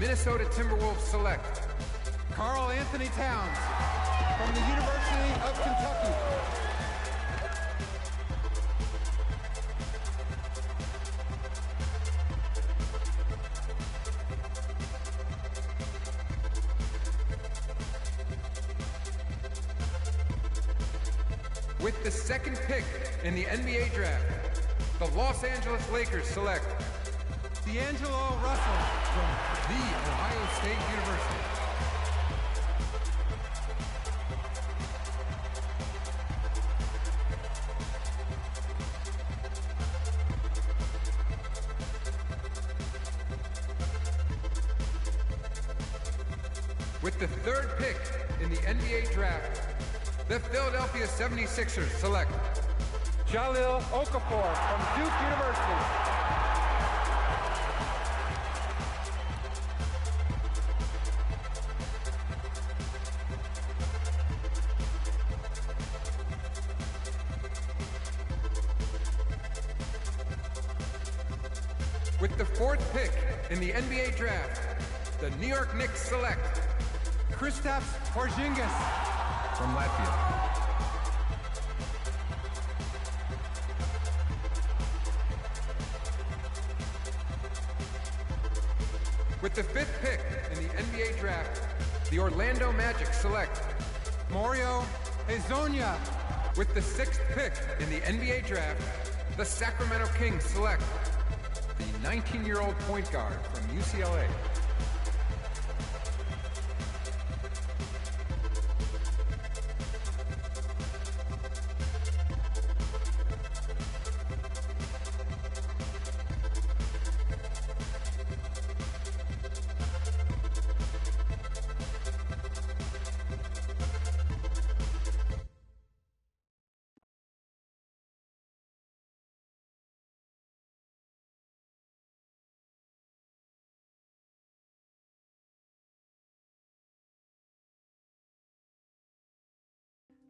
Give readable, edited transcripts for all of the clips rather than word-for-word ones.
Minnesota Timberwolves select Karl Anthony Towns from the University of Kentucky. With the second pick in the NBA draft, the Los Angeles Lakers select D'Angelo Russell from The Ohio State University. With the third pick in the NBA draft, the Philadelphia 76ers select Jahlil Okafor from Duke University. With the fourth pick in the NBA draft, the New York Knicks select Kristaps Porzingis from Latvia. With the fifth pick in the NBA draft, the Orlando Magic select Mario Hezonja. With the sixth pick in the NBA draft, the Sacramento Kings select the 19-year-old point guard from UCLA.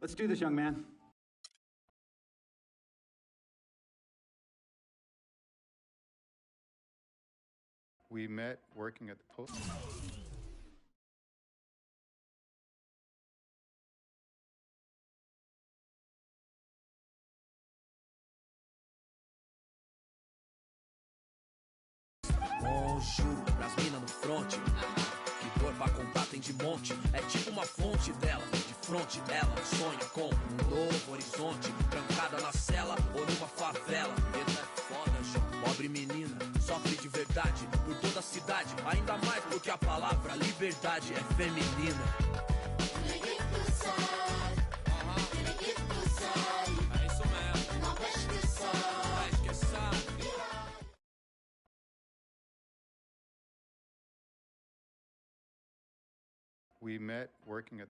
Let's do this, young man. We met working at the post. Juro, pras mina no fronte. Que dor pra contar tem de monte. É tipo uma fonte dela. De fronte dela, sonha com um novo horizonte. Trancada na cela ou numa favela. Medo é foda, João. Pobre menina, sofre de verdade. Por toda a cidade, ainda mais porque a palavra liberdade é feminina. É isso mesmo. Não vai esquecer. We met working at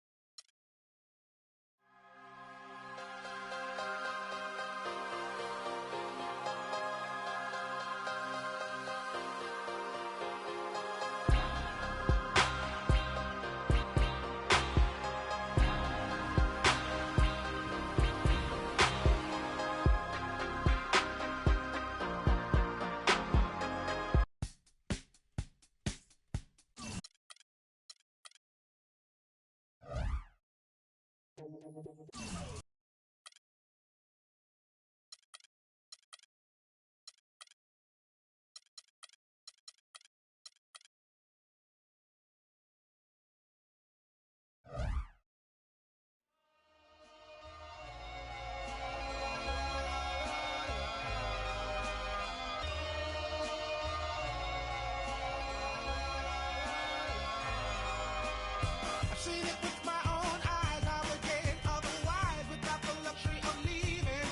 Seen it with my own eyes, I would get otherwise without the luxury of leaving.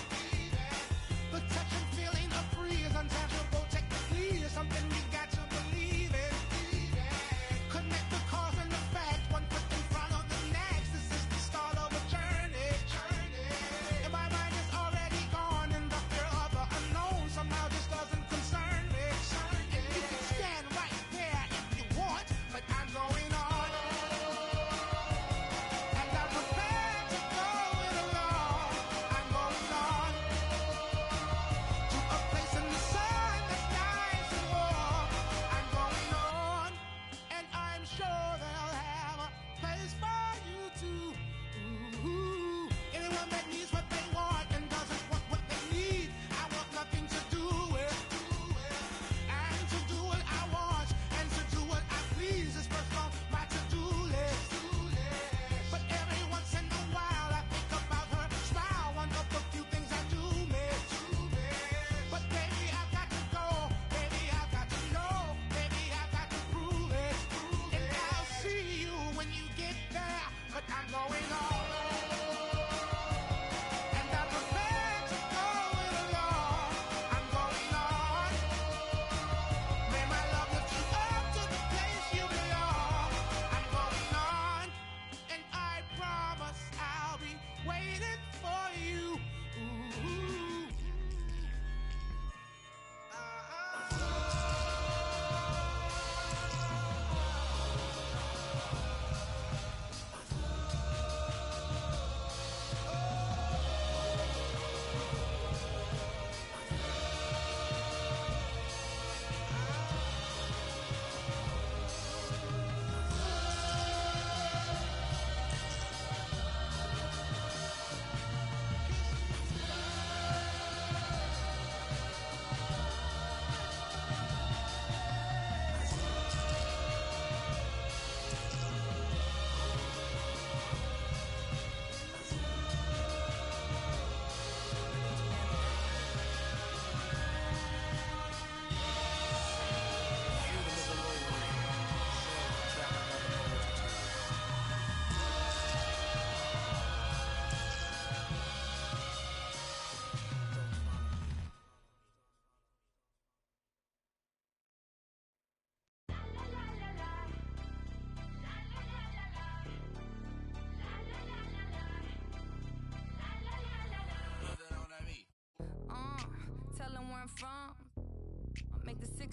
The touch and feeling of free is untangible technically, is something we got to believe in. Connect the cause and the fact, one foot in front of the next. This is the start of a journey. And my mind is already gone in the fear of the unknown. Somehow this doesn't concern me. And you can stand right there if you want, but I'm going on.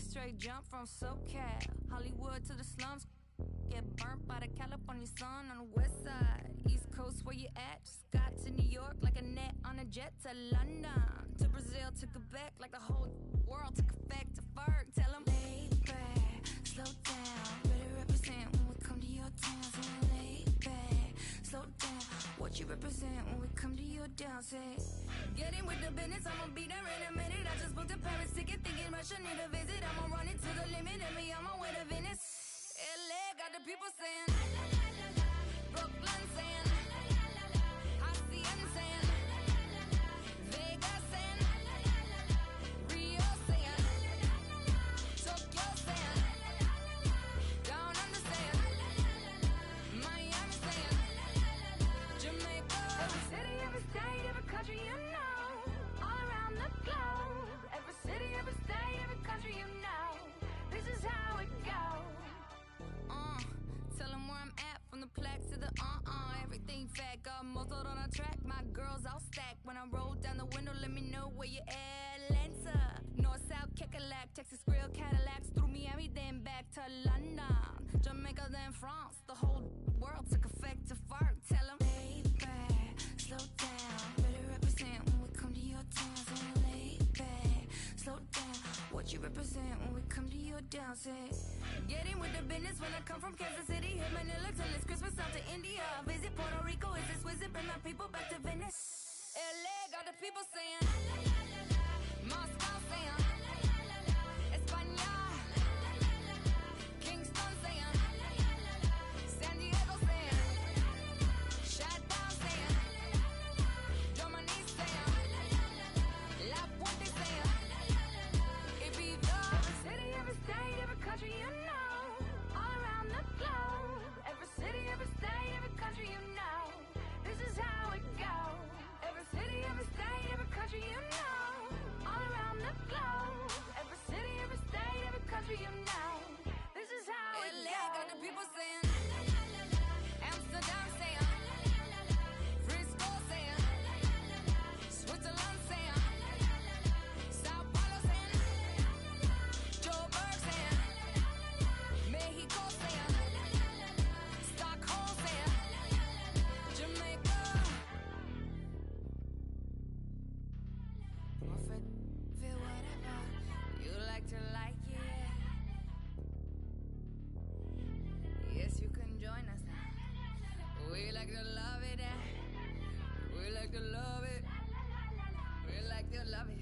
straight jump from SoCal, Hollywood to the slums. Get burnt by the California sun on the west side. East Coast, where you at? Just got to New York like a net on a jet to London. To Brazil, to Quebec, like the whole world took effect to Ferg. Tell them, lay back, slow down. Better represent when we come to your town. So lay back, slow down. What you represent when we come to your town? Say, get in with the business, I'ma be there in a minute. I just booked a Paris ticket, thinking Russia need a visit. I'ma run it to the limit, and me on my way to Venice. LA got the people saying, Brooklyn saying, Hacienda saying, Vegas saying, Rio saying, Tokyo saying, Down Under saying, Miami saying, Jamaica. Every city, every state, every country you know, all around the globe. Every city, every state, every country you know, this is how it goes. Tell them where I'm at, from the plaque to the everything fat, got muzzled on a track. My girls all stacked. When I roll down the window, let me know where you at. Atlanta, North, South, Kekalak, Texas Grill, Cadillacs, through Miami, then back to London, Jamaica, then France. The whole world took effect to Ferg. Tell them, lay back, slow down. Better represent when we come to your town. So lay back, slow down. What you represent when we come to your town? Say, get in with the business when I come from Kansas City. Hit Manila till it's Christmas, out to India. Visit Puerto Rico, is this wizard? Bring my people back to Venice. LA got the people saying, Moscow saying, España, Kingston saying, San Diego saying, Chi-Town saying, Germany saying, La Puente saying, Ibiza. Every city, every state, every country you know, all around the globe. Every city, every state, every country you know, this is how it goes. Every city, every state, every country you know, all around the globe. Every city, every state, every country you know, this is how it goes. LA got the people saying, Amsterdam saying, Frisco saying, Switzerland saying, Sao Paulo saying, Joburg saying, Mexico saying, Stockholm saying, Jamaica. Feel whatever you like to like it. Yes, you can join us. We like to love it. We like to love it. We like to love it.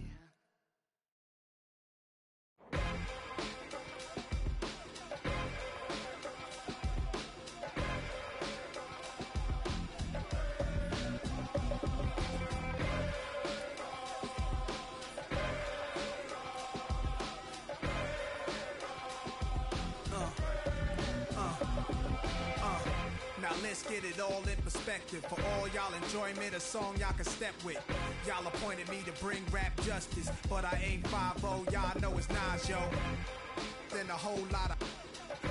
Now let's get it all in perspective. For all y'all enjoyment, a song y'all can step with. Y'all appointed me to bring rap justice, but I ain't 5-0, y'all know it's Nas, yo. Then a whole lot of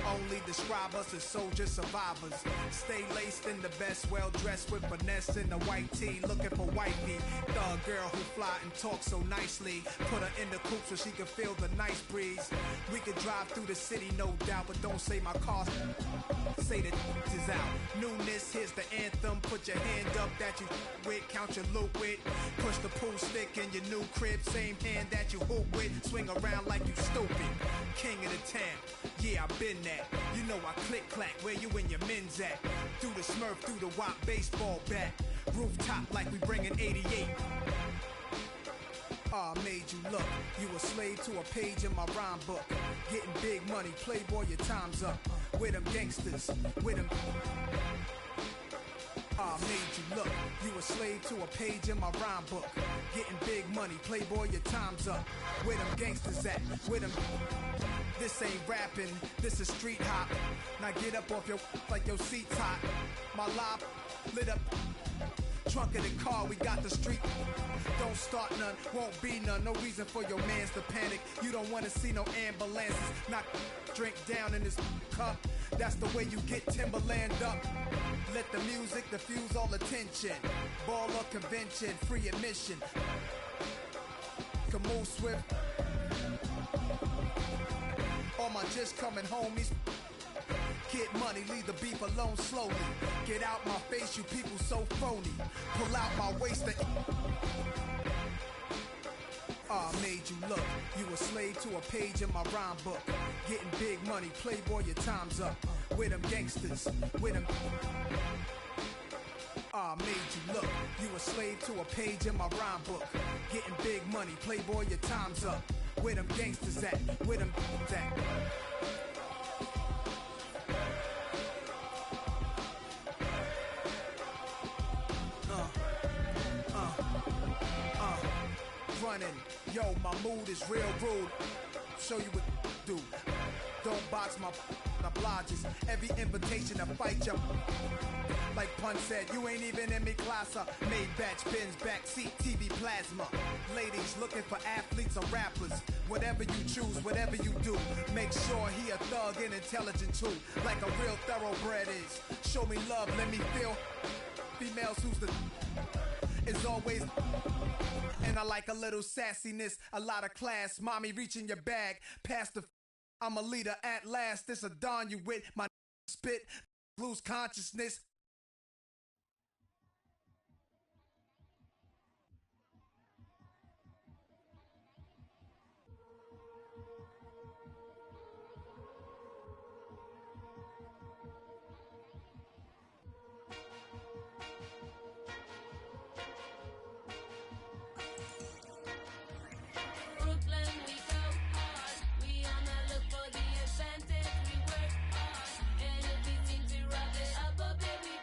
only describe us as soldier survivors. Stay laced in the best, well dressed with finesse in the white tee, looking for wifey. Thug girl who fly and talk so nicely. Put her in the coupe so she can feel the nice breeze. We could drive through the city, no doubt, but don't say my car. Say that is out. Newness, here's the anthem. Put your hand up that you with, count your loot with. Push the pool stick in your new crib, same hand that you hoop with. Swing around like you stupid. King of the town, yeah, I've been that. You know I click clack, where you and your men's at. Through the Smurf, through the WAP baseball bat. Rooftop like we bringing 88. Made you look. You a slave to a page in my rhyme book. Getting big money, playboy, your time's up. With them gangsters, with them. Made you look. You a slave to a page in my rhyme book. Getting big money, playboy, your time's up. Where them gangsters at? With them. This ain't rapping, this is street hop. Now get up off your like your seat's hot. My life lit up. Trunk of the car, we got the street. Don't start none, won't be none. No reason for your mans to panic. You don't wanna see no ambulances. Knock drink down in this cup. That's the way you get Timberland up. Let the music diffuse all attention. Ball or convention, free admission. Can move swift. Mama just coming home, these get money, leave the beef alone slowly. Get out my face, you people so phony. Pull out my waist and made you look. You a slave to a page in my rhyme book. Getting big money, playboy, your time's up. With them gangsters, with them made you look. You a slave to a page in my rhyme book. Getting big money, playboy, your time's up. Where them gangsters at? Where them at? Running, yo, my mood is real rude. Show you what to do. Don't box my obliges. Every invitation to fight you. Like Pun said, you ain't even in me class. Made batch bins, backseat, TV plasma. Ladies looking for athletes or rappers. Whatever you choose, whatever you do, make sure he a thug and intelligent too. Like a real thoroughbred is. Show me love, let me feel. Females who's the is always. And I like a little sassiness, a lot of class. Mommy reaching your bag, past the. I'm a leader at last. This a dawn you with my spit, lose consciousness. Up, baby.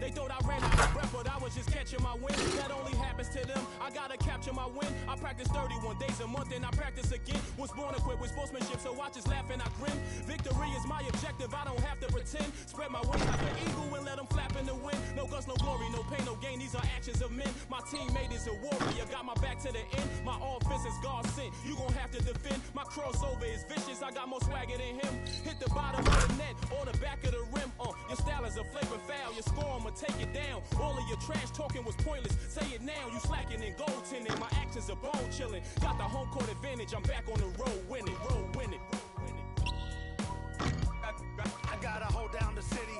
They thought I ran out of breath, but I was just catching my wind. That only happens to them. I gotta capture my win. I practice 31 days a month and I practice again. Was born equipped with sportsmanship, so I just laugh and I grin. Victory is my objective, I don't have to pretend. Spread my wings like an eagle and let them flap in the wind. No guts, no glory, no pain, no gain. These are actions of men. My teammate is a warrior, got my back to the end. My offense is God sent. You gon' have to defend. My crossover is vicious, I got more swagger than him. Hit the bottom of the net or the back of the rim. Your style is a flavor foul. Your score, I'ma take it down. All of your trash talking was pointless. Say it now, you slacking in goaltending. My actions are bone chilling. Got the home court advantage. I'm back on the road winning. I gotta hold down the city.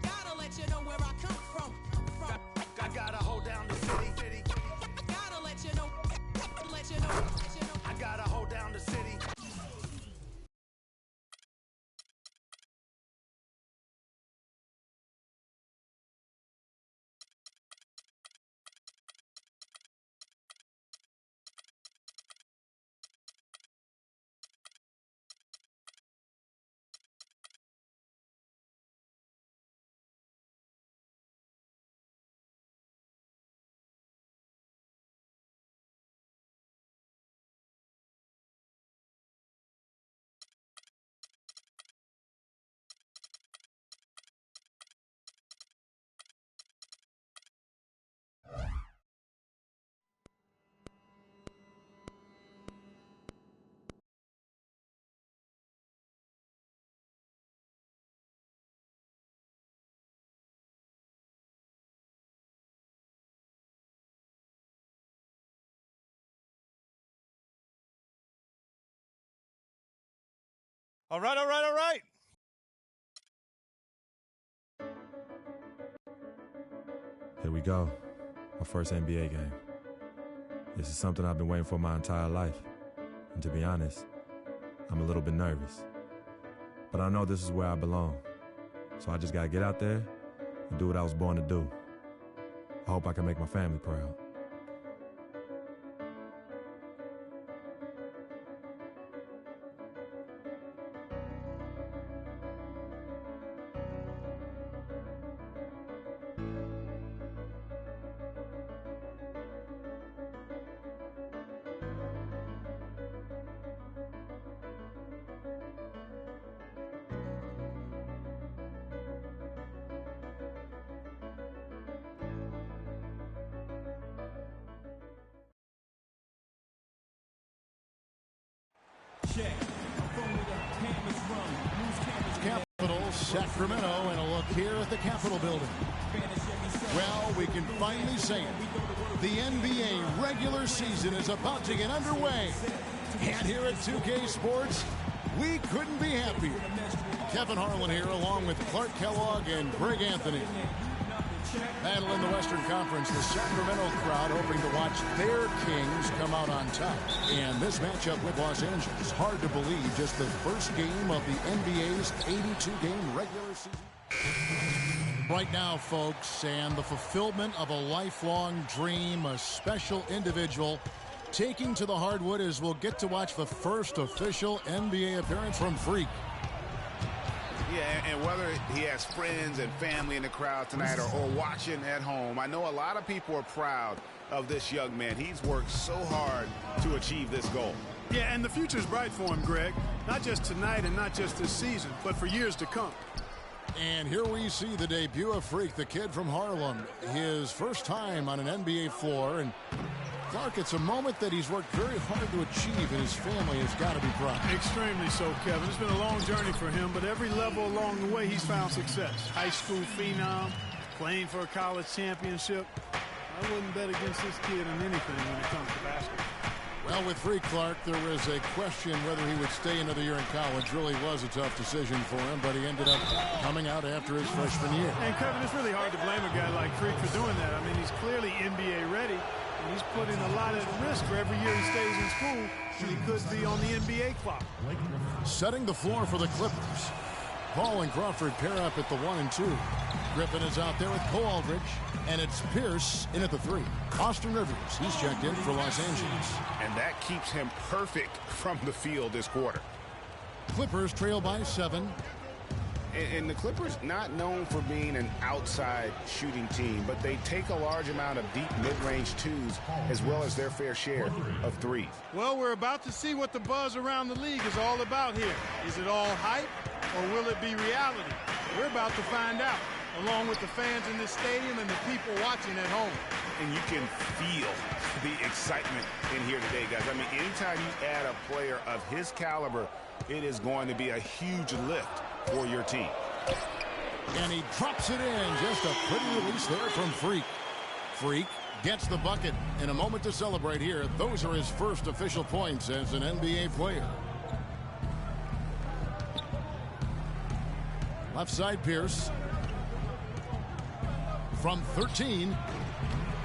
Gotta let you know where I come from. I gotta hold down the city. Gotta let you know. I gotta hold down the city. All right. Here we go. My first NBA game. This is something I've been waiting for my entire life. And to be honest, I'm a little bit nervous. But I know this is where I belong. So I just gotta get out there and do what I was born to do. I hope I can make my family proud. Capital Sacramento, and a look here at the Capitol building. Well, we can finally say it. The NBA regular season is about to get underway. And here at 2K Sports, we couldn't be happier. Kevin Harlan here, along with Clark Kellogg and Greg Anthony. Battle in the Western Conference, the Sacramento crowd hoping to watch their Kings come out on top. And this matchup with Los Angeles, hard to believe, just the first game of the NBA's 82-game regular season. Right now, folks, and the fulfillment of a lifelong dream, a special individual taking to the hardwood as we'll get to watch the first official NBA appearance from Freak. Yeah, and whether he has friends and family in the crowd tonight or watching at home, I know a lot of people are proud of this young man. He's worked so hard to achieve this goal. Yeah, and the future's bright for him, Greg. Not just tonight and not just this season, but for years to come. And here we see the debut of Freak, the kid from Harlem. His first time on an NBA floor. And Clark, it's a moment that he's worked very hard to achieve, and his family has got to be proud. Extremely so, Kevin. It's been a long journey for him, but every level along the way, he's found success. High school phenom, playing for a college championship. I wouldn't bet against this kid on anything when it comes to basketball. Well, with Freak Clark, there was a question whether he would stay another year in college. Really was a tough decision for him, but he ended up coming out after his freshman year. And, Kevin, it's really hard to blame a guy like Freak for doing that. I mean, he's clearly NBA ready. He's putting a lot at risk for every year he stays in school when he could be on the NBA clock. Setting the floor for the Clippers. Paul and Crawford pair up at the 1 and 2. Griffin is out there with Cole Aldridge, and it's Pierce in at the 3. Austin Rivers, he's checked in for Los Angeles. And that keeps him perfect from the field this quarter. Clippers trail by 7. And the Clippers not known for being an outside shooting team, but they take a large amount of deep mid-range twos as well as their fair share of threes. Well, we're about to see what the buzz around the league is all about here. Is it all hype or will it be reality? We're about to find out, along with the fans in this stadium and the people watching at home. And you can feel the excitement in here today, guys. I mean, anytime you add a player of his caliber, it is going to be a huge lift for your team. And he drops it in. Just a pretty release there from Freak. Freak gets the bucket. In a moment to celebrate here. Those are his first official points as an NBA player. Left side Pierce. From 13.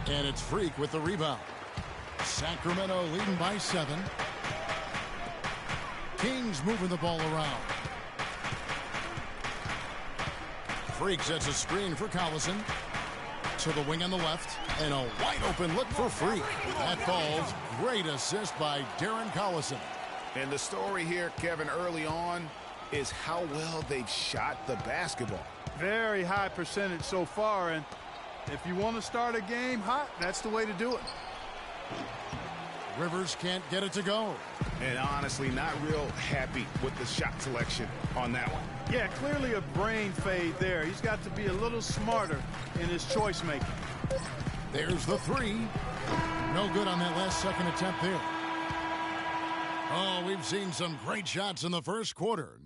And it's Freak with the rebound. Sacramento leading by 7. Kings moving the ball around. Freak sets a screen for Collison. To the wing on the left. And a wide open look for Freak. That falls. Great assist by Darren Collison. And the story here, Kevin, early on is how well they've shot the basketball. Very high percentage so far. And if you want to start a game hot, that's the way to do it. Rivers can't get it to go. And honestly, not real happy with the shot selection on that one. Yeah, clearly a brain fade there. He's got to be a little smarter in his choice making. There's the 3. No good on that last second attempt there. Oh, we've seen some great shots in the first quarter.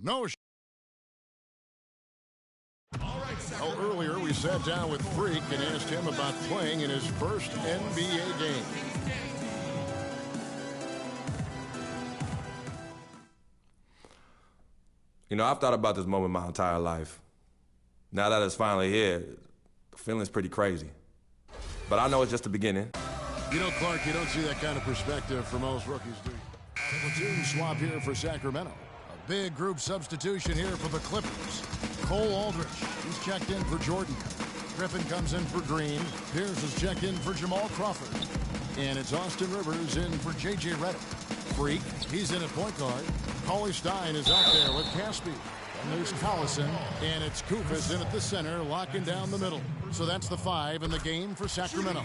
Earlier we sat down with Freak and asked him about playing in his first NBA game. You know, I've thought about this moment my entire life. Now that it's finally here, the feeling's pretty crazy. But I know it's just the beginning. You know, Clark, you don't see that kind of perspective for most rookies, do you? Platoon swap here for Sacramento. A big group substitution here for the Clippers. Cole Aldrich, he's checked in for Jordan. Griffin comes in for Green. Pierce is checked in for Jamal Crawford. And it's Austin Rivers in for J.J. Redick. Freak, he's in at point guard. Cauley Stein is out there with Caspi. And there's Collison, and it's Koufos in at the center, locking down the middle. So that's the 5 in the game for Sacramento.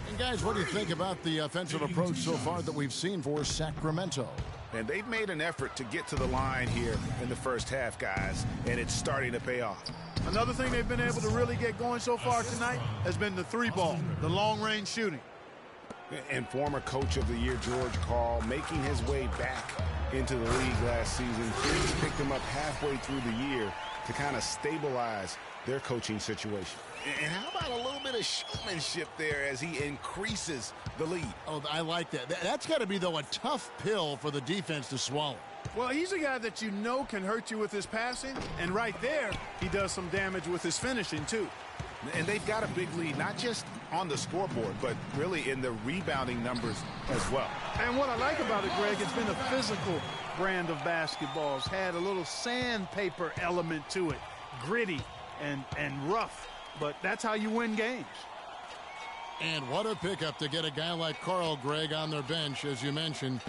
And guys, what do you think about the offensive approach so far that we've seen for Sacramento? And they've made an effort to get to the line here in the first half, guys, and it's starting to pay off. Another thing they've been able to really get going so far tonight has been the 3-ball, the long-range shooting. And former coach of the year, George Karl, making his way back into the league last season. He's picked him up halfway through the year to kind of stabilize their coaching situation. And how about a little bit of showmanship there as he increases the lead? Oh, I like that. That's got to be, though, a tough pill for the defense to swallow. Well, he's a guy that you know can hurt you with his passing, and right there, he does some damage with his finishing, too. And they've got a big lead, not just on the scoreboard, but really in the rebounding numbers as well. And what I like about it, Greg, it's been a physical brand of basketball. It's had a little sandpaper element to it, gritty and rough, but that's how you win games. And what a pickup to get a guy like Karl, Greg, on their bench, as you mentioned.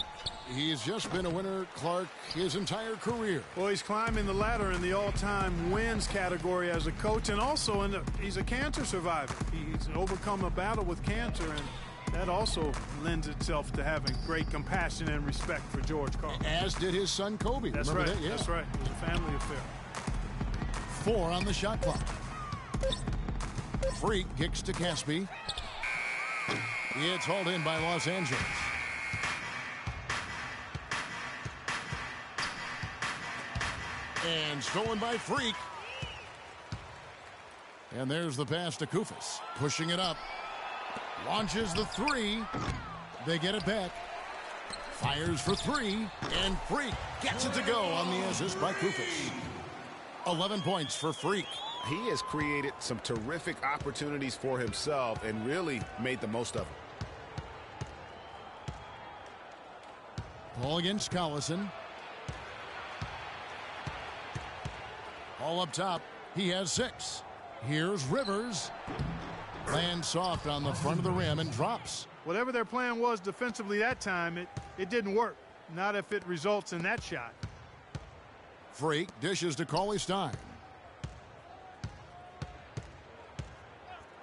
He's just been a winner, Clark, his entire career. Well, he's climbing the ladder in the all-time wins category as a coach, and also he's a cancer survivor. He's overcome a battle with cancer, and that also lends itself to having great compassion and respect for George Karl. As did his son, Kobe. That's Remember right. that? Yeah. That's right. It was a family affair. 4 on the shot clock. Freak kicks to Caspi. It's hauled in by Los Angeles. And stolen by Freak. And there's the pass to Koufos. Pushing it up. Launches the 3. They get it back. Fires for 3. And Freak gets it to go on the assist by Koufos. 11 points for Freak. He has created some terrific opportunities for himself and really made the most of them. Ball against Collison. All up top. He has 6. Here's Rivers. Lands soft on the front of the rim and drops. Whatever their plan was defensively that time, it didn't work. Not if it results in that shot. Freak dishes to Cauley Stein.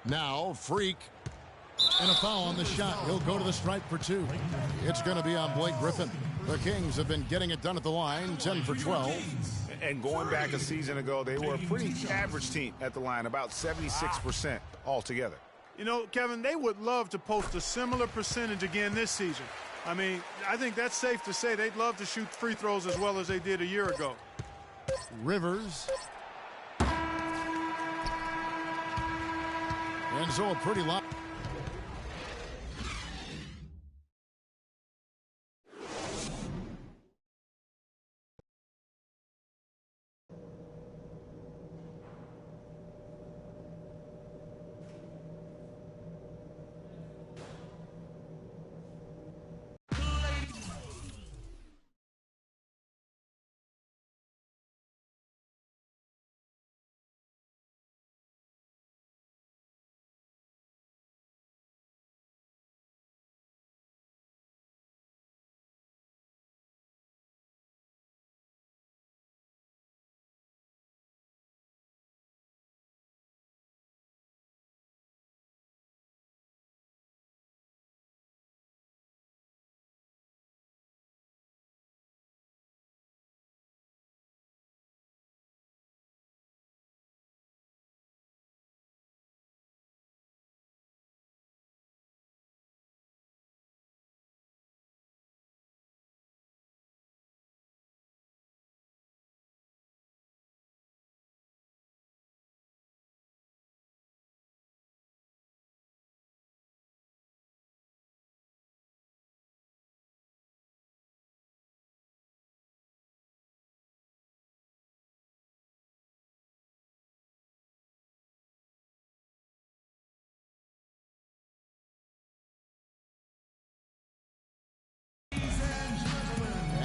Now Freak. And a foul on the shot. He'll go to the stripe for 2. It's going to be on Blake Griffin. The Kings have been getting it done at the line, 10 for 12. And going back a season ago, they were a pretty average team at the line, about 76% altogether. You know, Kevin, they would love to post a similar percentage again this season. I mean, I think that's safe to say they'd love to shoot free throws as well as they did a year ago. Rivers. And so a pretty lot.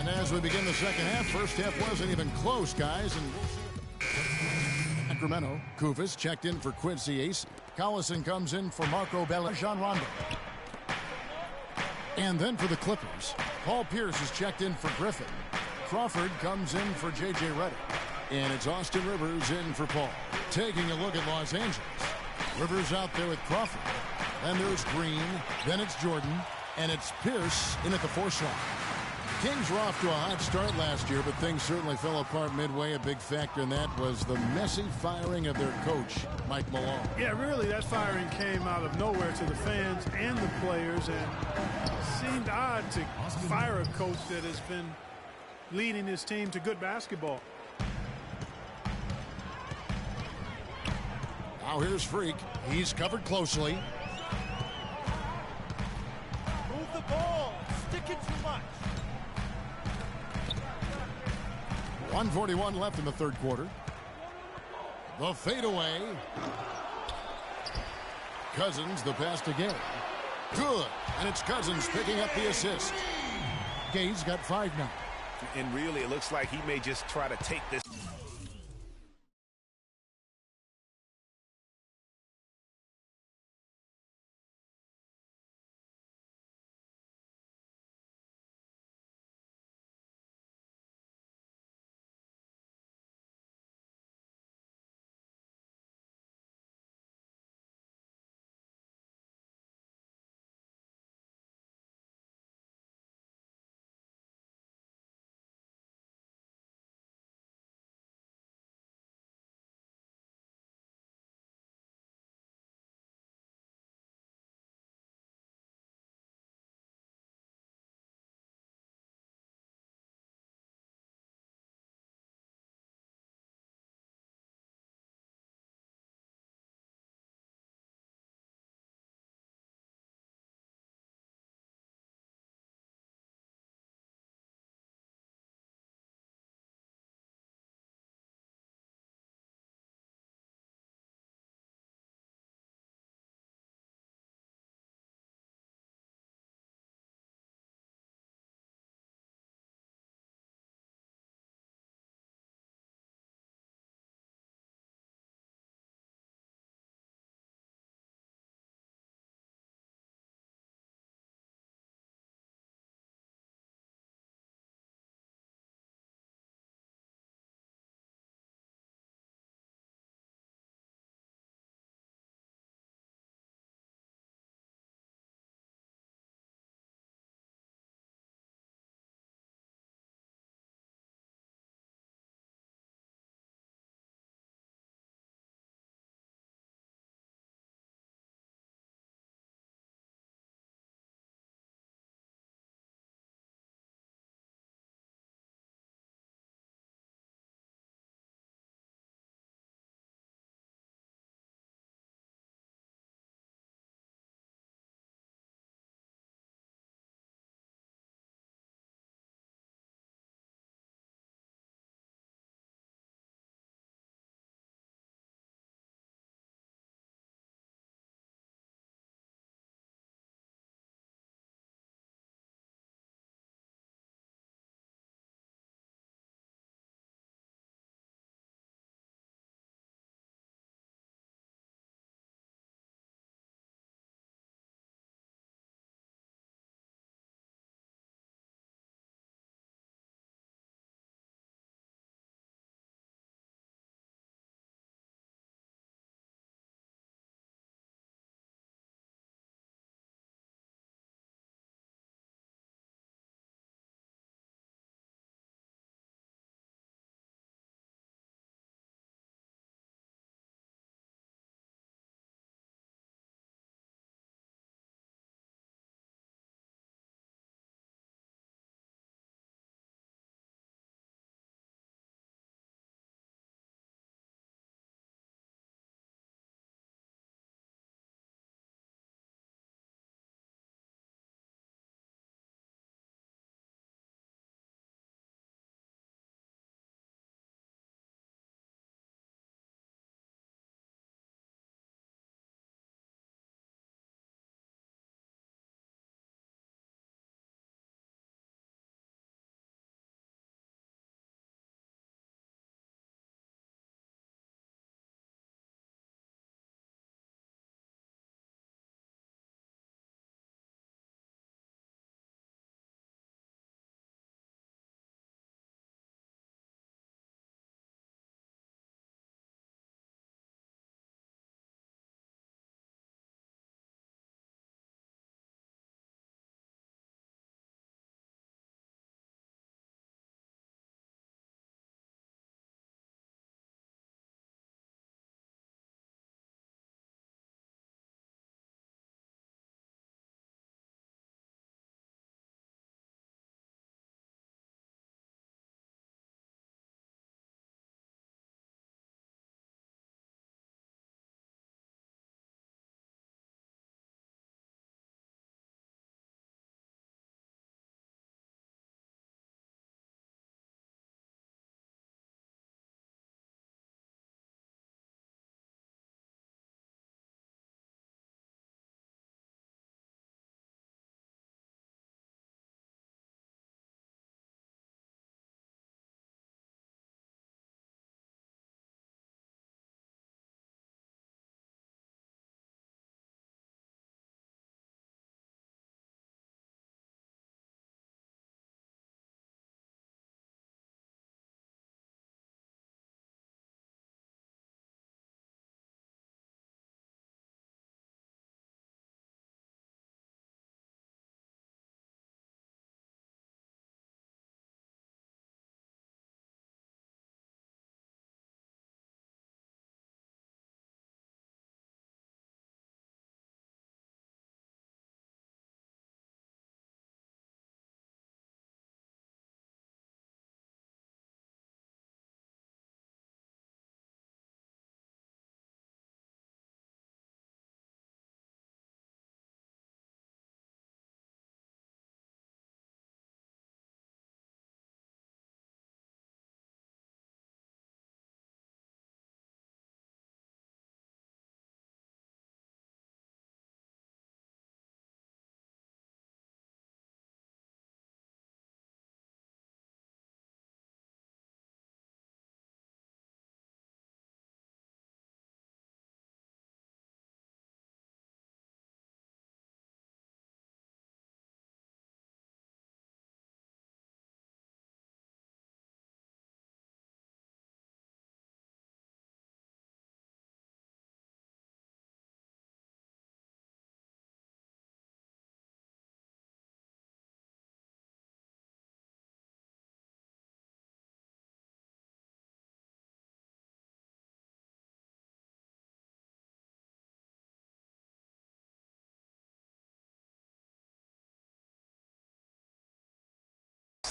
As we begin the second half, first half wasn't even close, guys. And Sacramento, Kufis checked in for Quincy Ace. Collison comes in for Marco Bella, Jean Rondo. And then for the Clippers, Paul Pierce is checked in for Griffin. Crawford comes in for J.J. Redick. And it's Austin Rivers in for Paul. Taking a look at Los Angeles. Rivers out there with Crawford. Then there's Green. Then it's Jordan. And it's Pierce in at the 4 slot. Kings were off to a hot start last year, but things certainly fell apart midway. A big factor in that was the messy firing of their coach, Mike Malone. Yeah, really, that firing came out of nowhere to the fans and the players, and it seemed odd to fire a coach that has been leading his team to good basketball. Now here's Freak. He's covered closely. Move the ball. Stick it too much. 1:41 left in the third quarter. The fadeaway. Cousins, the pass to Gay. Good. And it's Cousins picking up the assist. Gay's got 5 now. And really, it looks like he may just try to take this.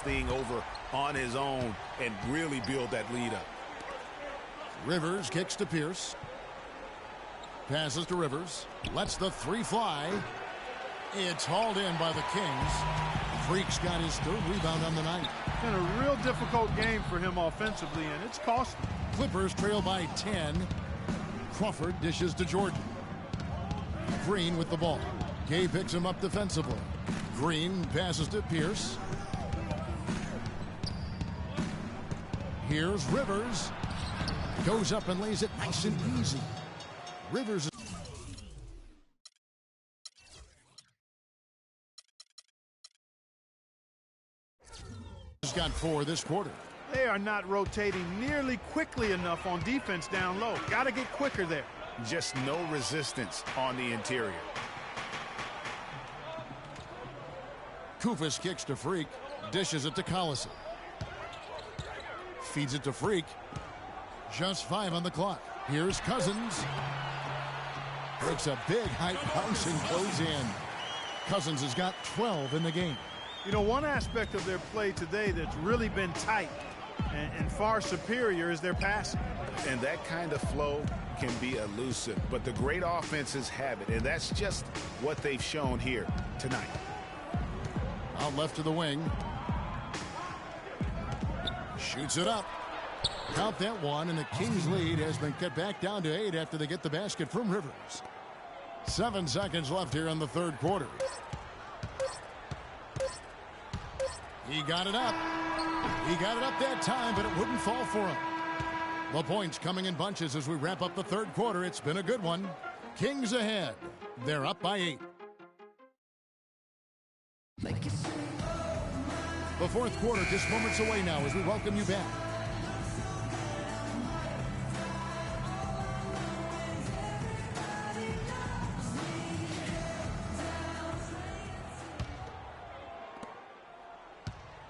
thing over on his own and really build that lead up. Rivers kicks to Pierce. Passes to Rivers. Lets the three fly. It's hauled in by the Kings. Freak's got his third rebound on the night. It's been a real difficult game for him offensively, and it's cost him. Clippers trail by 10. Crawford dishes to Jordan. Green with the ball. Gay picks him up defensively. Green passes to Pierce. Here's Rivers. Goes up and lays it nice and easy. Rivers has got 4 this quarter. They are not rotating nearly quickly enough on defense down low. Got to get quicker there. Just no resistance on the interior. Kufis kicks to Freak. Dishes it to Collison. Feeds it to Freak. Just 5 on the clock. Here's Cousins. Breaks a big height bounce and goes in. Cousins has got 12 in the game. You know, one aspect of their play today that's really been tight and far superior is their passing. And that kind of flow can be elusive, but the great offenses have it, and that's just what they've shown here tonight. Out left to the wing. Shoots it up. Count that one, and the Kings' lead has been cut back down to 8 after they get the basket from Rivers. 7 seconds left here in the third quarter. He got it up. He got it up that time, but it wouldn't fall for him. The points coming in bunches as we wrap up the third quarter. It's been a good one. Kings ahead. They're up by 8. The fourth quarter just moments away now as we welcome you back.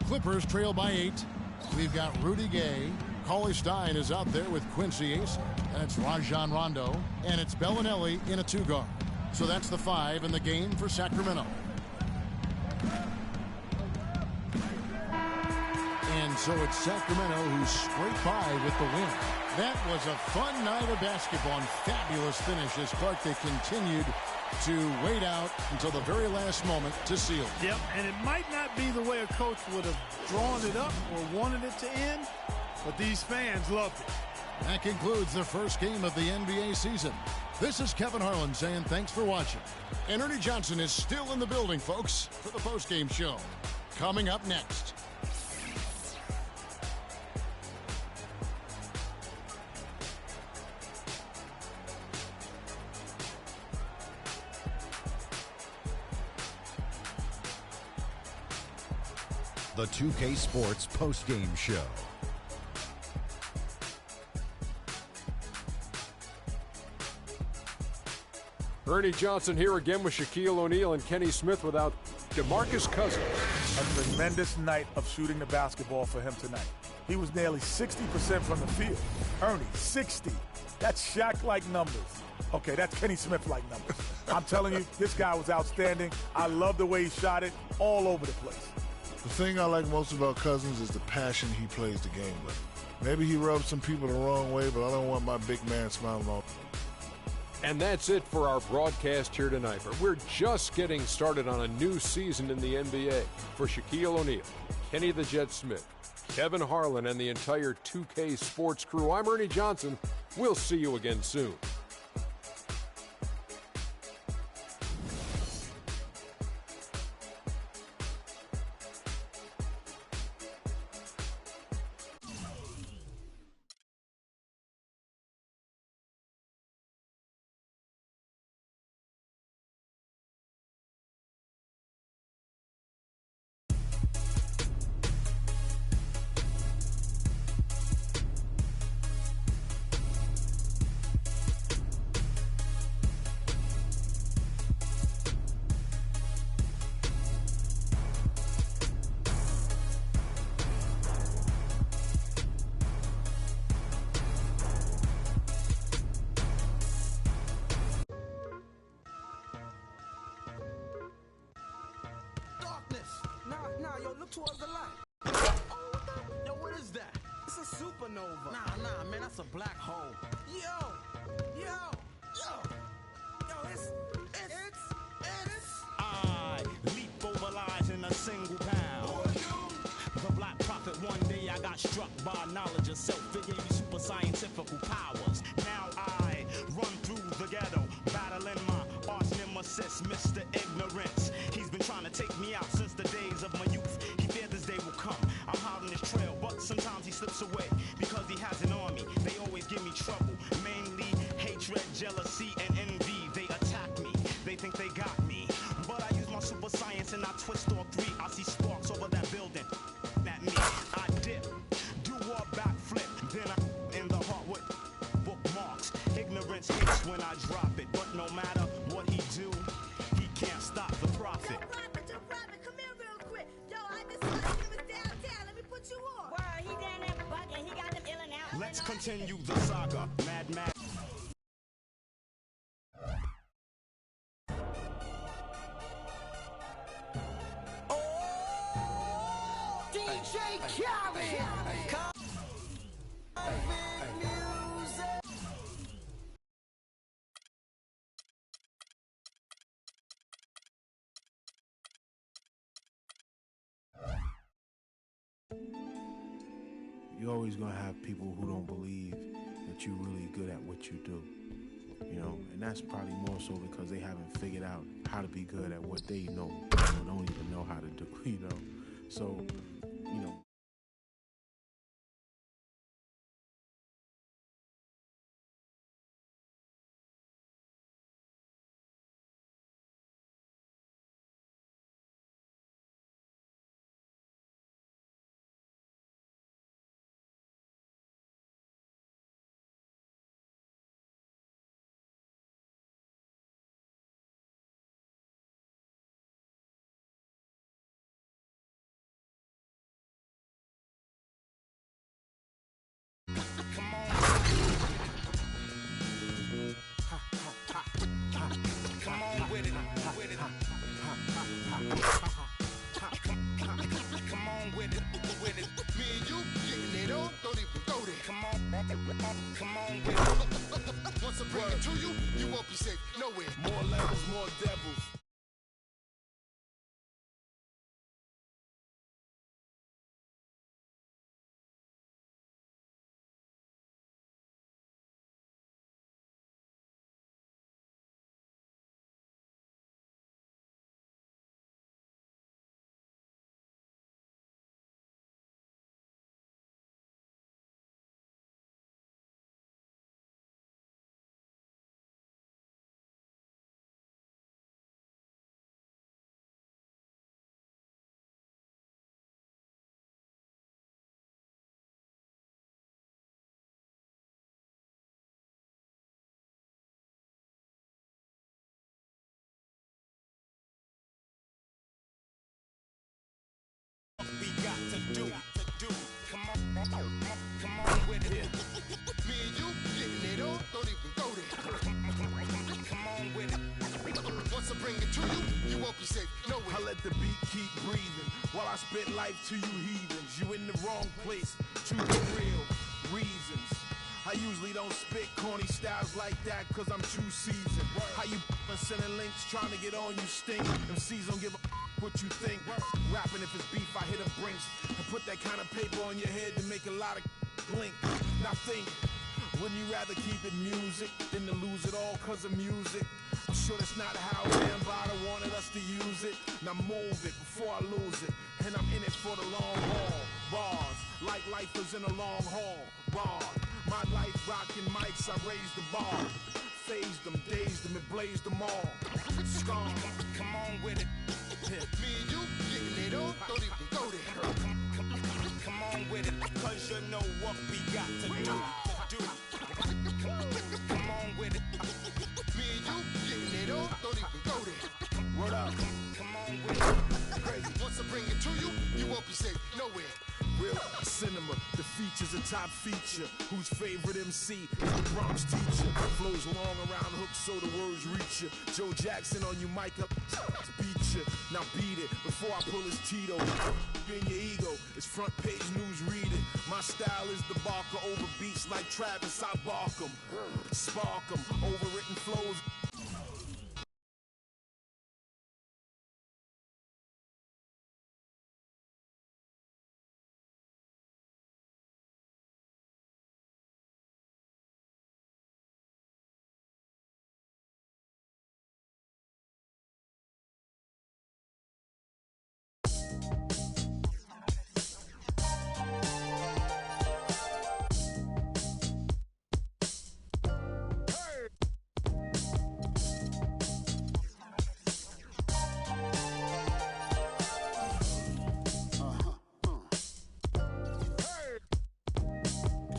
Clippers trail by 8. We've got Rudy Gay. Cauley Stein is out there with Quincy Ace. And it's Rajon Rondo. And it's Bellinelli in a 2-guard. So that's the 5 in the game for Sacramento. And so it's Sacramento who's scraped by with the win. That was a fun night of basketball and fabulous finish as Clark, they continued to wait out until the very last moment to seal it. Yep, and it might not be the way a coach would have drawn it up or wanted it to end, but these fans loved it. That concludes the first game of the NBA season. This is Kevin Harlan saying thanks for watching. And Ernie Johnson is still in the building, folks, for the postgame show. Coming up next. The 2K Sports postgame show. Ernie Johnson here again with Shaquille O'Neal and Kenny Smith without DeMarcus Cousins. A tremendous night of shooting the basketball for him tonight. He was nearly 60% from the field. Ernie, 60. That's Shaq-like numbers. Okay, that's Kenny Smith-like numbers. I'm telling you, this guy was outstanding. I love the way he shot it all over the place. The thing I like most about Cousins is the passion he plays the game with. Maybe he rubs some people the wrong way, but I don't want my big man smiling on. And that's it for our broadcast here tonight. But we're just getting started on a new season in the NBA. For Shaquille O'Neal, Kenny the Jet Smith, Kevin Harlan, and the entire 2K Sports crew, I'm Ernie Johnson. We'll see you again soon. Nah, yo, look towards the light. supernova. Nah, man, that's a black hole. Yo, it's I leap over lies in a single pound. The Black Prophet, one day I got struck by knowledge of self. It gave me super scientific powers. Now I run through the ghetto, battling my arch nemesis, Mr. Ignorance. He's been trying to take me out since the days of my youth. He feared this day will come. I'm hot on his trail, but sometimes he slips away because he has an army. They always give me trouble, mainly hatred, jealousy, and envy. They attack me, they think they got me, but I use my super science and I twist all three. I see sparks over that building. At me, I dip, do a backflip, then I in the heart with bookmarks. Ignorance hates when I drop it, but no matter what he do, he can't stop the prophet. Yo, Prophet, come here real quick. Yo, I just saw him was downtown. Let me put you on. Word, he down there bugging. He got them ill and out. Let's continue the saga, Mad. DJ Khaled. You're always gonna have people who don't believe that you're really good at what you do, you know, and that's probably more so because they haven't figured out how to be good at what they know, or don't even know how to do, you know. So, you know. More levels, more devils. We got to do. Come on with it. Me and you getting it on, don't even go there. Come on with it. Once I bring it to you, you won't be safe nowhere. I let the beat keep breathing while I spit life to you heathens. You in the wrong place, to the real reasons. I usually don't spit corny styles like that cause I'm too seasoned. How you sending links trying to get on you stink. MCs don't give a what you think. Rapping if it's beef, I hit a brinks and put that kind of paper on your head to make a lot of blink. Now think, wouldn't you rather keep it music than to lose it all cause of music? I'm sure that's not how Bambaataa wanted us to use it. Now move it before I lose it. And I'm in it for the long haul. Bars, like lifers in a long haul. Bar, my life rocking mics, I raised the bar. Phased them, dazed them, and blazed them all. Scar, come on with it. Me and you getting it on, don't even go there. Come on with it, cause you know what we got to do. Come on with it. Me and you getting it on, don't even go there. Word up, come on with it. Crazy, once I bring it to you, you won't be safe nowhere. Real cinema, the features is a top feature. Whose favorite MC is the Bronx teacher? Flows long around hooks so the words reach you. Joe Jackson on you, Micah, beat you. Now beat it before I pull his Tito. In your ego, it's front page news, read it. My style is the barker over beats like Travis, I bark 'em, spark 'em, overwritten flows.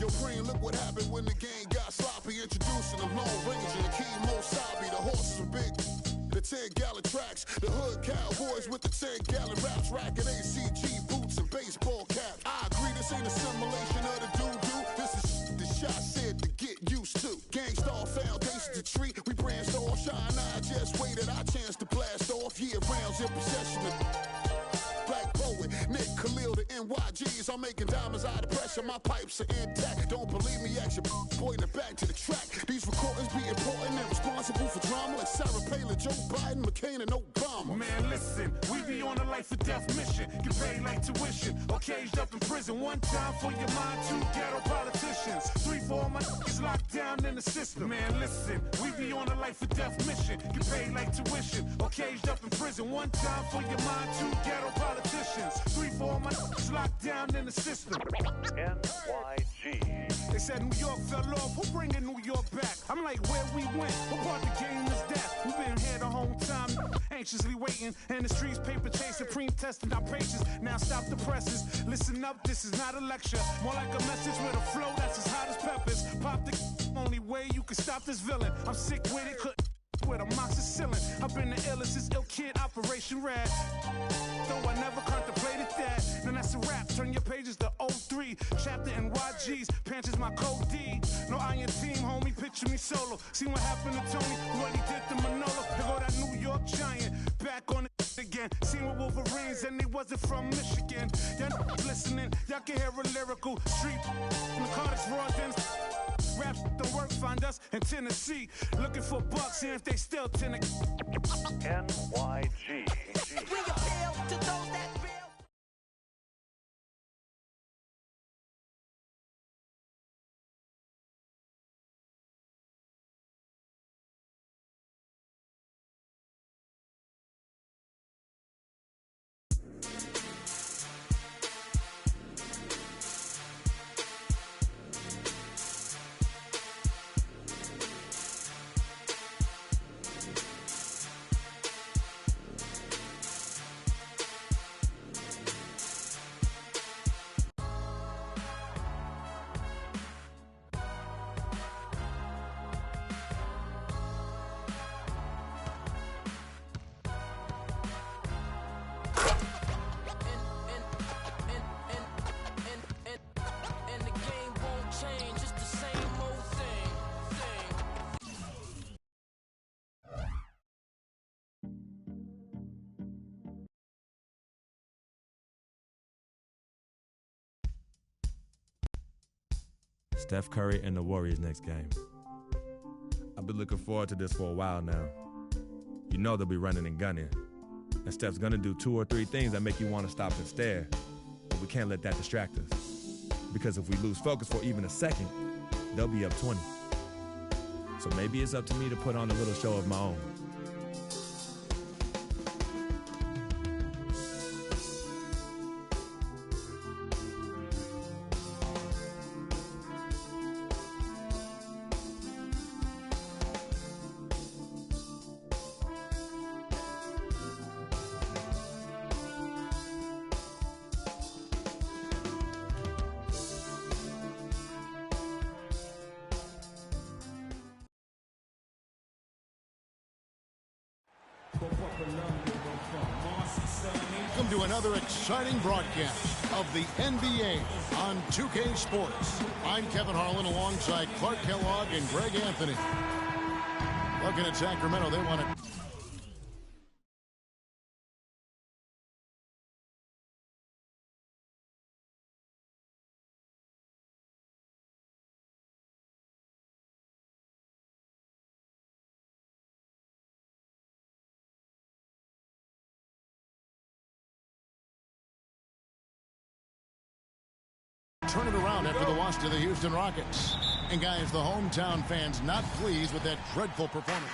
Yo, Green, look what happened when the game got sloppy. Introducing the Lone Ranger, the King Mosabi. The horses were big, the 10-gallon tracks. The hood cowboys with the 10-gallon raps. Racking ACG boots and baseball caps. I agree, this ain't a simulation of the doo-doo. This is the shot said to get used to. Gangstar foundation to treat. We branched off, shine. I just waited our chance to blast off. Year rounds in possession of Black Poet, Nick Khalil, the NYGs. I'm making diamonds out of pressure. My pipes are intact. Don't believe me? Ask your pointing back to the track. These recordings be important and responsible for drama like Sarah Palin, Joe Biden, McCain, and Obama. Man, listen, we be on a life or death mission. Get paid like tuition or caged up in prison. One time for your mind, two ghetto politicians. 3 for all my niggas locked down in the system. Man, listen, we be on a life or death mission. Get paid like tuition or caged up in prison. One time for your mind, two ghetto politicians. 3 for all my niggas locked down in the system. NYG. They said New York fell off. Who bringing New York back? I'm like, where we went? What part of the game is that? We've been here the whole time, anxiously waiting. And the streets paper chase, supreme testing our patience. Now stop the presses. Listen up, this is not a lecture. More like a message with a flow that's as hot as peppers. Pop the only way you can stop this villain. I'm sick with it, couldn't with a moxicillin. I've been the illest since Ill Kid, Operation Red. Though I never contemplated that. Then that's a wrap. Turn your pages to 03. Chapter NYG's. Panches my code D. No iron team, homie. Picture me solo. See what happened to Tony? What he did to Manolo. There go that New York Giant. Back on it again. Seen with Wolverines and they wasn't from Michigan. Y'all listening. Y'all can hear a lyrical street. Narcotics raw then. Raps don't work, find us in Tennessee. Looking for bucks, see if they still tend to NYG. We appeal to those that feel. Steph Curry and the Warriors next game. I've been looking forward to this for a while now. You know they'll be running and gunning. And Steph's gonna do 2 or 3 things that make you want to stop and stare. But we can't let that distract us. Because if we lose focus for even a second, they'll be up 20. So maybe it's up to me to put on a little show of my own. Welcome to another exciting broadcast of the NBA on 2K Sports. I'm Kevin Harlan alongside Clark Kellogg and Greg Anthony. Looking at Sacramento, they want to... turn it around after the loss to the Houston Rockets. And guys, the hometown fans not pleased with that dreadful performance.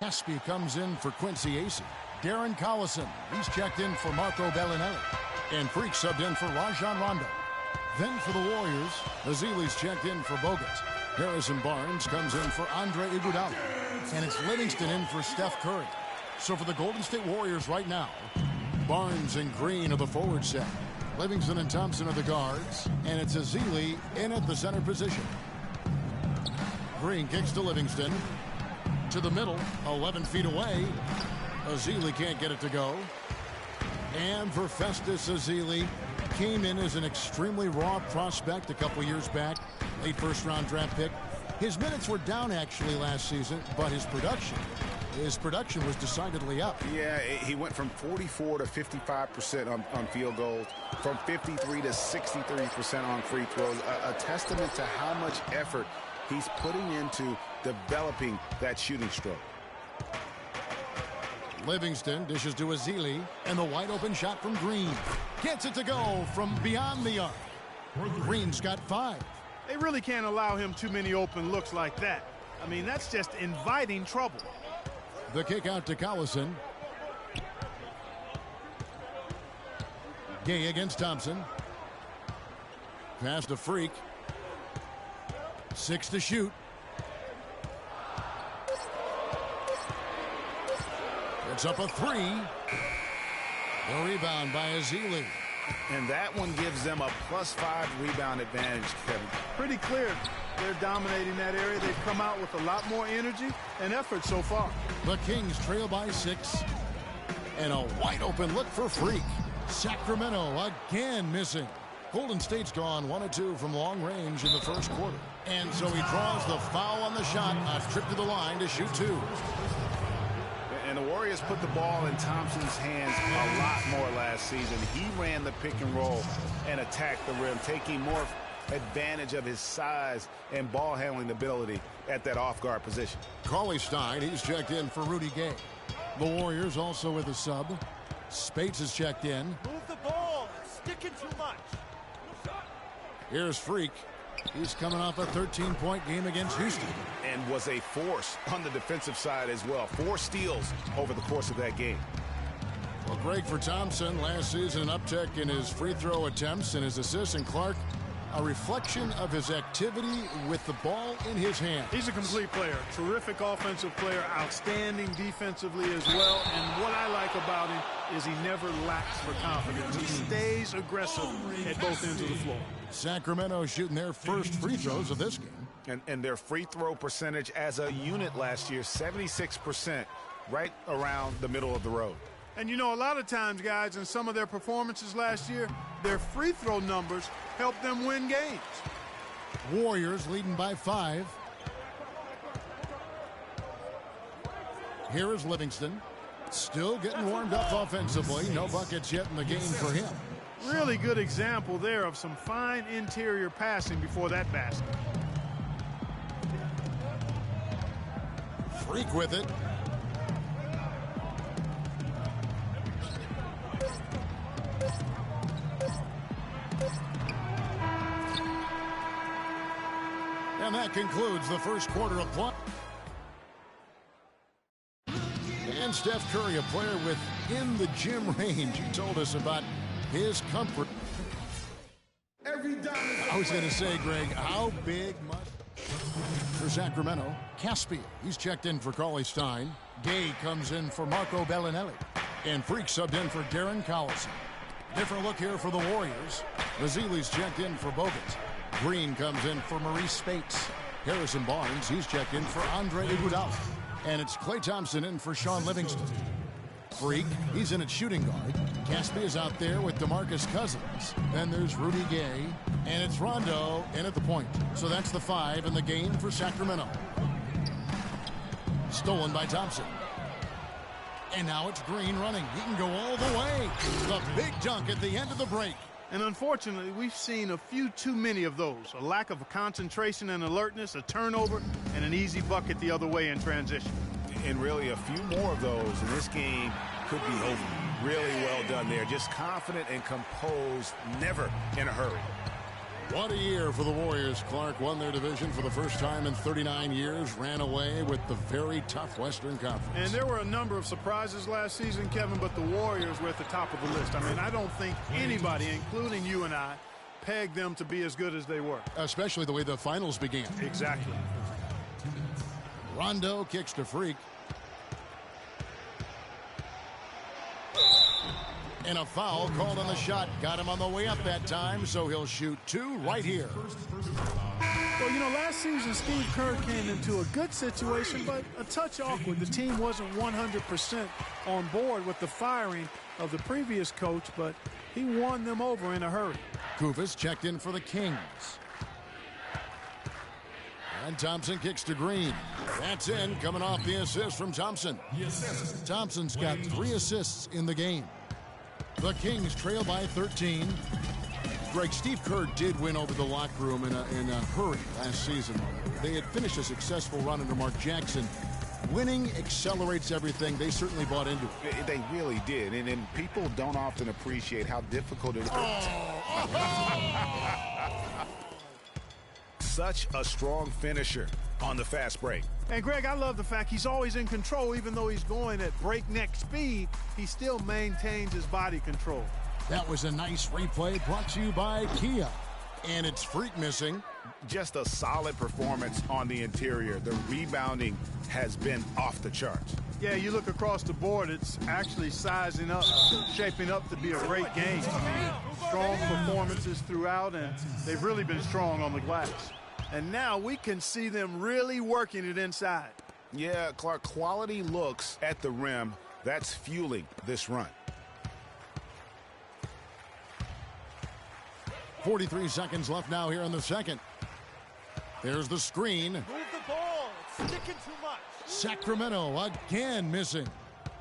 Caspi comes in for Quincy Acey. Darren Collison, he's checked in for Marco Bellinelli. And Freak subbed in for Rajon Rondo. Then for the Warriors, Azili's checked in for Bogut. Harrison Barnes comes in for Andre Iguodala. And it's Livingston in for Steph Curry. So for the Golden State Warriors right now, Barnes and Green are the forward set. Livingston and Thompson are the guards. And it's Azili in at the center position. Green kicks to Livingston. To the middle, 11 feet away. Azili can't get it to go. And for Festus Ezeli, came in as an extremely raw prospect a couple years back. Late first-round draft pick. His minutes were down actually last season, but his production was decidedly up. Yeah, he went from 44 to 55% on field goals, from 53 to 63% on free throws. A testament to how much effort he's putting into developing that shooting stroke. Livingston dishes to Ezeli, and the wide-open shot from Green. Gets it to go from beyond the arc. Green's got 5. They really can't allow him too many open looks like that. I mean, that's just inviting trouble. The kick out to Collison. Gay against Thompson. Pass to Freak. 6 to shoot. It's up a 3. The rebound by Ezeli. And that one gives them a +5 rebound advantage, Kevin. Pretty clear. They're dominating that area. They've come out with a lot more energy and effort so far. The Kings trail by 6. And a wide open look for Freak. Sacramento again missing. Golden State's gone 1 of 2 from long range in the first quarter. And so he draws the foul on the shot. A trip to the line to shoot 2. And the Warriors put the ball in Thompson's hands a lot more last season. He ran the pick and roll and attacked the rim, taking more advantage of his size and ball handling ability at that off-guard position. Cauley-Stein, he's checked in for Rudy Gay. The Warriors also with a sub. Spates is checked in. Move the ball. Sticking too much. Here's Freak. He's coming off a 13-point game against Houston. And was a force on the defensive side as well. 4 steals over the course of that game. Well, Greg, for Thompson, last season an uptick in his free throw attempts and his assists. And Clark, a reflection of his activity with the ball in his hand. He's a complete player. Terrific offensive player. Outstanding defensively as well. And what I like about him is he never lacks for confidence. He stays aggressive at both ends of the floor. Sacramento shooting their first free throws of this game. And their free throw percentage as a unit last year, 76%, right around the middle of the road. And you know, a lot of times, guys, in some of their performances last year, their free throw numbers helped them win games. Warriors leading by 5. Here is Livingston. Still getting warmed up offensively. No buckets yet in the game for him. Really good example there of some fine interior passing before that basket. Freak with it. And that concludes the first quarter of play. And Steph Curry, a player within the gym range. He told us about his comfort. I was going to say, Greg, how big must... For Sacramento, Caspi, he's checked in for Cauley-Stein. Gay comes in for Marco Bellinelli. And Freak subbed in for Darren Collison. Different look here for the Warriors. Vasili's checked in for Bogut. Green comes in for Maurice Spates. Harrison Barnes, he's checked in for Andre Iguodala. And it's Klay Thompson in for Sean Livingston. Freak, he's in at shooting guard. Caspi is out there with DeMarcus Cousins. Then there's Rudy Gay. And it's Rondo in at the point. So that's the 5 in the game for Sacramento. Stolen by Thompson. And now it's Green running. He can go all the way. The big dunk at the end of the break. And unfortunately, we've seen a few too many of those. A lack of concentration and alertness, a turnover, and an easy bucket the other way in transition. And really a few more of those, and this game could be over. Really well done there. Just confident and composed, never in a hurry. What a year for the Warriors. Clark won their division for the first time in 39 years, ran away with the very tough Western Conference. And there were a number of surprises last season, Kevin, but the Warriors were at the top of the list. I mean, I don't think anybody, including you and I, pegged them to be as good as they were. Especially the way the finals began. Exactly. Rondo kicks to Freak. And a foul called on the shot. Got him on the way up that time, so he'll shoot 2 right here. Well, you know, last season Steve Kerr came into a good situation, but a touch awkward. The team wasn't 100% on board with the firing of the previous coach, but he won them over in a hurry. Kufis checked in for the Kings. And Thompson kicks to Green. That's in, coming off the assist from Thompson. Thompson's got 3 assists in the game. The Kings trail by 13. Greg, Steve Kerr did win over the locker room in a hurry last season. They had finished a successful run under Mark Jackson. Winning accelerates everything. They certainly bought into it. They really did. And people don't often appreciate how difficult it is. Such a strong finisher on the fast break. And Greg, I love the fact he's always in control. Even though he's going at breakneck speed, he still maintains his body control. That was a nice replay brought to you by Kia. And it's Freak missing. Just a solid performance on the interior. The rebounding has been off the charts. Yeah, you look across the board, it's actually sizing up, shaping up to be a great game. I mean, strong performances throughout, and they've really been strong on the glass. And now we can see them really working it inside. Yeah, Clark, quality looks at the rim. That's fueling this run. 43 seconds left now here in the second. There's the screen. Move the ball. It's sticking too much. Sacramento again missing.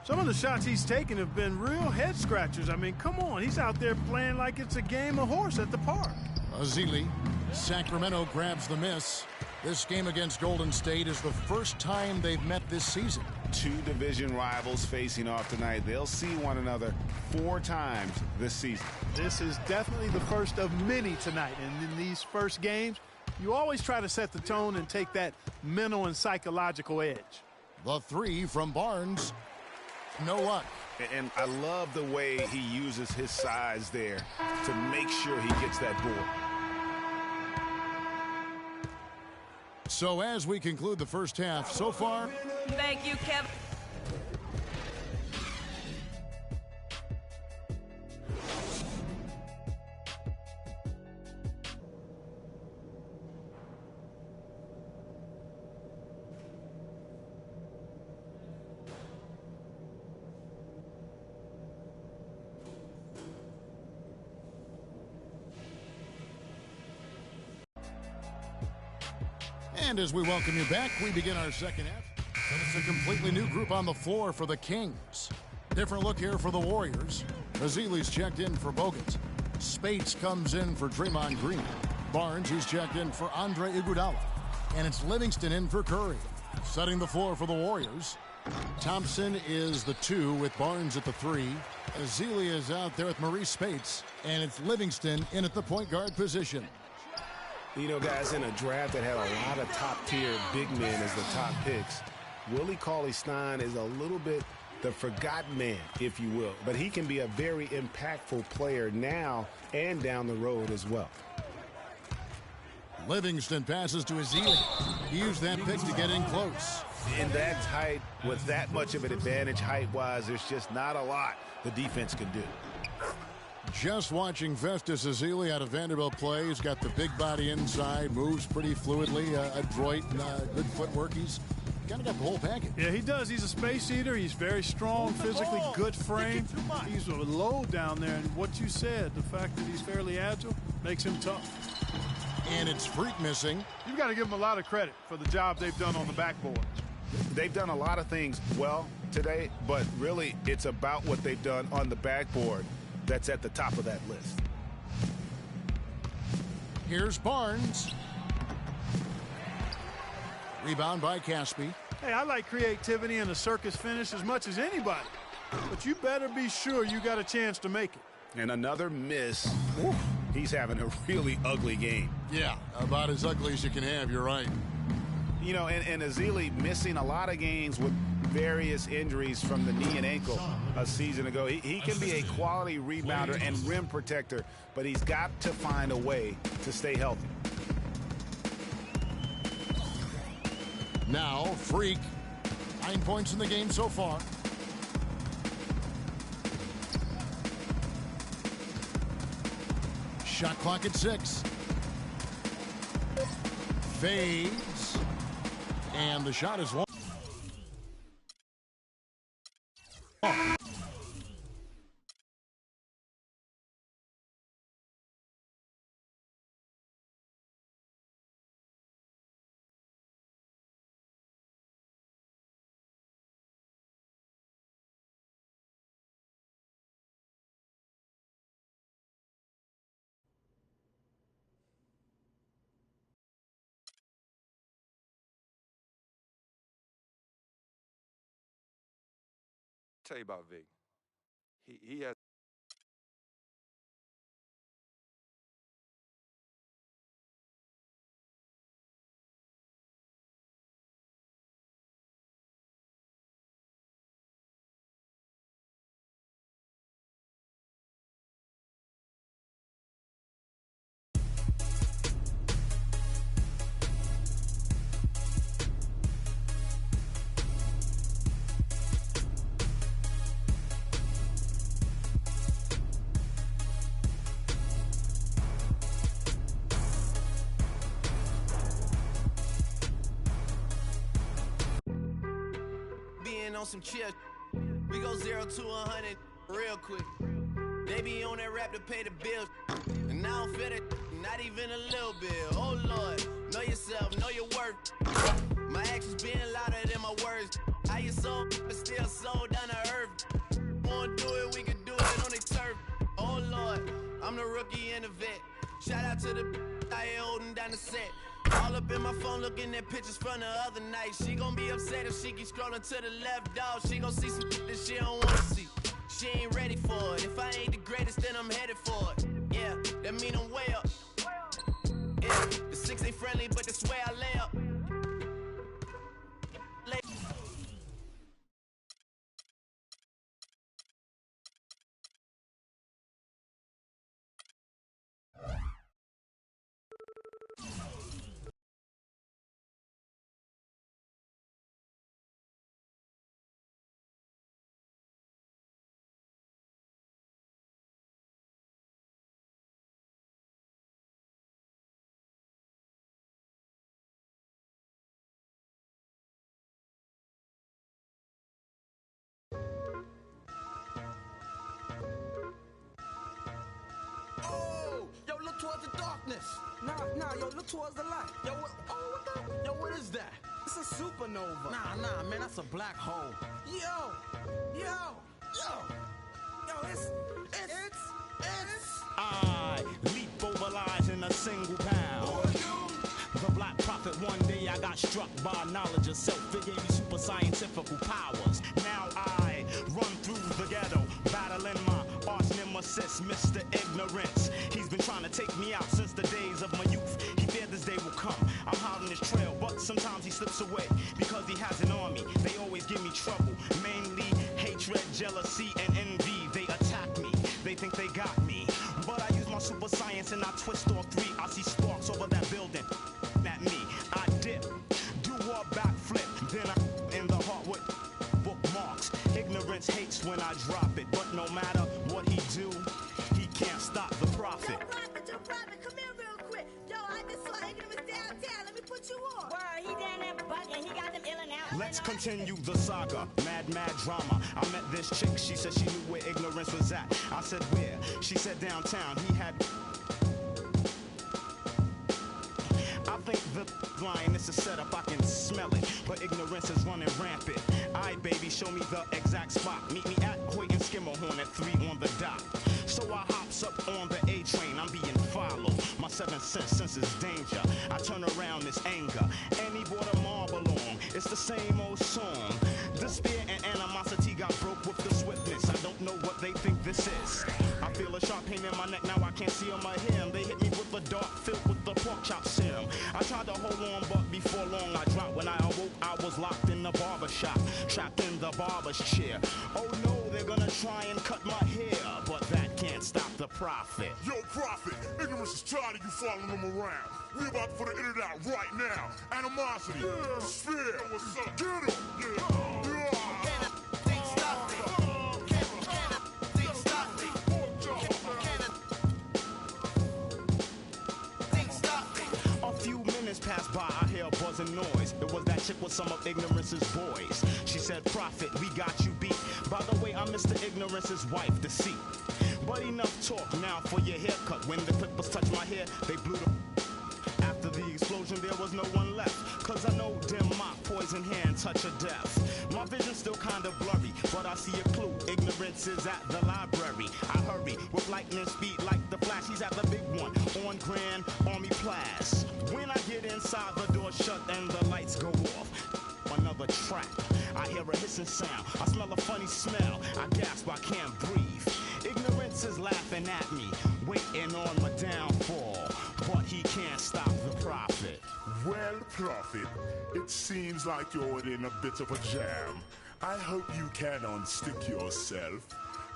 Some of the shots he's taken have been real head scratchers. I mean, come on. He's out there playing like it's a game of horse at the park. Azili. Sacramento grabs the miss. This game against Golden State is the first time they've met this season. 2 division rivals facing off tonight. They'll see one another 4 times this season. This is definitely the first of many tonight. And in these first games, you always try to set the tone and take that mental and psychological edge. The 3 from Barnes. No luck. And I love the way he uses his size there to make sure he gets that board. So as we conclude the first half, so far... Thank you, Kevin. And as we welcome you back, we begin our second half. And it's a completely new group on the floor for the Kings. Different look here for the Warriors. Azili's checked in for Bogut. Spates comes in for Draymond Green. Barnes, he's checked in for Andre Iguodala. And it's Livingston in for Curry. Setting the floor for the Warriors. Thompson is the 2 with Barnes at the 3. Azili is out there with Maurice Spates. And it's Livingston in at the point guard position. You know, guys, in a draft that had a lot of top-tier big men as the top picks, Willie Cauley-Stein is a little bit the forgotten man, if you will. But he can be a very impactful player now and down the road as well. Livingston passes to Azili. He used that pick to get in close. In that tight, with that much of an advantage height-wise, there's just not a lot the defense can do. Just watching Festus Ezeli out of Vanderbilt play. He's got the big body inside, moves pretty fluidly, adroit, good footwork. He's kind of got the whole package. Yeah, he does. He's a space eater. He's very strong, physically good frame. He's a low down there, and what you said, the fact that he's fairly agile, makes him tough. And it's Freak missing. You've got to give him a lot of credit for the job they've done on the backboard. They've done a lot of things well today, but really it's about what they've done on the backboard that's at the top of that list. Here's Barnes. Rebound by Caspi. Hey, I like creativity and a circus finish as much as anybody. But you better be sure you got a chance to make it. And another miss. Oof. He's having a really ugly game. Yeah, about as ugly as you can have. You're right. You know, and Ezeli missing a lot of games with various injuries from the knee and ankle a season ago. He can be a quality rebounder and rim protector, but he's got to find a way to stay healthy. Now, Freak, 9 points in the game so far. Shot clock at 6. Fades. And the shot is one. Tell you about Vic. He has. On some chill, we go 0 to 100 real quick. They be on that rap to pay the bills, and I don't feel it, not even a little bit. Oh Lord, know yourself, know your worth. My actions being louder than my words. How you so, but still so down to earth. Wanna do it, we can do it on the turf. Oh Lord, I'm the rookie and the vet. Shout out to the I holding down the set. All up in my phone looking at pictures from the other night. She gon' be upset if she keeps scrolling to the left, dog. She gon' see some that she don't wanna see. She ain't ready for it. If I ain't the greatest, then I'm headed for it. Yeah, that mean I'm way up. Yeah, the 6 ain't friendly, but that's where I lay up. Yo, look towards the darkness. Nah, yo, look towards the light. Yo, what the? Yo, what is that? It's a supernova. Nah, man, that's a black hole. Yo, it's. I leap over lies in a single pound. The Black Prophet, one day I got struck by knowledge of self. It gave me super scientific powers. Now I run through the ghetto, battling my arch nemesis, Mr. Ignorance. He's been trying to take me out since the days of my youth. He feared this day will come. I'm hot on his trail, but sometimes he slips away because he has an army. They always give me trouble, mainly hatred, jealousy, and envy. They attack me, they think they got me, but I use my super science and I twist all three. I see sparks over that building. At me, I dip, do a backflip, then I in the heart with bookmarks. Ignorance hates when I drop it, but no matter what he do, he can't put you on. Word, he down there bugging. He got them ill and out. Let's continue the saga. Mad drama. I met this chick. She said she knew where ignorance was at. I said where? She said downtown. He had... I think the line is a setup, I can smell it, but ignorance is running rampant. Aight, baby, show me the exact spot. Meet me at Hoyt and Skimmerhorn at 3 on the dot. So I hops up on the A train, I'm being followed. My 7th sense is danger. I turn around, this anger. And he brought a marble along. It's the same old song. Despair and animosity got broke with the swiftness. I don't know what they think this is. I feel a sharp pain in my neck, now I can't see on my hair. They hit me with a dart filled with the pork chop serum. I tried to hold on, but before long I dropped. When I awoke, I was locked in the barber shop, trapped in the barber's chair. Oh no, they're gonna try and cut my hair, but that can't stop the prophet. Yo, prophet, ignorance is tired of you following them around. We about to put an in and out right now. Animosity, sphere, what's up? Get him, Passed by, I hear a buzzing noise. It was that chick with some of Ignorance's boys. She said, Prophet, we got you beat. By the way, I'm Mr. Ignorance's wife, deceit. But enough talk now for your haircut. When the clippers touched my hair, they blew the... After the explosion, there was no one left. Cause I know dim mop, poison hand, touch of death. My vision's still kinda blurry, but I see a clue. Ignorance is at the library. I hurry with lightning speed like the Flash. He's at the big one on Grand Army Place. When I get inside, the door shut and the lights go off. Another trap. I hear a hissing sound. I smell a funny smell. I gasp, I can't breathe. Ignorance is laughing at me, waiting on my downfall. But he can't stop the prophet. Well, prophet, it seems like you're in a bit of a jam. I hope you can unstick yourself.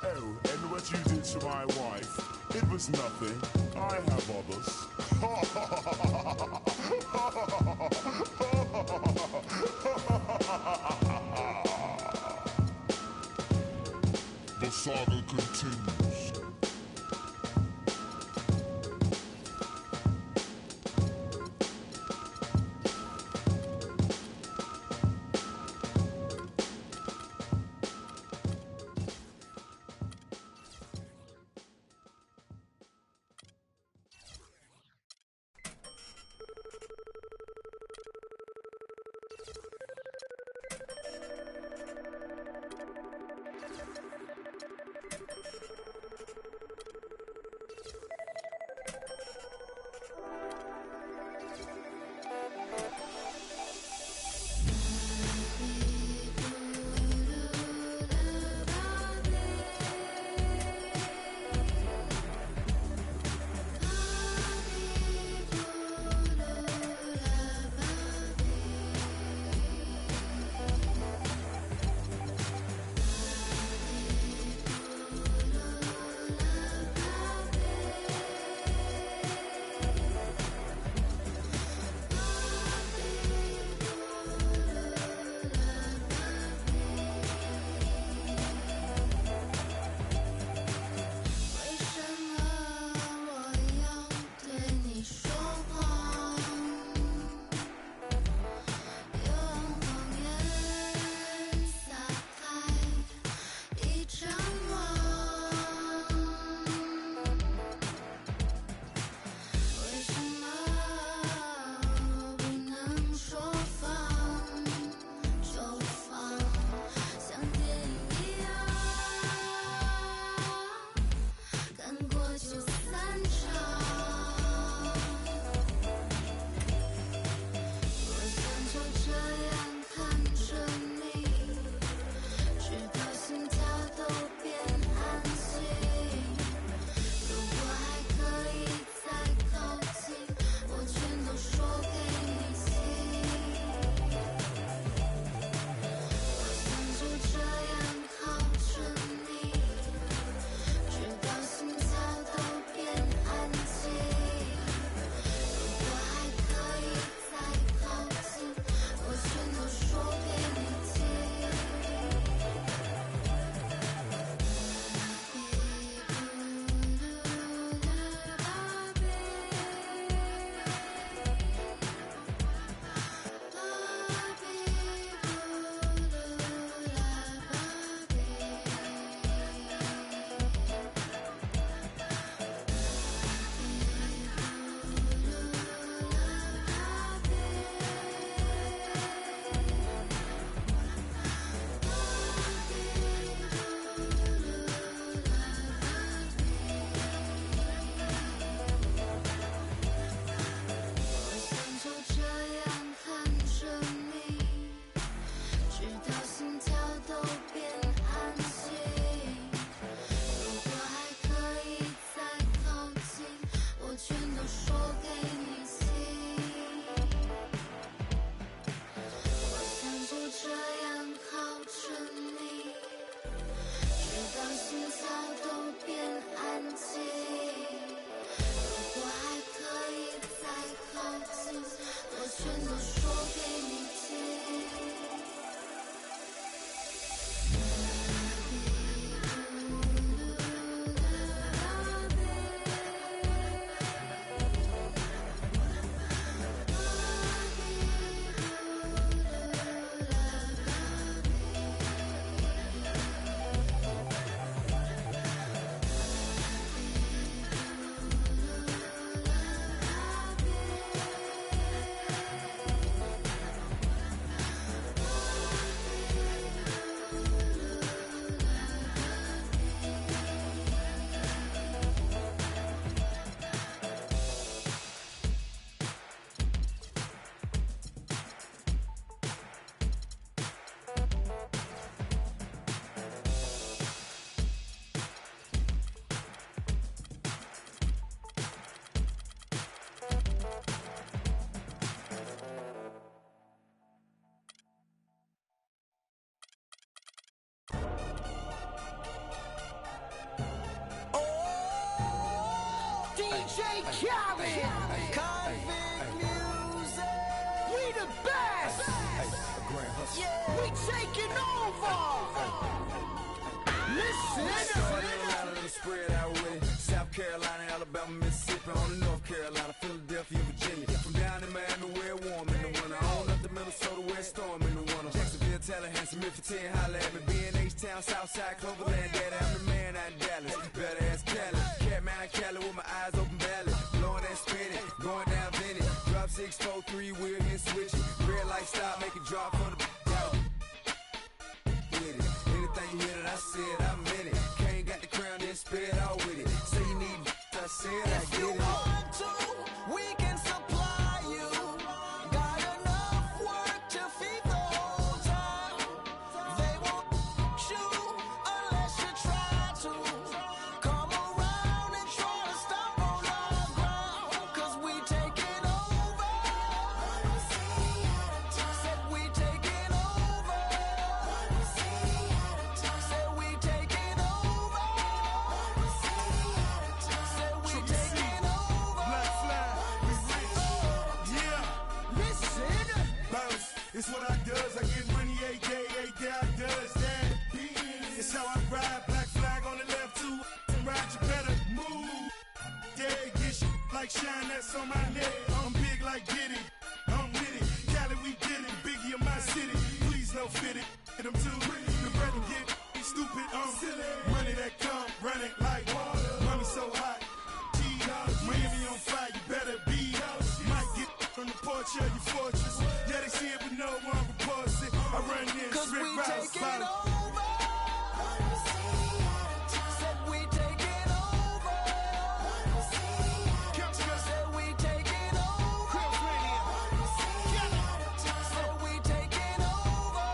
Oh, and what you did to my wife, it was nothing. I have others. The saga continues. DJ Khaled. Convict music. We the best. Yeah. We taking over. Listen. Spread out with it. South Carolina, Alabama, Mississippi, on to North Carolina, Philadelphia, Virginia. From down in Miami, where it's warm in the winter. On up to Minnesota, where it's storm in the winter. Jacksonville, Tallahassee, Memphis, 10, holla at me. B&H-Town, Southside, Cloverland, Daddy, I'm the man out in Dallas. Better ass Cali. Catman, Cali with my eyes open valley. Blowing that spinning, going down Vinny. Drop 6, 4, 3, wheel and switch it. Red light stop, make it drop for the out. With it. Anything you hear that I said, I meant it. Can't got the crown, then spit out with it. Say you need I said I get it. If you want to, we can supply you. Got enough work to feed the whole town. They won't shoot unless you try to. Come around and try to stop on our ground. Cause we taking over. Said we taking over. Said we taking over. Said we taking over. Black flag, we rich. Yeah. Listen. Bounce, it's what I does. I get money every day I does that. It's how I ride. Black flag on the left too. Ride, you better move. Yeah, get shit like shine that's on my neck. I'm big like Diddy. I'm with it. Cali, we did it. Biggie of my city. Please no fit it. Hit them too. The brother get stupid. Money that come running like water. Money so hot. Miami on fire, you better be. Might get from the porch of your fortress. Yeah, they see it, but no one reports it. I run in, Cause strip we routes, taking over. Said we taking over. Said we taking over. Said we taking over.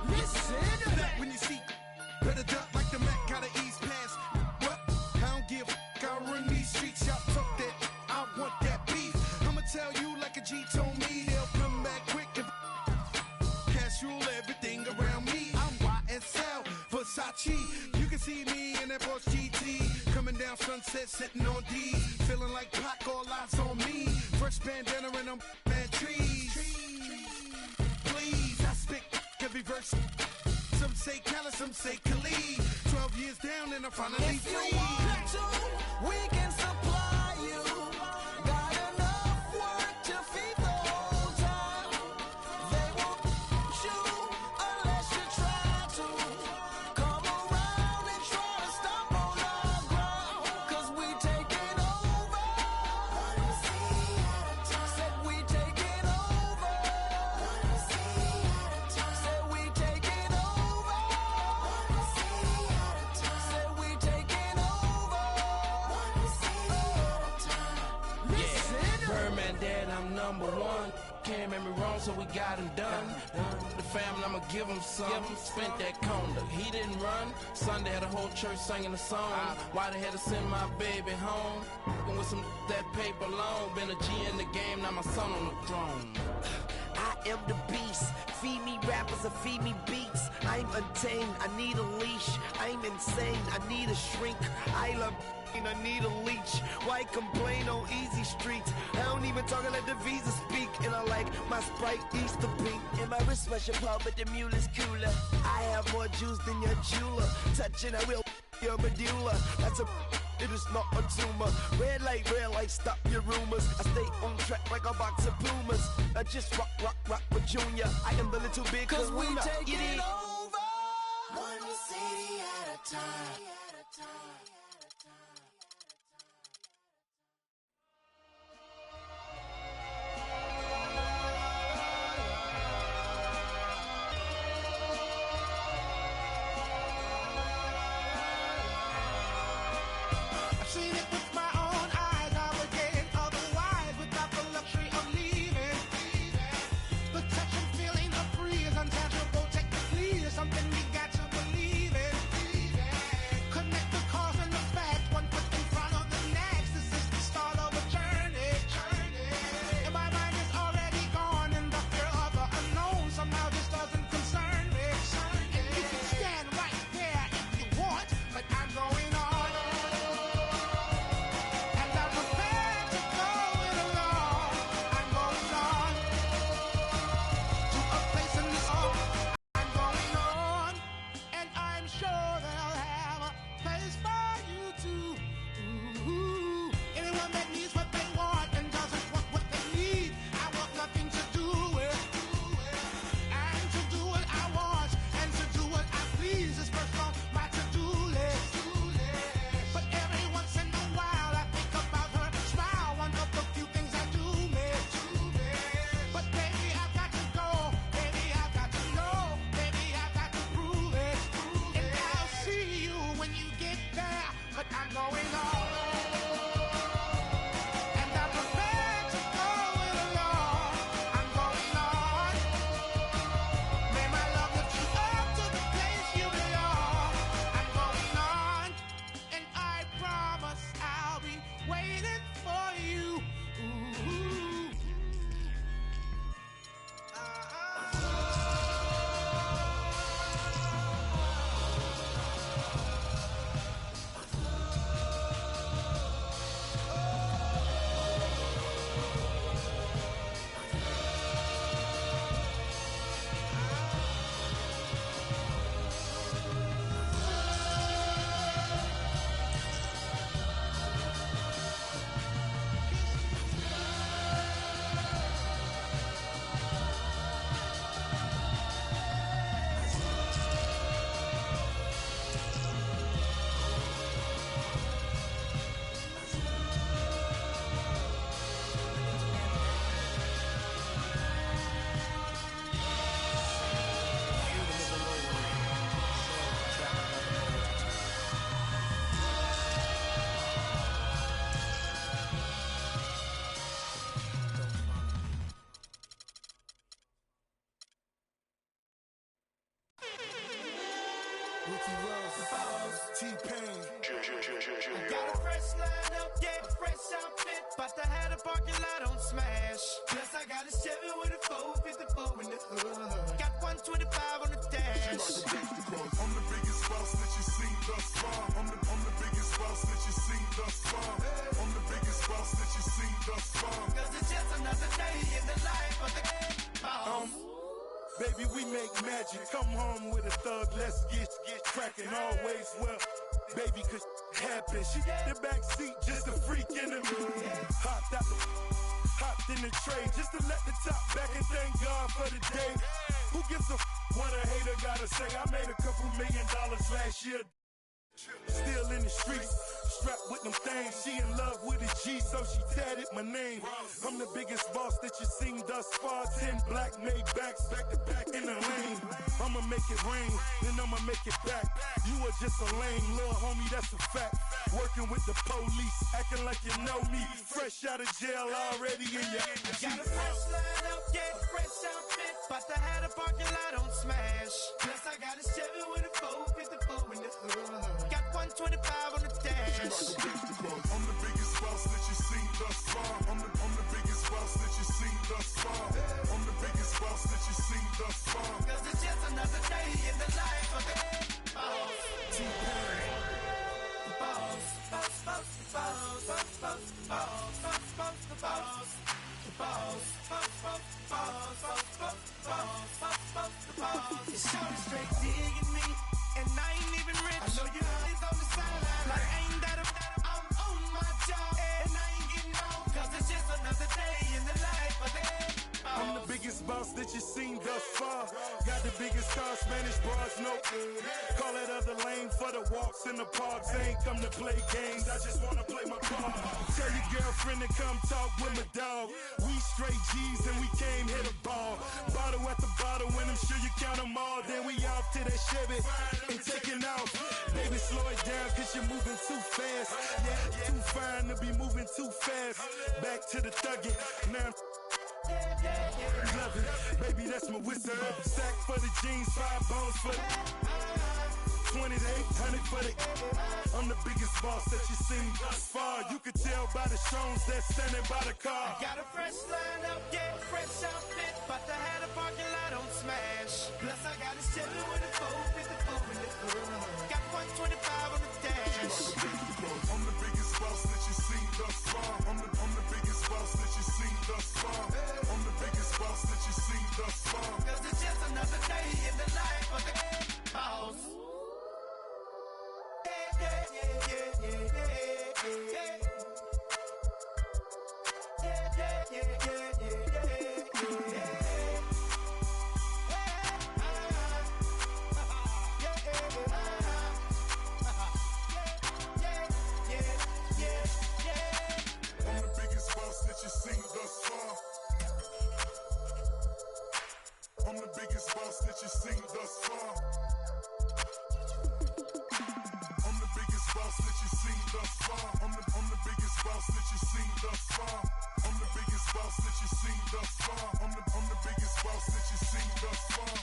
Listen. when you see better duck like the Mac got an ease pass. What? I don't give a fuck. I run these streets. Y'all talk that. I want that beef. I'ma tell you like a G told me. They'll come back quick if cash rule everything around me. I'm YSL Versace. You can see me in that Porsche GT coming down Sunset, sitting on D, feeling like Pac. All eyes on me. Fresh bandana and I'm mad trees. Please, I spit every verse. Some say Khaled, some say Khalid. 12 years down and I'm finally If you free. want to, we can supply you. Got enough work to feed the whole town. They won't shoot unless you try to. Come around and try to stop on our ground. Cause we taking over. Said we taking over. Said we taking over. Said we taking over. Listen. Birdman dad, I'm number one. Can't make me wrong, so we got him done. The family, I'ma give him some. Spent that conda, he didn't run. Sunday had a whole church singing a song. Why they had to send my baby home? And with some that paper long, been a G in the game, now my son on the throne. I am the beast. Feed me rappers or feed me beats. I'm untamed, I need a leash. I'm insane, I need a shrink. I love I need a leech. Why complain on easy streets? I don't even talk, I let the visa speak. And I like my Sprite Easter pink. And my wristwatch your pub, but the mule is cooler. I have more juice than your jeweler. Touching, I will your medulla. That's a it is not a tumor. Red light, stop your rumors. I stay on track like a box of Pumas. I just rock with Junior. I am the little big Cause we kahuna. taking It is- over. One city at a time. I've seen it with my own eyes. I would get otherwise without the luxury of leaving. The touch and feeling of free is untangible technically. It's something we got to believe in. Connect the cause and Ricky Ross, the boss, T-Pain. I got a fresh lineup, yeah, fresh outfit. About to have the parking lot on smash. Plus I got a 7 with a 454 in the hood. Got 125 on the dash. I'm the biggest boss that you've seen thus far. I'm the biggest boss that you've seen thus far. I'm the biggest boss that you've seen thus far. Cause it's just another day in the life of the boss. Baby, we make magic. Come home with a thug, let's get cracking. Always well, baby, cause happen. She got the back seat, just a freak in the mood. Hopped in the tray, just to let the top back and thank God for the day. Who gives a what a hater gotta say? I made a couple $1 million last year. Still in the streets, strapped with them things. She in love with a G, so she tatted my name. I'm the biggest boss that you've seen thus far. 10 black made backs, back to back in the lane. I'ma make it rain, then I'ma make it back. You are just a lame little homie, that's a fact. Working with the police, acting like you know me. Fresh out of jail already in your Got a fresh lineup, yeah, fresh outfit. About to have the parking lot on smash. Plus I got a 7 with a 454 in the hood. Got 125 on the dash. I'm the biggest boss that you've seen thus far. I'm the biggest boss that you've seen thus far. I'm the biggest boss that you've seen thus far. Cause it's just another day in the life of the boss. T-Pain. Boss, boss, boss, boss, boss, boss, boss, boss, boss, the boss. The boss, boss, boss, boss, boss, boss, boss, boss, boss, the boss. It's shorty straight digging me, and I ain't even rich. I know you always on the sideline, like ain't that I'm on my job, and I ain't getting old, cause it's just another day in the life of the boss. I'm the biggest boss that you've seen thus far. Got the biggest car, Spanish bras, no. Call that other lane for the walks in the parks. I ain't come to play games, I just wanna play my part. Tell your girlfriend to come talk with my dog. We straight G's and we came hit a ball. Bottle at the bottle, when I'm sure you count them all. Then we off to that Chevy and taking off. Baby, slow it down cause you're moving too fast. Yeah, too fine to be moving too fast. Back to the thuggin', now love it, baby, that's my whistle. Sack for the jeans, 5 bones for the 2800 for the. I'm the biggest boss that you've seen thus far. You can tell by the shows that's standing by the car. Got a fresh lineup, yeah, fresh outfit. About to have the parking lot on smash. Plus I got a 7 with a 454 in the hood. Got 125 on the dash. I'm the biggest boss that you've seen thus far. I'm the biggest boss that you've seen thus far. I'm the biggest boss that you've seen thus far. Cause it's just another day in the life of the boss. Yeah, yeah, yeah, yeah, yeah, yeah, yeah. Yeah, yeah, yeah, yeah, yeah, yeah, yeah. I'm the biggest boss that you've seen thus far. I'm the biggest boss that you've seen thus far. I'm the biggest boss that you've seen thus far. I'm the biggest boss that you've seen thus far. I'm the biggest boss that you've seen thus far. I'm the biggest boss that you've seen thus far.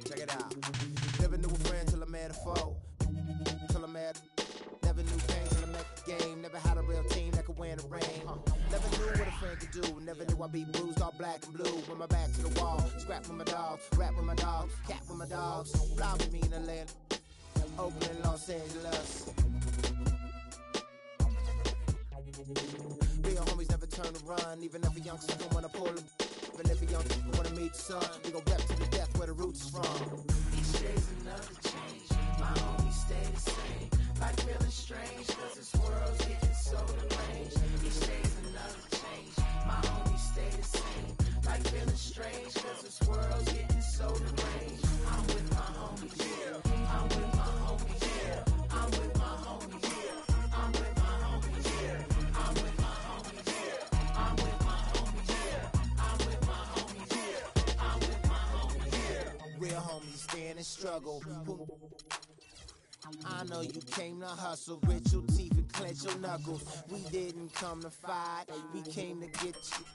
Check it out. Never knew a friend till I met a foe. Till I met. Never knew pain till I met the game. Never had a real team that could win the rain. Never knew what a friend could do. Never knew I'd be bruised all black and blue. With my back to the wall. Scrap with my dogs. Rap with my dogs. Cat with my dogs. Fly with me in the land. Oakland, Los Angeles. Real homies never turn to run. Even if a young sucker wanna pull them. Even if a young sucker wanna meet the sun. We gon' rep to the death where the roots is from. Each day's another change. My homies stay the same. Like feeling strange, cause this world's getting so deranged. Each day's another change. My homies stay the same. Like feeling strange, cause this world's getting so deranged. I'm with my homies, yeah. I'm with my homies, yeah. I'm with my homies, yeah. I'm with my homies, yeah. I'm with my homies, yeah. I'm with my homies, yeah. I'm with my homies, yeah. I'm with my homies, yeah. Real homies stand and struggle. I know you came to hustle, grit your teeth and clench your knuckles. We didn't come to fight, we came to get you.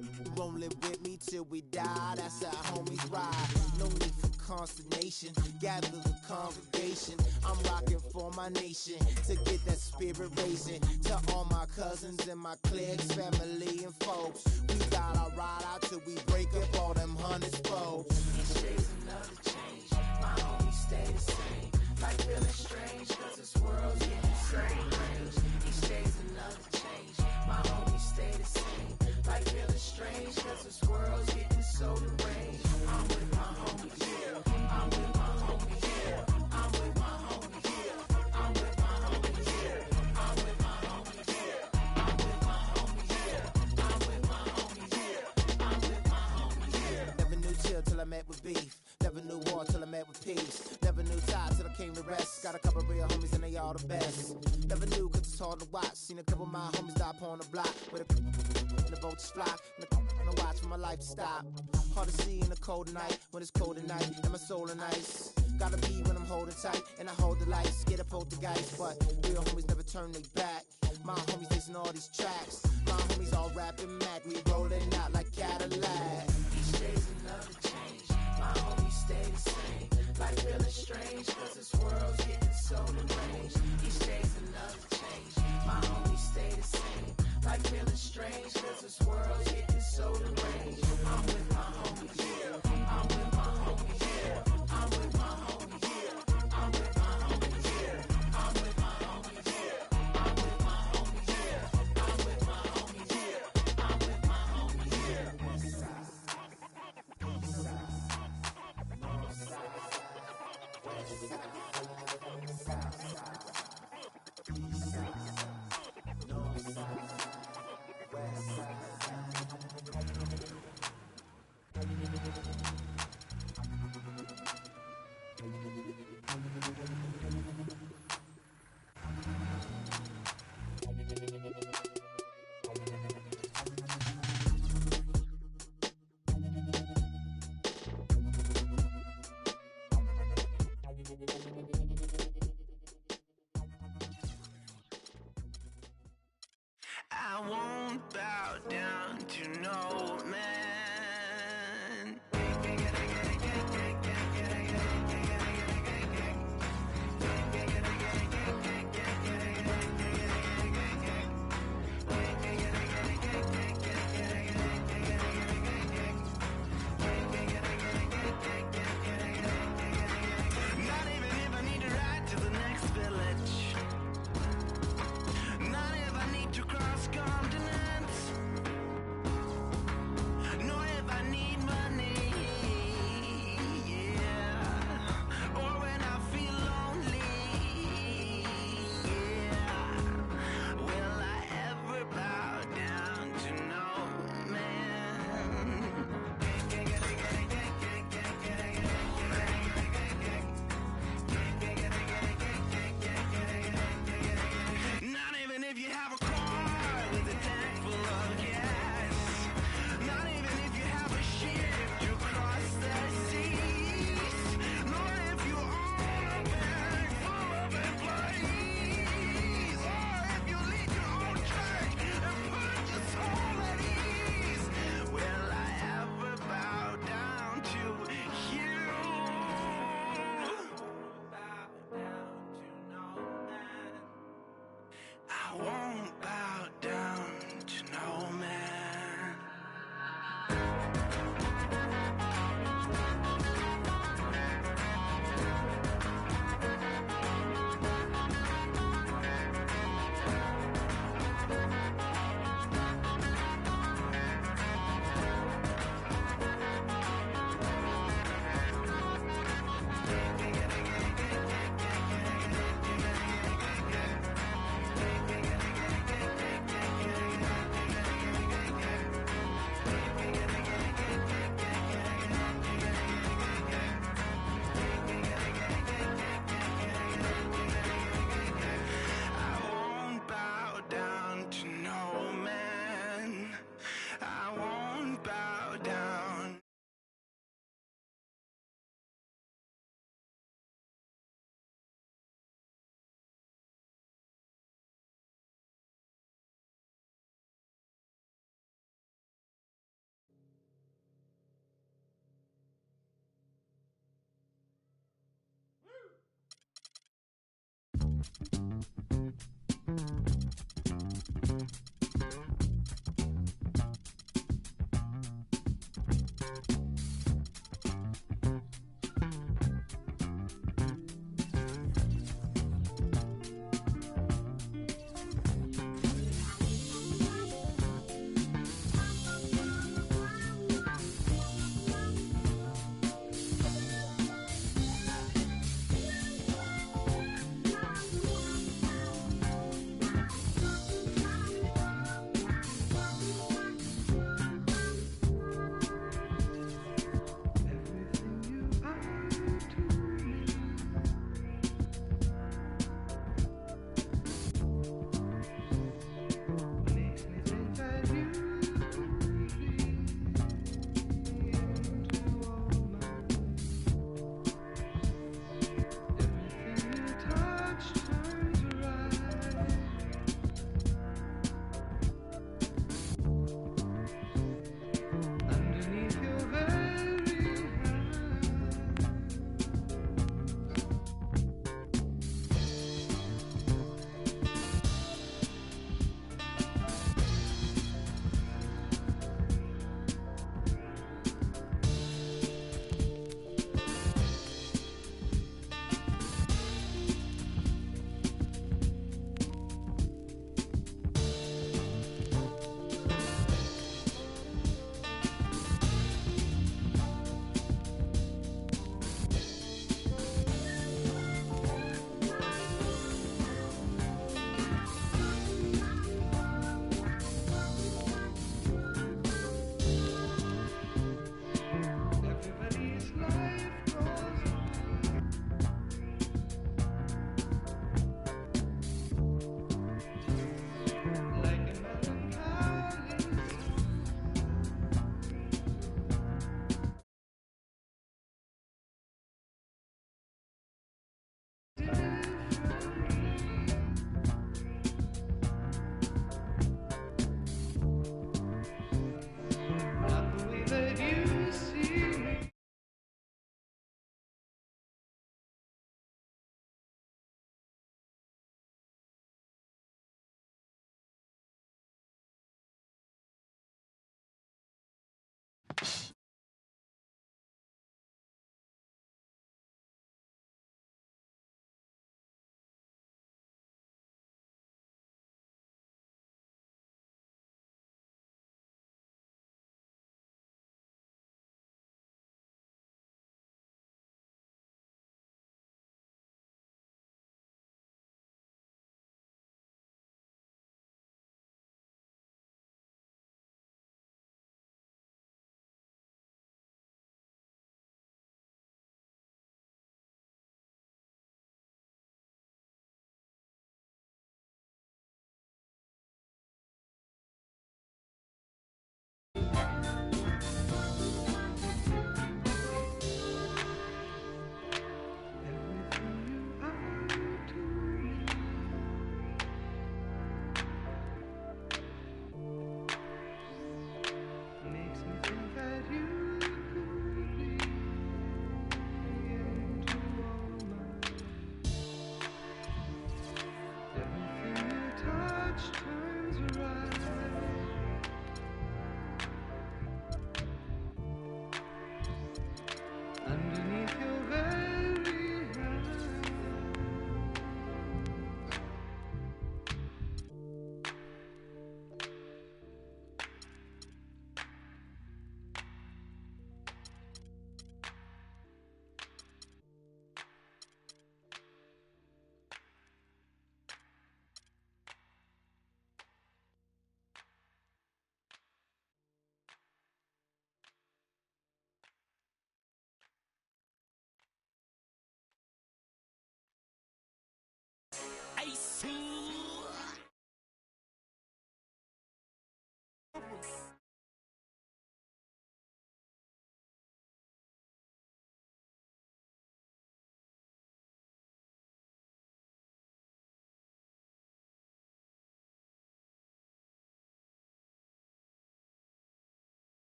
You won't live with me till we die, that's how homies ride. No need for consternation, gather the congregation. I'm rocking for my nation, to get that spirit raising. To all my cousins and my cliques, family and folks, we gotta ride out till we break up all them hundreds folks. Each day's another change, my homies stay the same. Like feeling strange, cause this world's getting strange. Each day's another change, my homies stay the same. Like feeling strange, cause this world's getting so deranged. I'm with my homies, yeah. I'm with my homies, yeah. I'm with my homies, yeah. I'm with my homies, yeah. I'm with my homies, yeah. I'm with my homies, yeah. I'm with my homies, yeah. I'm with my homies, yeah. Never knew chill till I met with beef. Never knew war till I met with peace. Never knew tie till I came to rest. Got a couple real homies and they all the best. Never knew cause it's hard to watch. Seen a couple of my homies die upon the block. With a and the vultures fly. And I watch for my life to stop. Hard to see in the cold night. When it's cold at night and my soul in ice. Gotta be when I'm holding tight. And I hold the lights. Get a poltergeist. But real homies never turn their back. My homies listen to all these tracks. My homies all rapping mad. We rolling out like Cadillac. Each day's another change. My homies stay the same. Like feeling strange, cause this world's getting so deranged. Each day's another change. My homies stay the same. Like feeling strange, cause this world's getting so deranged. I'm with my homies, yeah. I'm with my homies, yeah. I'm with my homies, yeah. I'm with my homies, yeah. I'm with my homies, yeah. I'm with my homies, yeah. I'm with my homies, yeah. I'm with my homies, yeah.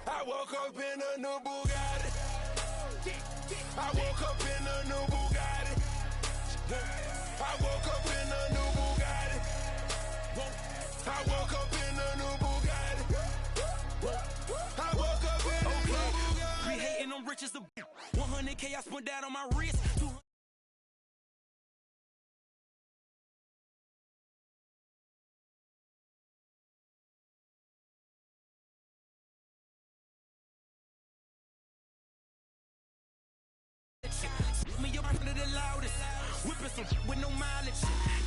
I woke up in a new Bugatti. I woke up in a new Bugatti. I woke up in a new Bugatti. I woke up in a new Bugatti. rich as the 100K I spent that on my wrist. 200 me up under the loudest, whipping some with no mileage.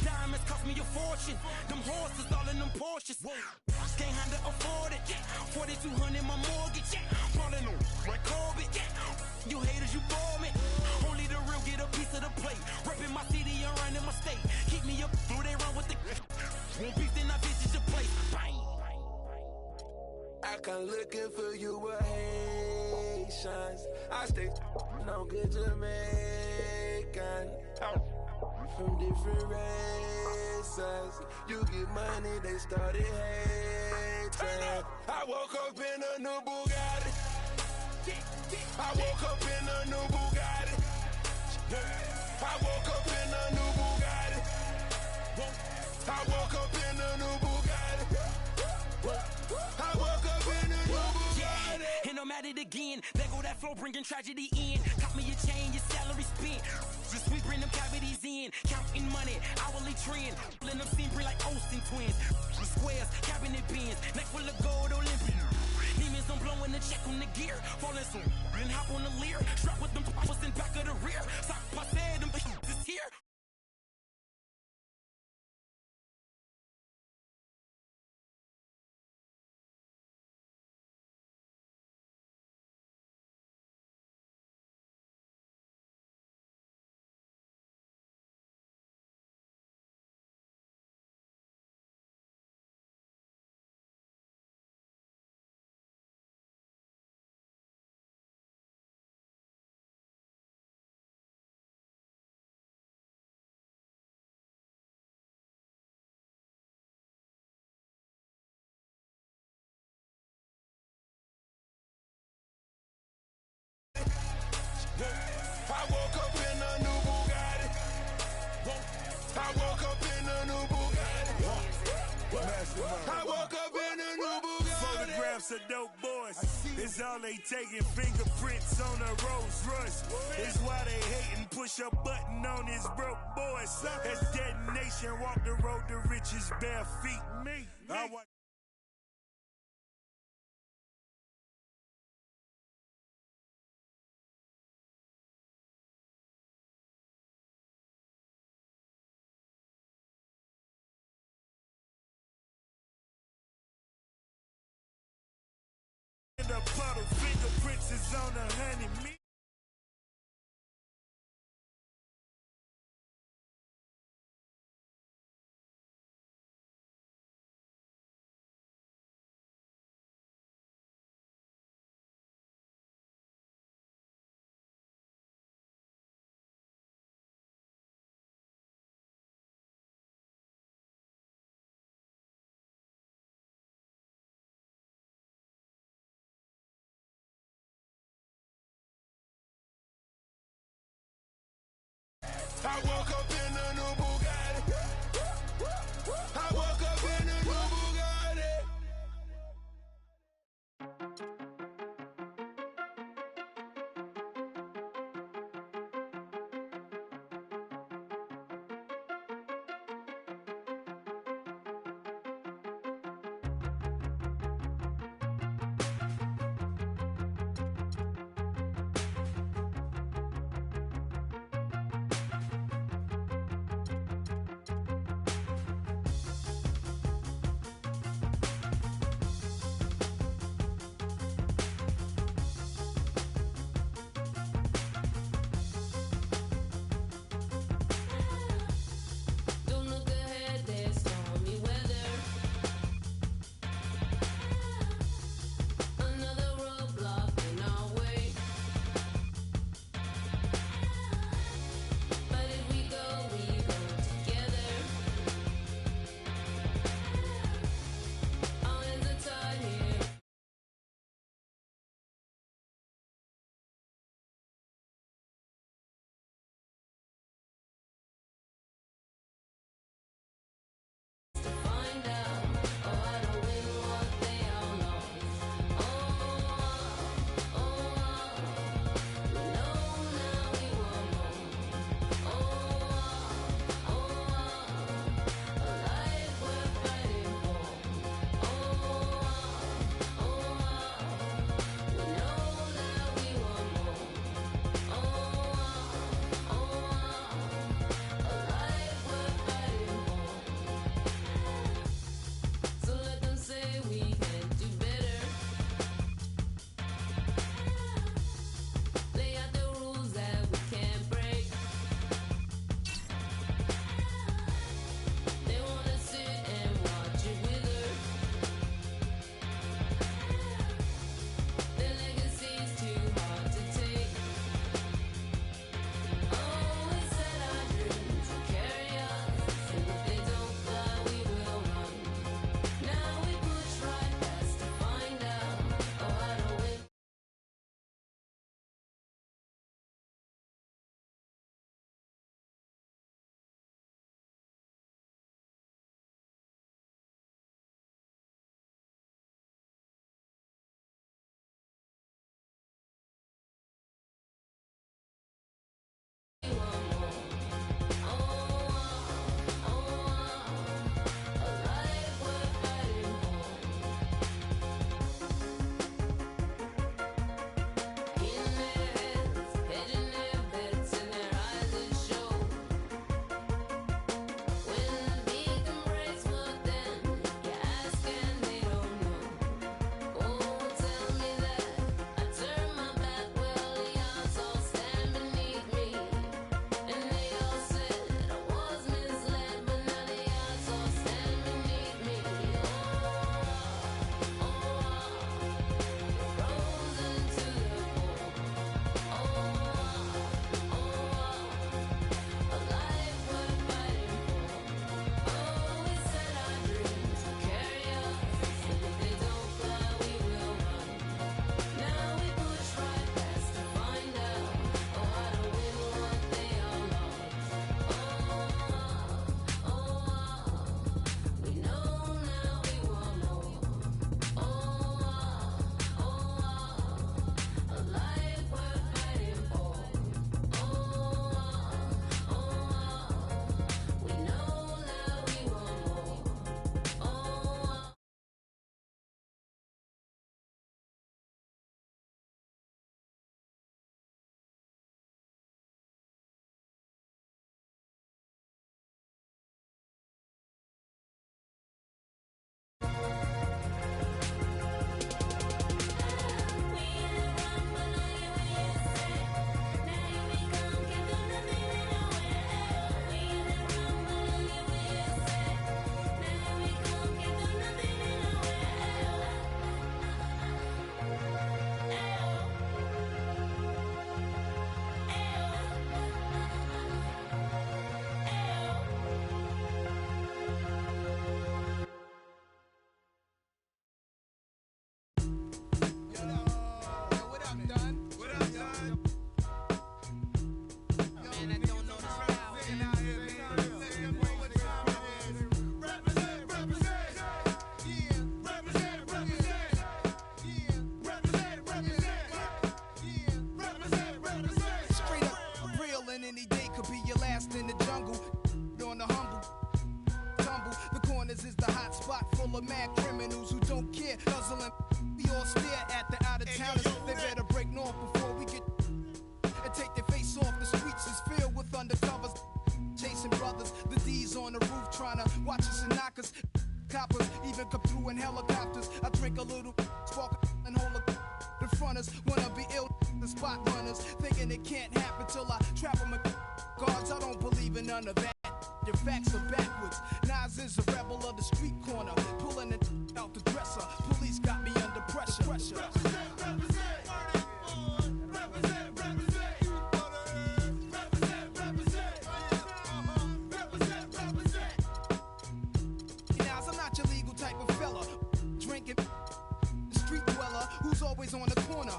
Diamonds cost me a fortune. Them horses all in them Porsches. Can't handle afford it. 4,200 my mortgage. Falling on Red Corbett. You haters, you bore me. Only the real get a piece of the plate. Repping my city and running my state. Keep me up through they run with the. Won't beef, then I visit your place. Bang. I come looking for you with Haitians. I stay no good Jamaican. From different races. You get money, they started hating. I woke up in a new Bugatti. I woke up in a new Bugatti. I woke up in a new Bugatti. I woke up in a new Bugatti. I woke up in a new Bugatti. And I'm at it again. There go that flow, bringing tragedy in. Cop me a chain, your salary spent. Just we bring them cavities in. Counting money, hourly trend. Pulling them steam, bring like Olsen twins. The squares, cabinet bins. Neck full of gold, Olympian. Demons, I'm blowing the check on the gear. Falling some, then hop on the leer. Strap with them poppers in back of the rear. Sock passe, them is here. I woke up in a new Bugatti. I woke up in a new Bugatti. I woke up in a new Bugatti. Photographs of dope boys. It's all they taking. Fingerprints on a Rolls Royce. It's why they hating. Push a button on his broke boys. As detonation, walk the road to riches bare feet. Me. In the puddle, fingerprints is on the honey meat. honest, they better break north before we get and take their face off. The streets is filled with undercovers, chasing brothers. The D's on the roof trying to watch us and knock us. Coppers even come through in helicopters. I drink a little, spark and hold a in front us. Wanna be ill, the spot runners, thinking it can't happen till I trap them. Guards, I don't believe in none of that. Your facts are backwards. Nas is a rebel of the street corner, pulling it out the dresser. Police got me under pressure. Represent, represent. Always on the corner.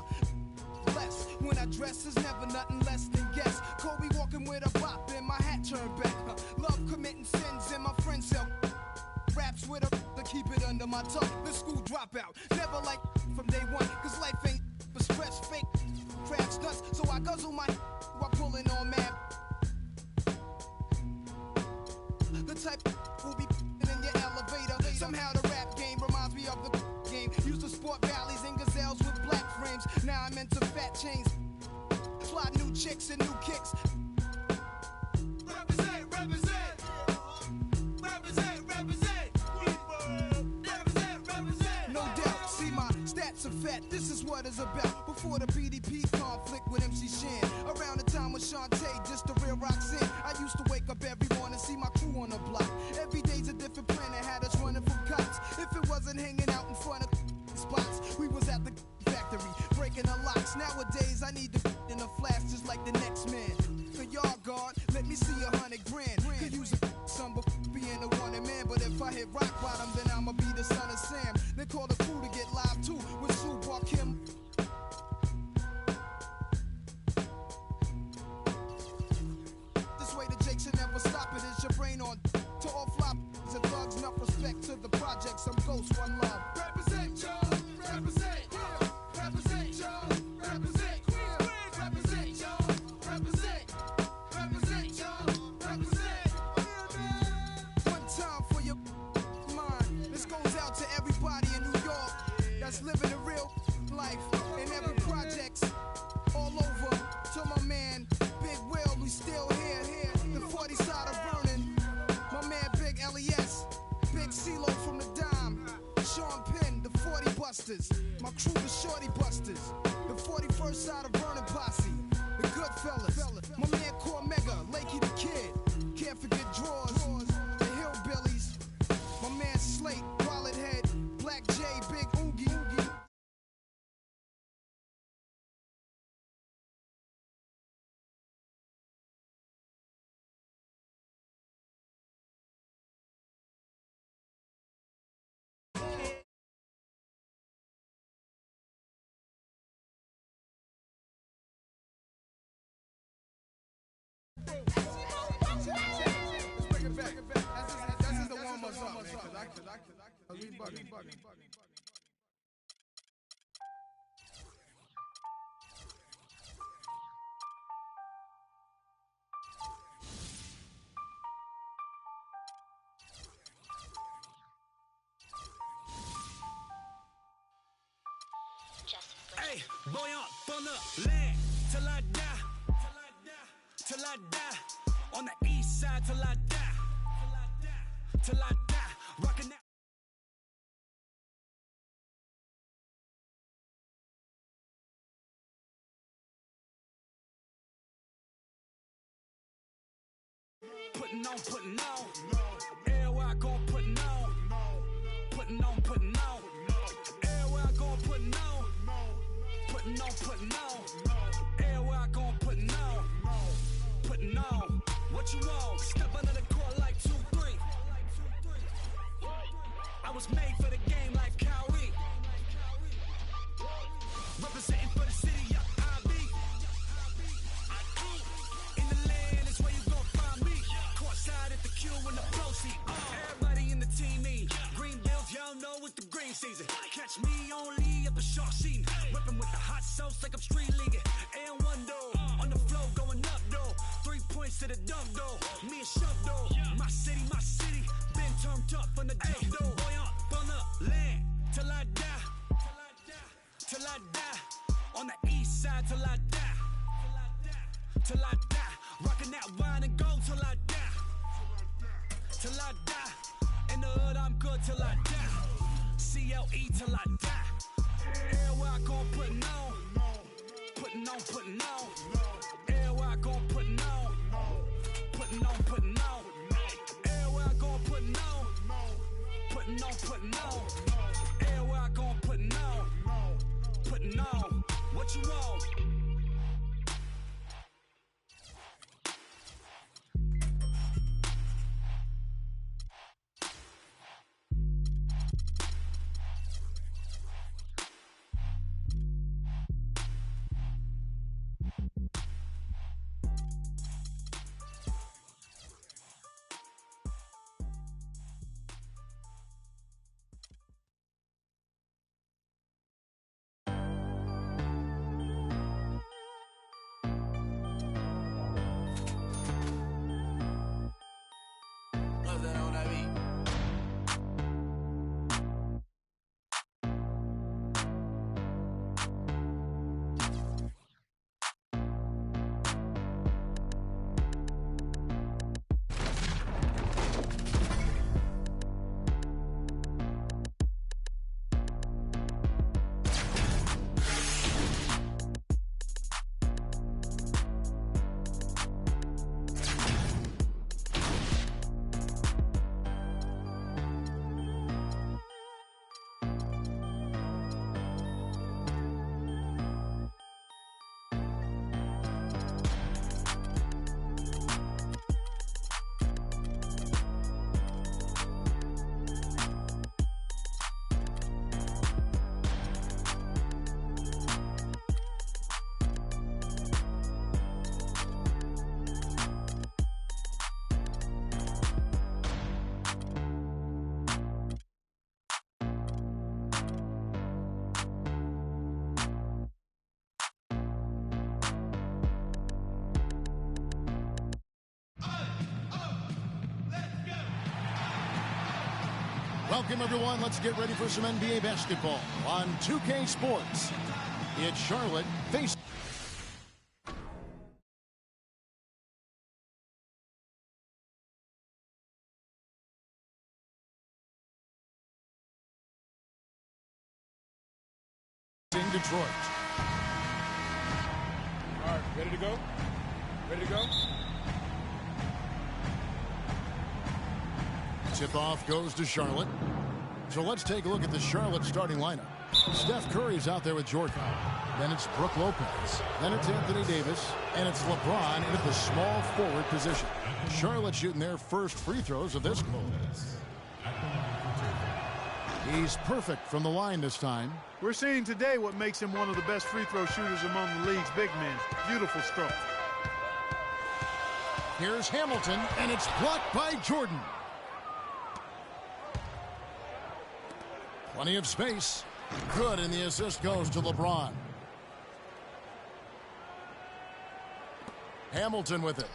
Less when I dress is never nothing less than guess. Kobe walking with a bop and my hat turned back. Love committing sins and my friends sell raps with a to keep it under my tongue. The school dropout, never like from day one. Cause life ain't but stress, fake crash nuts. So I guzzle my while pulling on mad. The type who be in your elevator. Somehow the rap game reminds me of the game. Used to sport valleys and gazelles with black frames. Now I'm into fat chains. Fly new chicks and new kicks. Represent, represent. Represent, represent. Represent, represent. No doubt, see my stats are fat. This is what it's about. Before the BDP conflict with MC Shan. Around the time with Shantae, just the real Roxanne. I used to wake up every morning, see my crew on the block. Every day's a different planet, had us running from cops. If it wasn't hanging out in front of spots, we was at the factory breaking the locks. Nowadays I need to in a flash just like the next man. The yard guard, let me see 100 grand. Could use a some being a wanted man, but if I hit rock bottom, then I'ma be the son of Sam. They call the crew to get live too with Sue Bar Kim. This way the Jake should never stop it. Is your brain on to all flop and thugs? Enough respect to the projects. I'm Ghost, one love. Represent y'all, represent, represent y'all, represent Queens, represent y'all, represent, represent y'all, represent. One time for your mind. This goes out to everybody in New York that's living a real life in every projects all over. To my man Big Will, we still here. The 40 side of Vernon. My man Big LES, Big CeeLo from the Dime. Sean Penn, the 40 Busters. My crew, the Shorty Busters. The 41st side of Vernon Posse. The Goodfellas. My man Cormega, Lakey the Kid. Can't forget Drawers. The Hillbillies. My man Slate, Wallet Head. Black J, Big Oogie. This is the warm-up up, man, cause we bugging. Hey, boy up on the land till I die. Till I die. On the east side till I die. Till I die. Rockin' that. Putting on. Everywhere I go, putting on. Putting on. Everywhere I go, putting on. Putting on. Everywhere I go, putting on. What you want? Step under the court like 2-3. I was made for the game like Kyrie. Representing for the city, I be. In the land is where you gon' find me. Courtside at the Q in the pro seat. Everybody in the team me. Green Bills, y'all know it's the green season. Catch me only at the shark seat. Whipping with the hot sauce like I'm street leaguing. And one though, on the floor going up though. 3 points to the dunk though. Me and Shove though. My city. Been turned up on the jump though. Boy up on the land till I die. Till I die. On the east side till I die. Till I die. Rocking that wine and gold till I die. Till I die. In the hood, I'm good till I die. CLE till I die. Everywhere I gon' puttin' on. Puttin' on, puttin' on. Everywhere I gon' puttin' on. Puttin' on, puttin' on. Everywhere I gon' puttin' on. Puttin' on, puttin' on. Everywhere I gon' puttin' on. Puttin' on. What you want? Welcome, everyone. Let's get ready for some NBA basketball on 2K Sports. It's Charlotte facing Detroit. All right, ready to go? Ready to go? Tip-off goes to Charlotte. So let's take a look at the Charlotte starting lineup. Steph Curry's out there with Jordan. Then it's Brook Lopez. Then it's Anthony Davis. And it's LeBron in at the small forward position. Charlotte shooting their first free throws of this goal. He's perfect from the line this time. We're seeing today what makes him one of the best free throw shooters among the league's big men. Beautiful stroke. Here's Hamilton, and it's blocked by Jordan. Plenty of space. Good, and the assist goes to LeBron. Hamilton with it.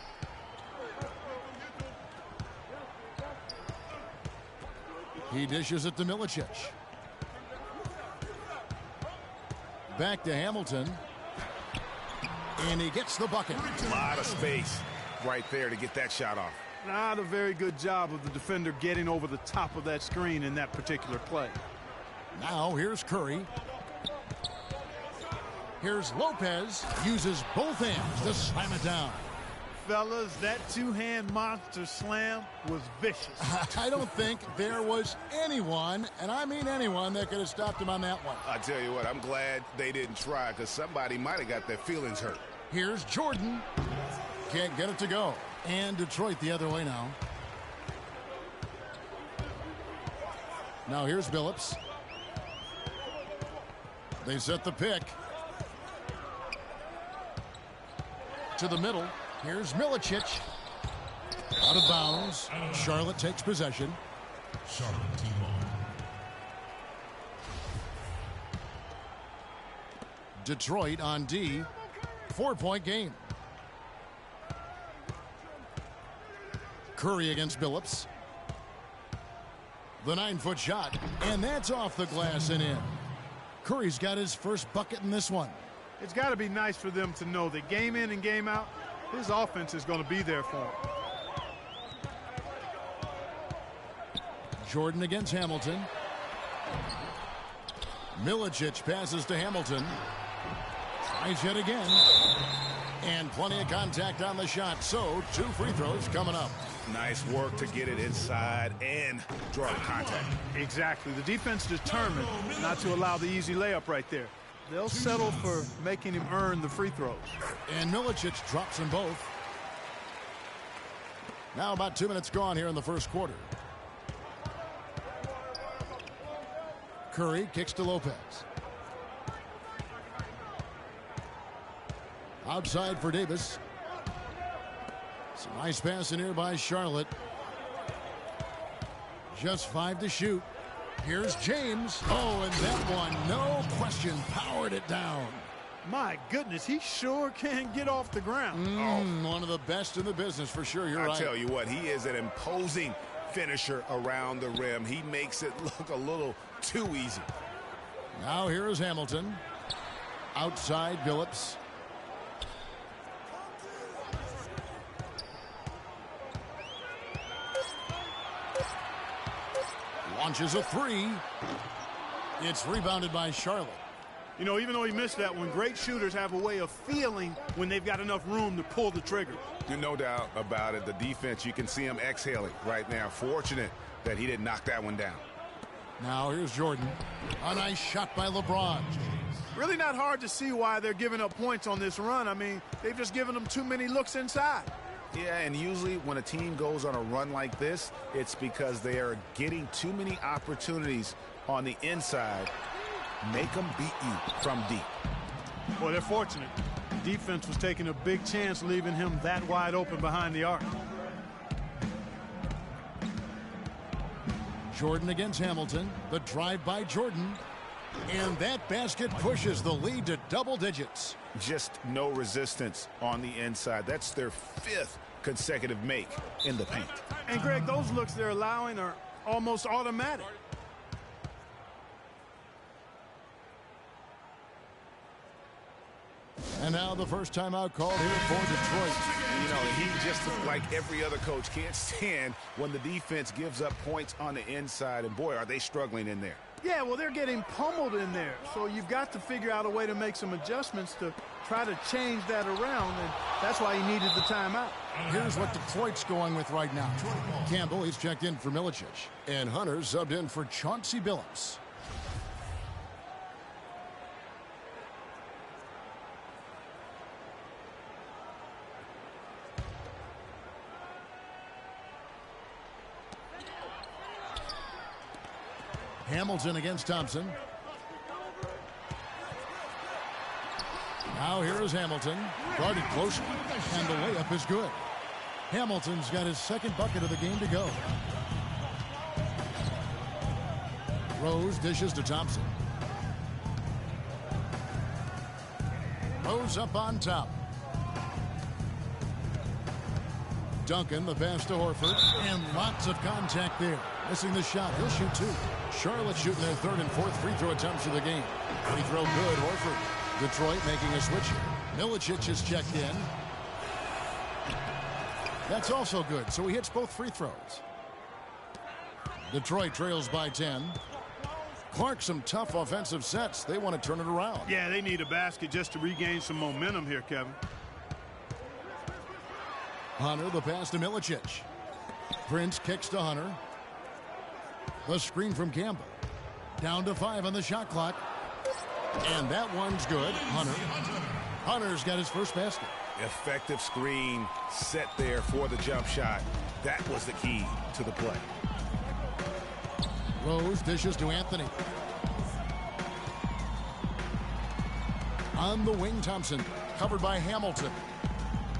He dishes it to Milicic. Back to Hamilton. And he gets the bucket. A lot of space right there to get that shot off. Not a very good job of the defender getting over the top of that screen in that particular play. Now here's Curry. Here's Lopez. Uses both hands to slam it down. Fellas, that two-hand monster slam was vicious. I don't think there was anyone, and I mean anyone, that could have stopped him on that one. I tell you what, I'm glad they didn't try, because somebody might have got their feelings hurt. Here's Jordan. Can't get it to go. And Detroit the other way now. Now here's Billups. They set the pick. To the middle. Here's Milicic. Out of bounds. Charlotte takes possession. Charlotte team on. Detroit on D. 4-point game. Curry against Billups. The 9-foot shot. And that's off the glass and in. Curry's got his first bucket in this one. It's got to be nice for them to know that game in and game out, his offense is going to be there for him. Jordan against Hamilton. Milicic passes to Hamilton. Tries yet again. And plenty of contact on the shot. So 2 free throws coming up. Nice work to get it inside and draw the contact. Exactly. The defense determined not to allow the easy layup right there. They'll settle for making him earn the free throws. And Milicic drops them both. Now about 2 minutes gone here in the first quarter. Curry kicks to Lopez. Outside for Davis. Some nice passing here by Charlotte. Just 5 to shoot. Here's James. Oh, and that one, no question, powered it down. My goodness, he sure can get off the ground. One of the best in the business for sure. You're right. I tell you what, he is an imposing finisher around the rim. He makes it look a little too easy. Now here is Hamilton. Outside Billups. Launches a 3. It's rebounded by Charlotte. You know, even though he missed that one, great shooters have a way of feeling when they've got enough room to pull the trigger. No doubt about it. The defense, you can see him exhaling right now. Fortunate that he didn't knock that one down. Now here's Jordan. A nice shot by LeBron. Really not hard to see why they're giving up points on this run. I mean, they've just given them too many looks inside. Yeah, and usually when a team goes on a run like this, it's because they are getting too many opportunities on the inside. Make them beat you from deep. Well, they're fortunate. The defense was taking a big chance leaving him that wide open behind the arc. Jordan against Hamilton. The drive by Jordan. And that basket pushes the lead to double digits. Just no resistance on the inside. That's their 5th consecutive make in the paint. And, Greg, those looks they're allowing are almost automatic. And now the first timeout called here for Detroit. You know, he just, like every other coach, can't stand when the defense gives up points on the inside. And, boy, are they struggling in there. Yeah, well, they're getting pummeled in there. So you've got to figure out a way to make some adjustments to try to change that around, and that's why he needed the timeout. Here's what Detroit's going with right now. Campbell, he's checked in for Milicic. And Hunter subbed in for Chauncey Billups. Hamilton against Thompson. Now here is Hamilton. Guarded closely. And the layup is good. Hamilton's got his 2nd bucket of the game to go. Rose dishes to Thompson. Rose up on top. Duncan, the pass to Horford. And lots of contact there. Missing the shot. He'll shoot 2. Charlotte shooting their 3rd and 4th free throw attempts of the game. Free throw good, Horford. Detroit making a switch here. Milicic is checked in. That's also good, so he hits both free throws. Detroit trails by 10. Clark, some tough offensive sets. They want to turn it around. Yeah, they need a basket just to regain some momentum here, Kevin. Hunter, the pass to Milicic. Prince kicks to Hunter. The screen from Campbell. Down to 5 on the shot clock. And that one's good. Hunter's got his first basket. Effective screen set there for the jump shot. That was the key to the play. Rose dishes to Anthony. On the wing, Thompson. Covered by Hamilton.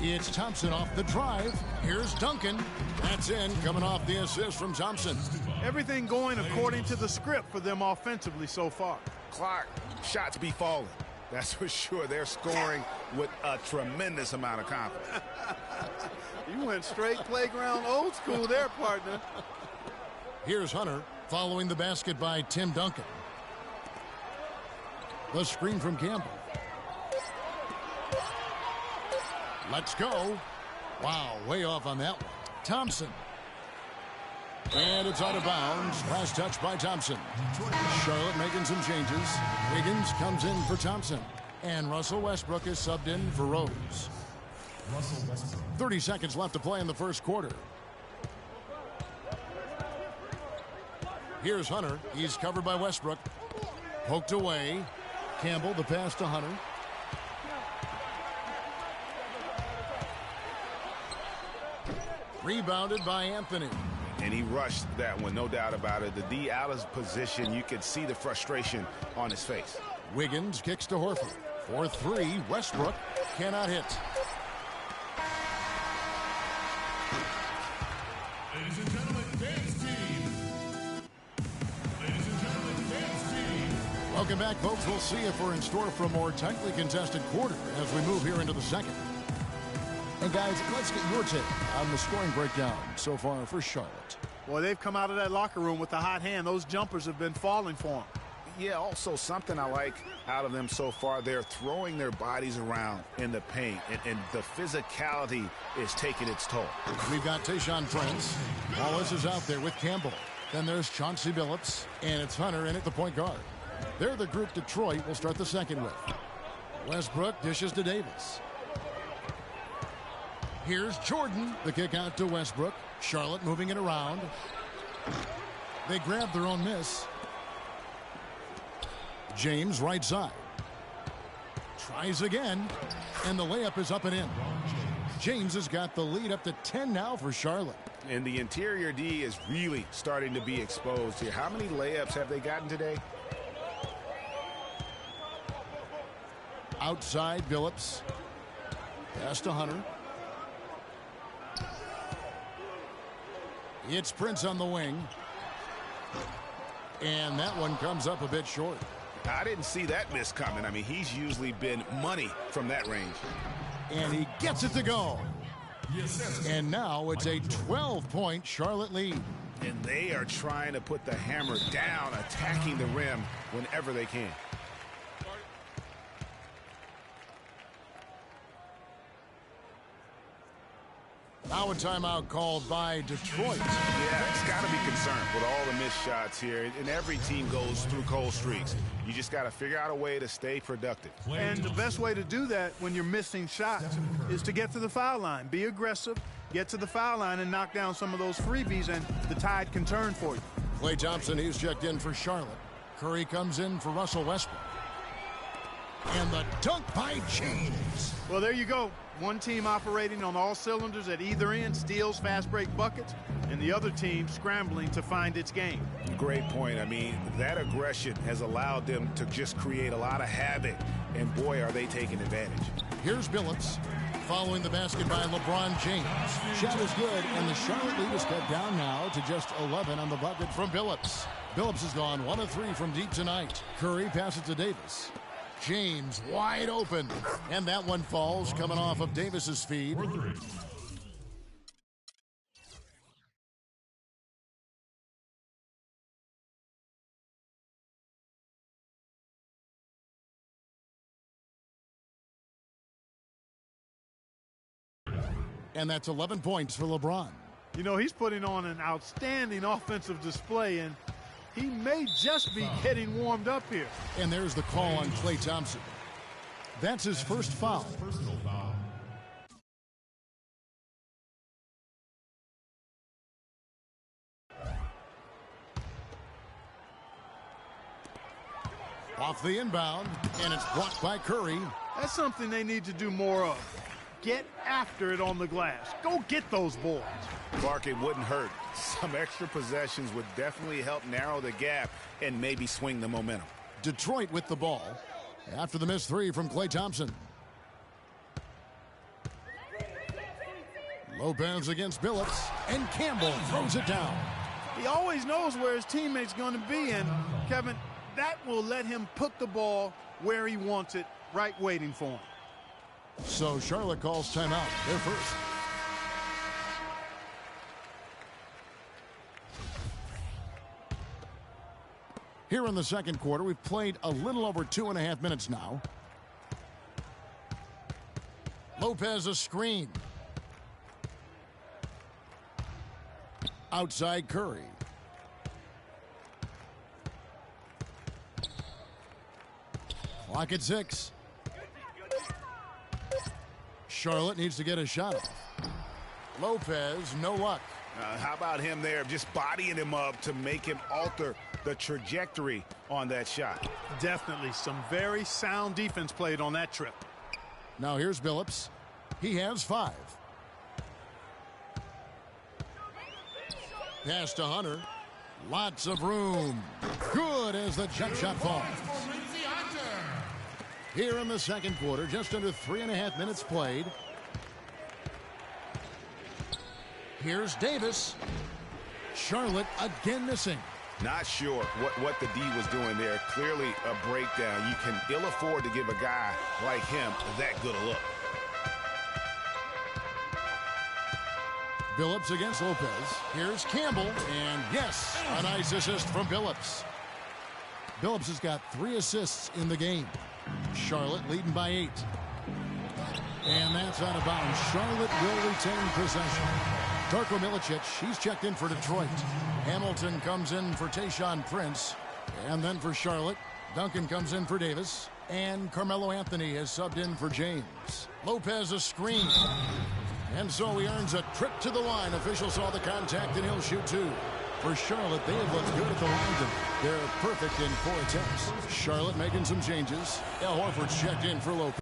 It's Thompson off the drive. Here's Duncan. That's in, coming off the assist from Thompson. Everything going according to the script for them offensively so far. Clark, shots be falling. That's for sure. They're scoring with a tremendous amount of confidence. You went straight playground old school there, partner. Here's Hunter following the basket by Tim Duncan. The screen from Campbell. Let's go. Wow, way off on that one. Thompson. And it's out of bounds. Last touch by Thompson. Charlotte making some changes. Wiggins comes in for Thompson. And Russell Westbrook is subbed in for Rose. 30 seconds left to play in the first quarter. Here's Hunter. He's covered by Westbrook. Poked away. Campbell, the pass to Hunter. Rebounded by Anthony. And he rushed that one, no doubt about it. The D out of position, you could see the frustration on his face. Wiggins kicks to Horford. For three, Westbrook cannot hit. Ladies and gentlemen, dance team. Ladies and gentlemen, dance team. Welcome back, folks. We'll see if we're in store for a more tightly contested quarter as we move here into the second. And guys, let's get your take on the scoring breakdown so far for Charlotte. Boy, they've come out of that locker room with the hot hand. Those jumpers have been falling for them. Yeah, also something I like out of them so far, they're throwing their bodies around in the paint, and the physicality is taking its toll. We've got Tayshaun Prince. Wallace is out there with Campbell. Then there's Chauncey Billups, and it's Hunter in at the point guard. They're the group Detroit will start the second with. Westbrook dishes to Davis. Here's Jordan. The kick out to Westbrook. Charlotte moving it around. They grab their own miss. James right side. Tries again. And the layup is up and in. James has got the lead up to 10 now for Charlotte. And the interior D is really starting to be exposed here. How many layups have they gotten today? Outside Billups. Pass to Hunter. It's Prince on the wing. And that one comes up a bit short. I didn't see that miss coming. I mean, he's usually been money from that range. And he gets it to go. And now it's a 12-point Charlotte lead. And they are trying to put the hammer down, attacking the rim whenever they can. Now a timeout called by Detroit. Yeah, it's got to be concerned with all the missed shots here. And every team goes through cold streaks. You just got to figure out a way to stay productive. And the best way to do that when you're missing shots is to get to the foul line. Be aggressive, get to the foul line, and knock down some of those freebies, and the tide can turn for you. Klay Thompson, he's checked in for Charlotte. Curry comes in for Russell Westbrook. And the dunk by James. Well, there you go. One team operating on all cylinders at either end, steals, fast break buckets, and the other team scrambling to find its game. Great point. I mean, that aggression has allowed them to just create a lot of havoc, and boy, are they taking advantage. Here's Billups following the basket by LeBron James. Shot is good, and the Charlotte lead is cut down now to just 11 on the bucket from Billups. Billups has gone 1 of 3 from deep tonight. Curry passes to Davis. James wide open, and that one falls coming off of Davis's feed. And that's 11 points for LeBron. You know, he's putting on an outstanding offensive display, and he may just be getting warmed up here. And there's the call on Klay Thompson. That's his first foul. Personal foul. Off the inbound, and it's blocked by Curry. That's something they need to do more of. Get after it on the glass. Go get those boards. Clark, it wouldn't hurt. Some extra possessions would definitely help narrow the gap and maybe swing the momentum. Detroit with the ball after the missed three from Klay Thompson. Lopez against Billups, and Campbell throws it down. He always knows where his teammate's going to be, and Kevin, that will let him put the ball where he wants it, right waiting for him. So Charlotte calls timeout. They're first. Here in the second quarter, we've played a little over 2.5 minutes now. Lopez a screen. Outside Curry. Clock at 6. Charlotte needs to get a shot off. Lopez, no luck. How about him there, just bodying him up to make him alter the trajectory on that shot? Definitely some very sound defense played on that trip. Now here's Billups. He has 5. Pass to Hunter. Lots of room. Good as the jump shot falls. Here in the second quarter, just under 3.5 minutes played. Here's Davis. Charlotte again missing. Not sure what the D was doing there. Clearly a breakdown. You can ill afford to give a guy like him that good a look. Billups against Lopez. Here's Campbell. And yes, a nice assist from Billups. Billups has got 3 assists in the game. Charlotte leading by 8. And that's out of bounds. Charlotte will retain possession. Darko Milicic, he's checked in for Detroit. Hamilton comes in for Tayshaun Prince. And then for Charlotte, Duncan comes in for Davis. And Carmelo Anthony has subbed in for James. Lopez a screen. And so he earns a trip to the line. Official saw the contact and he'll shoot 2. For Charlotte, they have looked good at the line. They're perfect in 4 attempts. Charlotte making some changes. Al Horford's checked in for Lopez.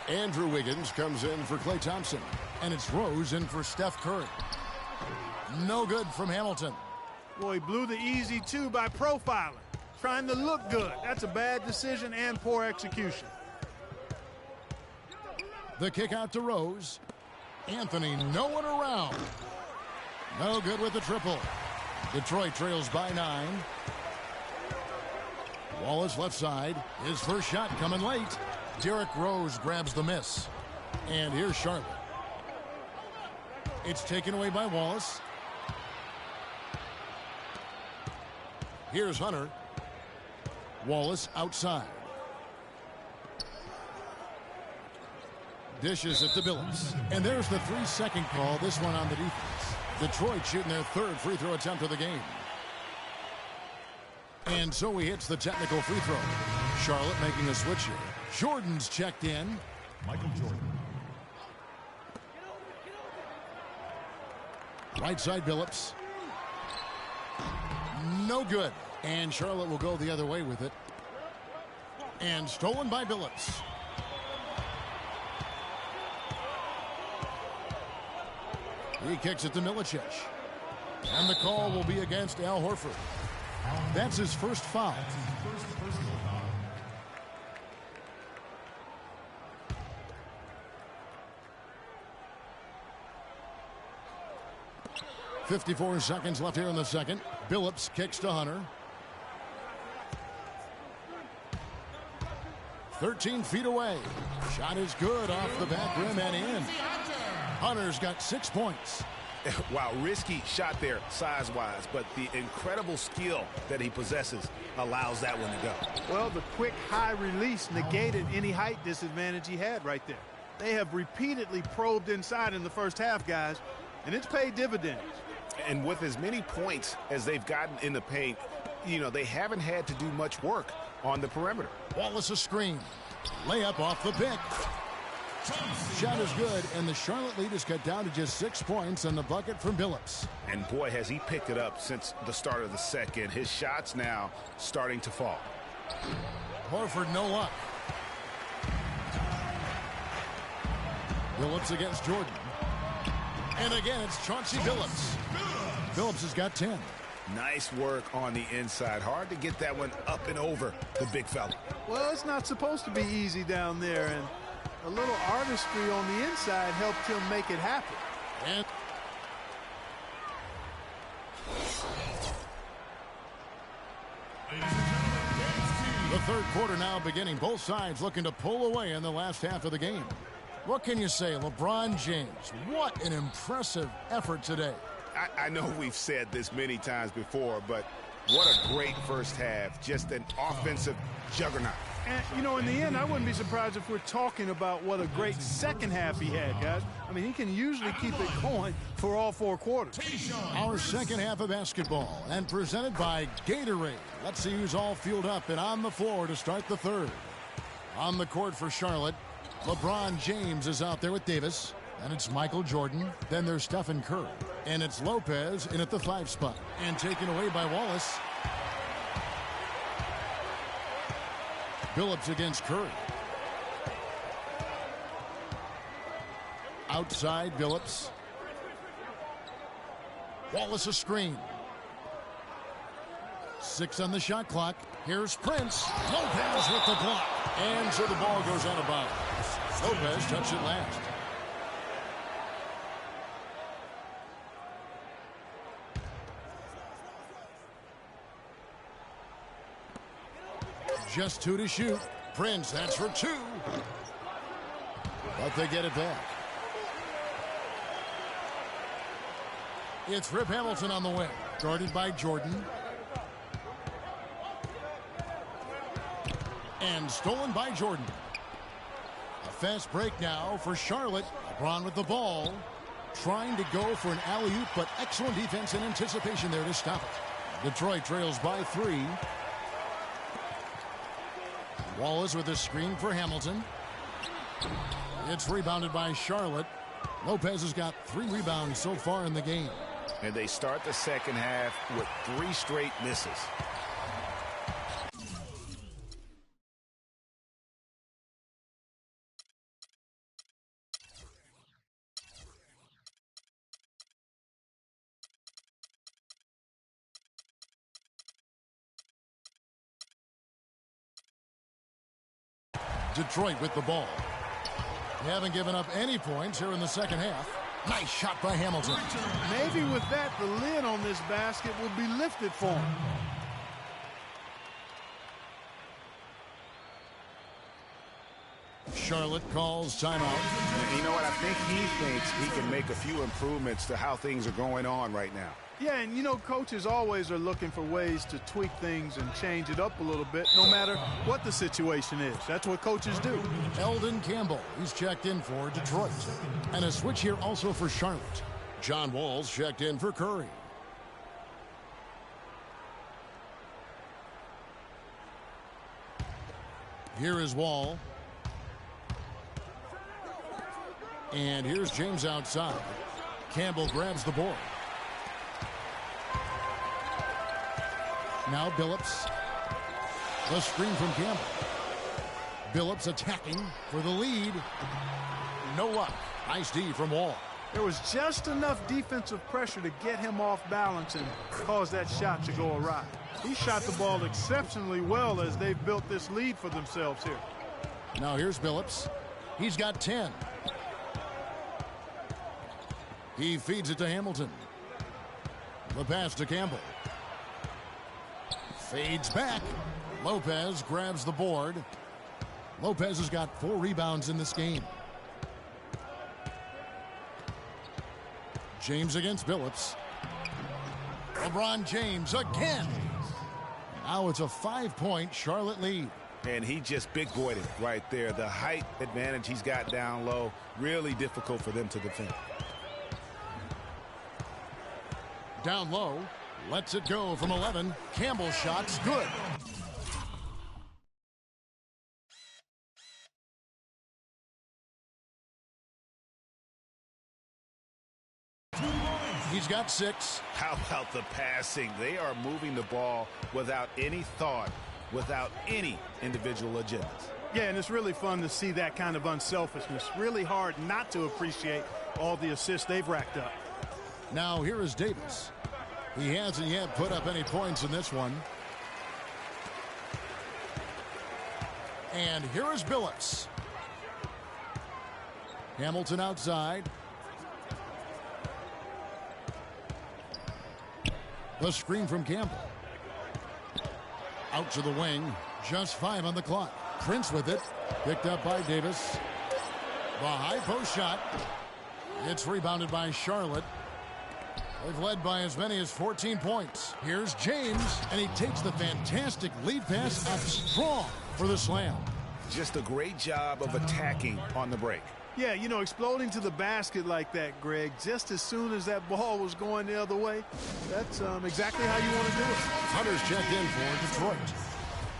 Andrew Wiggins comes in for Klay Thompson. And it's Rose in for Steph Curry. No good from Hamilton. Boy, he blew the easy 2 by profiling. Trying to look good. That's a bad decision and poor execution. The kick out to Rose. Anthony, no one around. No good with the triple. Detroit trails by 9. Wallace left side. His first shot coming late. Derrick Rose grabs the miss. And here's Charlotte. It's taken away by Wallace. Here's Hunter. Wallace outside. Dishes it to Billups. And there's the 3-second call, this one on the defense. Detroit shooting their 3rd free throw attempt of the game. And so he hits the technical free throw. Charlotte making a switch here. Jordan's checked in. Michael Jordan. Right side Billups. No good. And Charlotte will go the other way with it. And stolen by Billups. He kicks it to Milicic. And the call will be against Al Horford. That's his first foul. .54 seconds left here in the second. Billups kicks to Hunter. 13 feet away. Shot is good off the back rim and in. Hunter's got 6 points. Wow, risky shot there size-wise, but the incredible skill that he possesses allows that one to go. Well, the quick high release negated any height disadvantage he had right there. They have repeatedly probed inside in the first half, guys, and it's paid dividends. And with as many points as they've gotten in the paint, you know, they haven't had to do much work on the perimeter. Wallace a screen. Layup off the pick. Shot is good, and the Charlotte lead is cut down to just 6 points on the bucket from Billups. And boy, has he picked it up since the start of the second. His shots now starting to fall. Horford, no luck. Billups against Jordan. And again, it's Chauncey Billups. Billups has got 10. Nice work on the inside. Hard to get that one up and over the big fella. Well, it's not supposed to be easy down there, and a little artistry on the inside helped him make it happen. And the third quarter now beginning. Both sides looking to pull away in the last half of the game. What can you say? LeBron James, what an impressive effort today. I know we've said this many times before, but What a great first half. Just an offensive juggernaut. And, you know, in the end, I wouldn't be surprised if we're talking about what a great second half he had, guys. I mean, he can usually keep it going for all 4 quarters. Our second half of basketball, and presented by Gatorade. Let's see who's all fueled up and on the floor to start the third. On the court for Charlotte, LeBron James is out there with Davis. And it's Michael Jordan. Then there's Stephen Curry. And it's Lopez in at the 5 spot. And taken away by Wallace. Billups against Curry. Outside Billups. Wallace a screen. 6 on the shot clock. Here's Prince. Lopez with the block. And so the ball goes out of bounds. Lopez touched it last. Just 2 to shoot. Prince, that's for 2. But they get it back. It's Rip Hamilton on the wing. Guarded by Jordan. And stolen by Jordan. A fast break now for Charlotte. LeBron with the ball. Trying to go for an alley-oop, but excellent defense and anticipation there to stop it. Detroit trails by 3. Wallace with a screen for Hamilton. It's rebounded by Charlotte. Lopez has got 3 rebounds so far in the game. And they start the second half with 3 straight misses. Detroit with the ball. They haven't given up any points here in the second half. Nice shot by Hamilton. Maybe with that, the lid on this basket will be lifted for him. Charlotte calls timeout. You know what? I think he thinks he can make a few improvements to how things are going on right now. Yeah, and you know, coaches always are looking for ways to tweak things and change it up a little bit, no matter what the situation is. That's what coaches do. Eldon Campbell, he's checked in for Detroit. And a switch here also for Charlotte. John Wall's checked in for Curry. Here is Wall. And here's James outside. Campbell grabs the board. Now Billups. The screen from Campbell. Billups attacking for the lead. No luck. Nice D from Wall. There was just enough defensive pressure to get him off balance and cause that shot to go awry. He shot the ball exceptionally well as they've built this lead for themselves here. Now here's Billups. He's got 10. He feeds it to Hamilton. The pass to Campbell. Fades back. Lopez grabs the board. Lopez has got 4 rebounds in this game. James against Billups. LeBron James again. Now it's a 5-point Charlotte lead. And he just big-boyed it right there. The height advantage he's got down low, really difficult for them to defend. Down low, lets it go from 11. Campbell shot's good. He's got 6. How about the passing? They are moving the ball without any thought, without any individual agendas. Yeah, and it's really fun to see that kind of unselfishness. Really hard not to appreciate all the assists they've racked up. Now here is Davis. He hasn't yet put up any points in this one. And here is Billups. Hamilton outside. The screen from Campbell. Out to the wing. Just 5 on the clock. Prince with it. Picked up by Davis. The high post shot. It's rebounded by Charlotte. They've led by as many as 14 points. Here's James, and he takes the fantastic lead pass up strong for the slam. Just a great job of attacking on the break. Yeah, you know, exploding to the basket like that, Greg, just as soon as that ball was going the other way, that's exactly how you want to do it. Hunter's checked in for Detroit.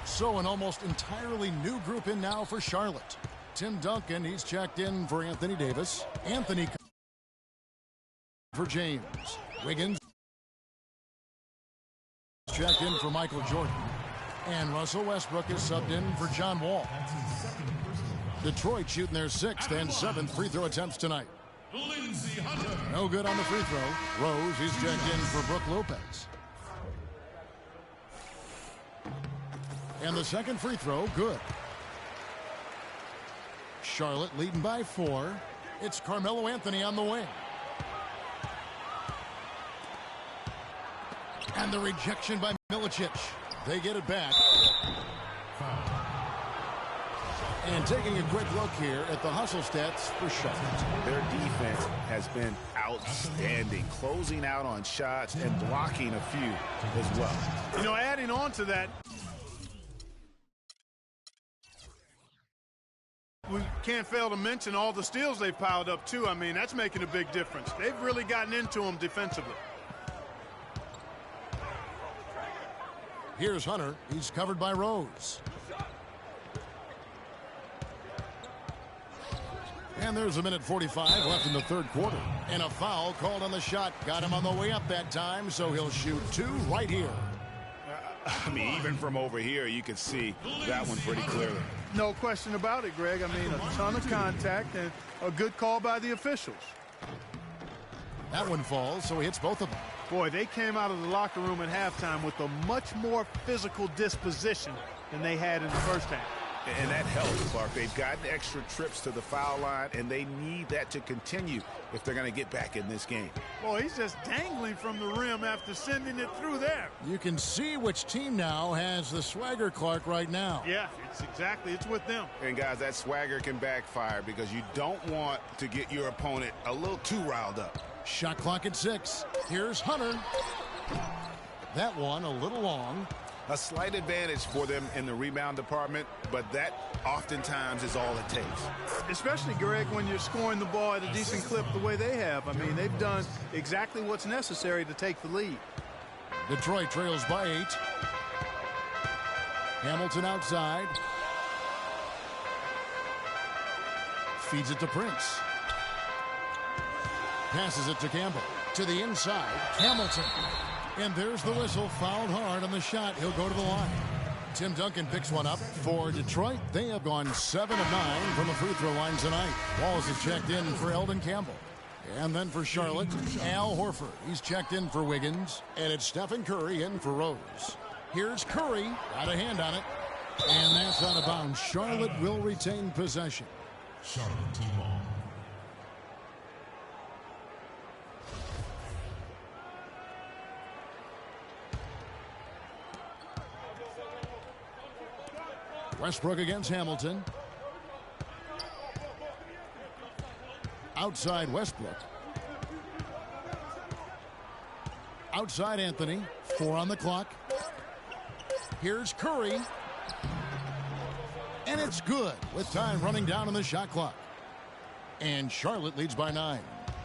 So an almost entirely new group in now for Charlotte. Tim Duncan, he's checked in for Anthony Davis. Anthony for James. Wiggins checked in for Michael Jordan. And Russell Westbrook is subbed in for John Wall. Detroit shooting their 6th and 7th free throw attempts tonight. No good on the free throw. Rose, he's checked in for Brook Lopez. And the second free throw, good. Charlotte leading by 4. It's Carmelo Anthony on the wing. And the rejection by Milicic. They get it back. And taking a quick look here at the hustle stats for Charlotte. Their defense has been outstanding, closing out on shots and blocking a few as well. You know, adding on to that, we can't fail to mention all the steals they've piled up, too. I mean, that's making a big difference. They've really gotten into them defensively. Here's Hunter. He's covered by Rose. And there's a minute 45 left in the third quarter. And a foul called on the shot. Got him on the way up that time, so he'll shoot 2 right here. I mean, even from over here, you can see that one pretty clearly. No question about it, Greg. I mean, a ton of contact and a good call by the officials. That one falls, so he hits both of them. Boy, they came out of the locker room at halftime with a much more physical disposition than they had in the first half. And that helps, Clark. They've gotten extra trips to the foul line, and they need that to continue if they're going to get back in this game. Boy, he's just dangling from the rim after sending it through there. You can see which team now has the swagger, Clark, right now. Yeah, it's with them. And, guys, that swagger can backfire because you don't want to get your opponent a little too riled up. Shot clock at 6. Here's Hunter. That one a little long. A slight advantage for them in the rebound department, but that oftentimes is all it takes. Especially, Greg, when you're scoring the ball at a decent clip the way they have. I mean, they've done exactly what's necessary to take the lead. Detroit trails by 8. Hamilton outside. Feeds it to Prince. Passes it to Campbell. To the inside, Hamilton. And there's the whistle, fouled hard on the shot. He'll go to the line. Tim Duncan picks one up for Detroit. They have gone 7 of 9 from the free throw line tonight. Wallace has checked in for Eldon Campbell. And then for Charlotte, Al Horford. He's checked in for Wiggins. And it's Stephen Curry in for Rose. Here's Curry. Got a hand on it. And that's out of bounds. Charlotte will retain possession. Charlotte T-ball. Westbrook against Hamilton. Outside Westbrook. Outside Anthony. 4 on the clock. Here's Curry. And it's good with time running down on the shot clock. And Charlotte leads by 9.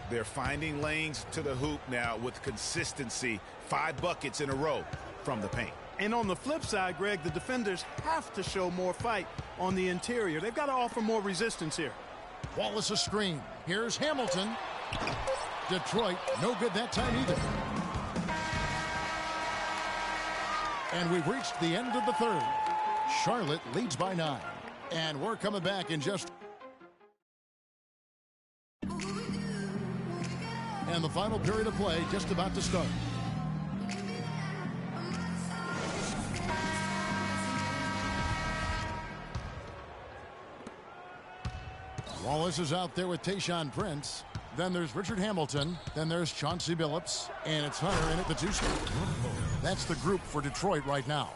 They're finding lanes to the hoop now with consistency. 5 buckets in a row from the paint. And on the flip side, Greg, the defenders have to show more fight on the interior. They've got to offer more resistance here. Wallace a screen. Here's Hamilton. Detroit, no good that time either. And we've reached the end of the third. Charlotte leads by 9. And we're coming back in just... And the final period of play just about to start. Wallace is out there with Tayshaun Prince. Then there's Richard Hamilton. Then there's Chauncey Billups. And it's Hunter in at the 2 spot. That's the group for Detroit right now.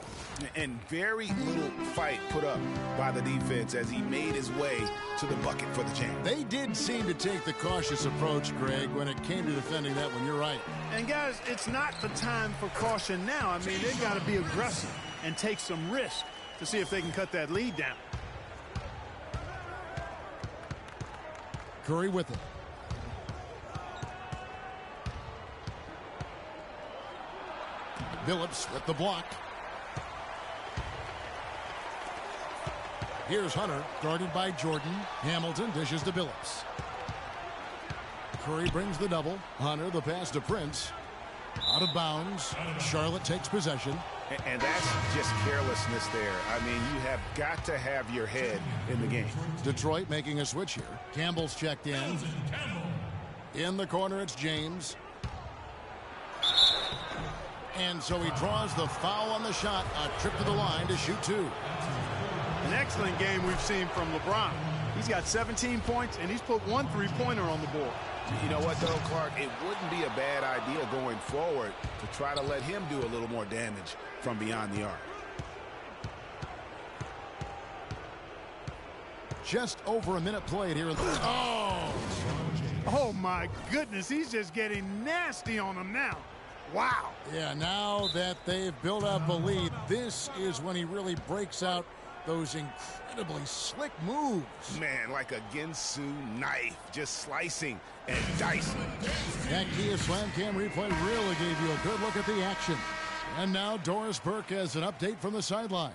And very little fight put up by the defense as he made his way to the bucket for the jam. They did seem to take the cautious approach, Greg, when it came to defending that one. You're right. And, guys, it's not the time for caution now. I mean, they've got to be aggressive and take some risk to see if they can cut that lead down. Curry with it. Billups with the block. Here's Hunter, guarded by Jordan. Hamilton dishes to Billups. Curry brings the double. Hunter, the pass to Prince. Out of bounds. Charlotte takes possession. And that's just carelessness there. I mean, you have got to have your head in the game. Detroit making a switch here. Campbell's checked in. In the corner, it's James. And so he draws the foul on the shot. A trip to the line to shoot two. An excellent game we've seen from LeBron. He's got 17 points, and he's put one three-pointer on the board. You know what, though, Clark? It wouldn't be a bad idea going forward to try to let him do a little more damage from beyond the arc. Just over a minute played here. Oh, my goodness. He's just getting nasty on him now. Wow. Yeah, now that they've built up a lead, this is when he really breaks out those incredibly slick moves. Man, like a Ginsu knife, just slicing and dicing. That Kia Slam Cam replay really gave you a good look at the action. And now Doris Burke has an update from the sidelines.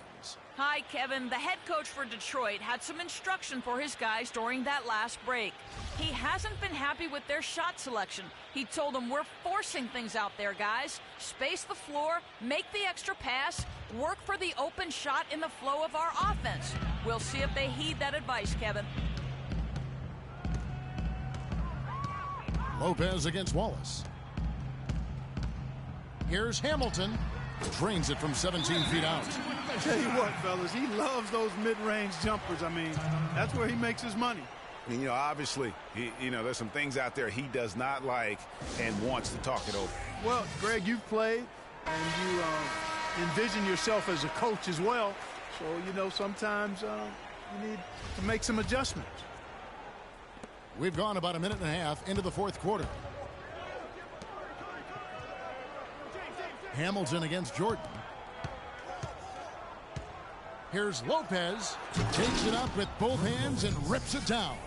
Hi, Kevin. The head coach for Detroit had some instruction for his guys during that last break. He hasn't been happy with their shot selection. He told them, we're forcing things out there, guys. Space the floor, make the extra pass, work for the open shot in the flow of our offense. We'll see if they heed that advice, Kevin. Lopez against Wallace. Here's Hamilton. Drains it from 17 feet out. Tell you what, fellas, he loves those mid-range jumpers. I mean, that's where he makes his money. I mean, you know, obviously, there's some things out there he does not like and wants to talk it over. Well, Greg, you've played, and you envision yourself as a coach as well. So, sometimes you need to make some adjustments. We've gone about a minute and a half into the fourth quarter. Hamilton against Jordan. Here's Lopez. Takes it up with both hands and rips it down.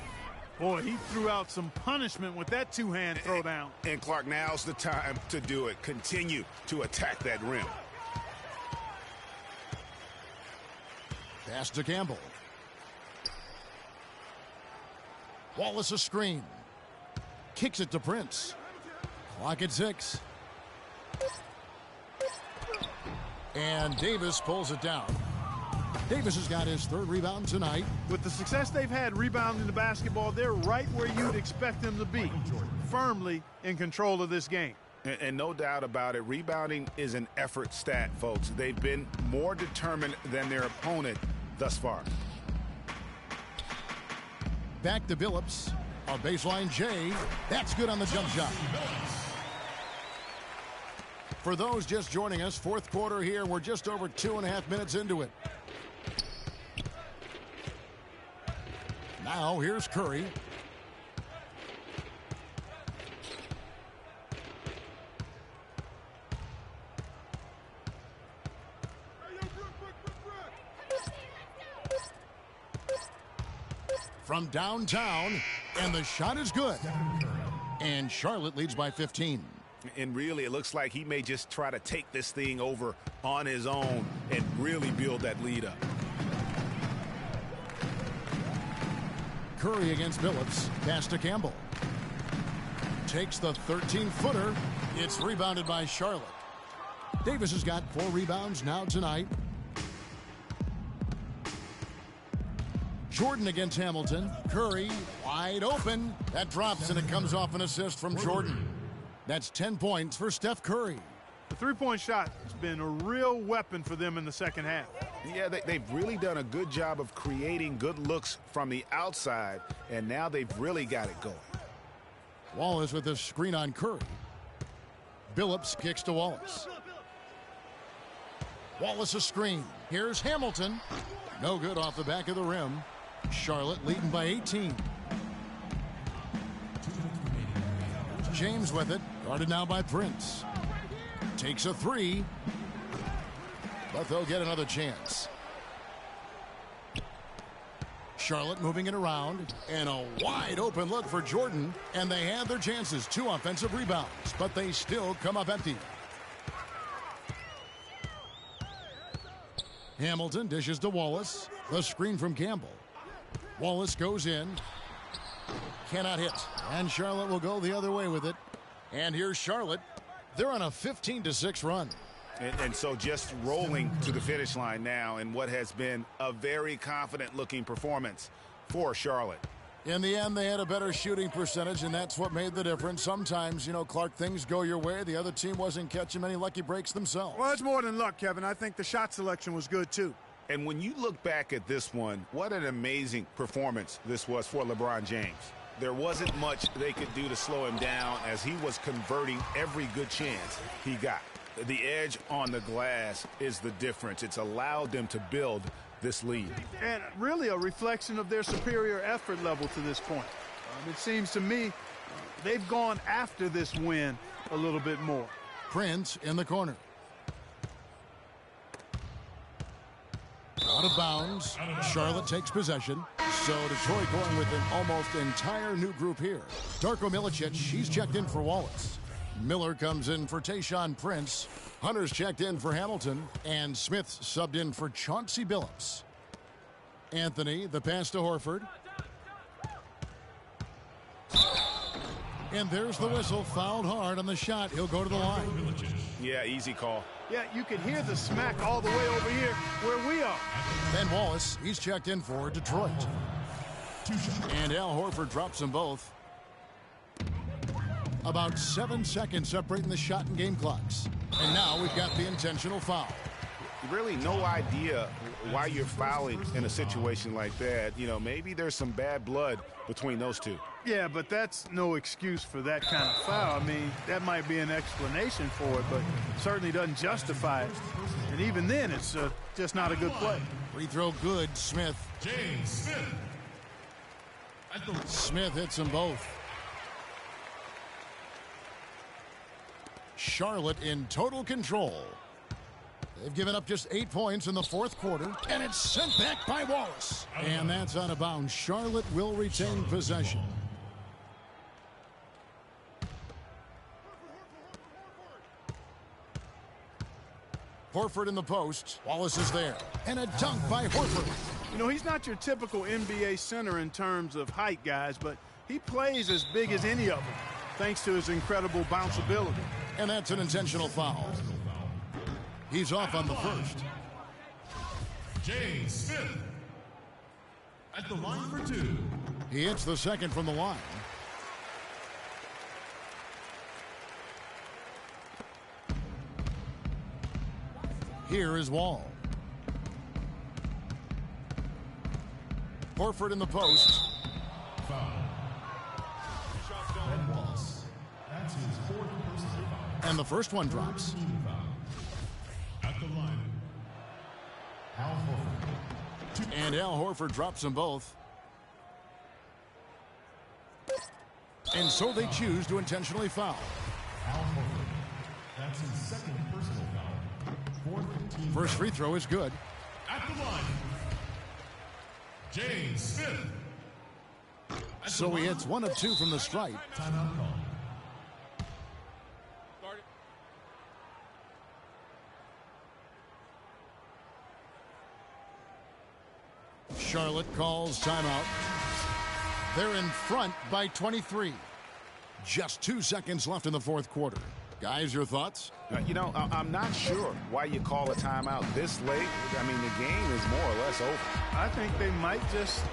Boy, he threw out some punishment with that two-hand throwdown. And Clark, now's the time to do it. Continue to attack that rim. Pass to Campbell. Wallace a screen. Kicks it to Prince. Clock at 6. And Davis pulls it down. Davis has got his third rebound tonight. With the success they've had rebounding the basketball, they're right where you'd expect them to be, firmly in control of this game. And no doubt about it, rebounding is an effort stat, folks. They've been more determined than their opponent thus far. Back to Billups. A baseline J. That's good on the jump shot. For those just joining us, fourth quarter here. We're just over 2.5 minutes into it. Now here's Curry. From downtown, and the shot is good. And Charlotte leads by 15. And really, it looks like he may just try to take this thing over on his own and really build that lead up. Curry against Billups. Pass to Campbell. Takes the 13-footer. It's rebounded by Charlotte. Davis has got 4 rebounds now tonight. Jordan against Hamilton. Curry wide open. That drops and it comes off an assist from Jordan. That's 10 points for Steph Curry. The three-point shot has been a real weapon for them in the second half. Yeah, they've really done a good job of creating good looks from the outside, and now they've really got it going. Wallace with a screen on Curry. Billups kicks to Wallace. Wallace a screen. Here's Hamilton. No good off the back of the rim. Charlotte leading by 18. James with it. Guarded now by Prince. Takes a three. But they'll get another chance. Charlotte moving it around. And a wide open look for Jordan. And they have their chances. 2 offensive rebounds. But they still come up empty. Hamilton dishes to Wallace. The screen from Campbell. Wallace goes in. Cannot hit. And Charlotte will go the other way with it. And here's Charlotte. They're on a 15-6 run. And so just rolling to the finish line now in what has been a very confident-looking performance for Charlotte. In the end, they had a better shooting percentage, and that's what made the difference. Sometimes, Clark, things go your way. The other team wasn't catching many lucky breaks themselves. Well, it's more than luck, Kevin. I think the shot selection was good, too. And when you look back at this one, what an amazing performance this was for LeBron James. There wasn't much they could do to slow him down as he was converting every good chance he got. The edge on the glass is the difference. It's allowed them to build this lead. And really a reflection of their superior effort level to this point. It seems to me they've gone after this win a little bit more. Prince in the corner. Out of bounds. Charlotte takes possession. So Detroit going with an almost entire new group here. Darko Milicic, he's checked in for Wallace. Miller comes in for Tayshaun Prince. Hunter's checked in for Hamilton. And Smith subbed in for Chauncey Billups. Anthony, the pass to Horford. And there's the whistle. Fouled hard on the shot. He'll go to the line. Yeah, easy call. Yeah, you can hear the smack all the way over here where we are. Ben Wallace, he's checked in for Detroit. And Al Horford drops them both. About 7 seconds separating the shot and game clocks. And now we've got the intentional foul. Really no idea why you're fouling in a situation like that. Maybe there's some bad blood between those two. Yeah, but that's no excuse for that kind of foul. I mean, that might be an explanation for it, but certainly doesn't justify it. And even then, it's just not a good play. Free throw good, Smith. James Smith. Smith hits them both. Charlotte in total control. They've given up just 8 points in the fourth quarter, and it's sent back by Wallace. And that's out of bounds. Charlotte will retain possession. Horford in the post. Wallace is there. And a dunk by Horford. He's not your typical NBA center in terms of height, guys, but he plays as big as any of them, thanks to his incredible bounceability. And that's an intentional foul. He's off on the first. James Smith at the line for 2. He hits the second from the line. Here is Wall. Horford in the post. Foul. Ben Wallace. That's his 4th personal foul. And the first one drops. At the line, Al Horford. And Al Horford drops them both. And so they choose to intentionally foul. Al Horford. That's his 2nd personal foul. 4th team. First free throw is good. At the line, James Smith. So he hits 1 of 2 from the stripe. Timeout call. Charlotte calls timeout. They're in front by 23. Just 2 seconds left in the fourth quarter. Guys, your thoughts? I'm not sure why you call a timeout this late. I mean, the game is more or less over. I think they might just...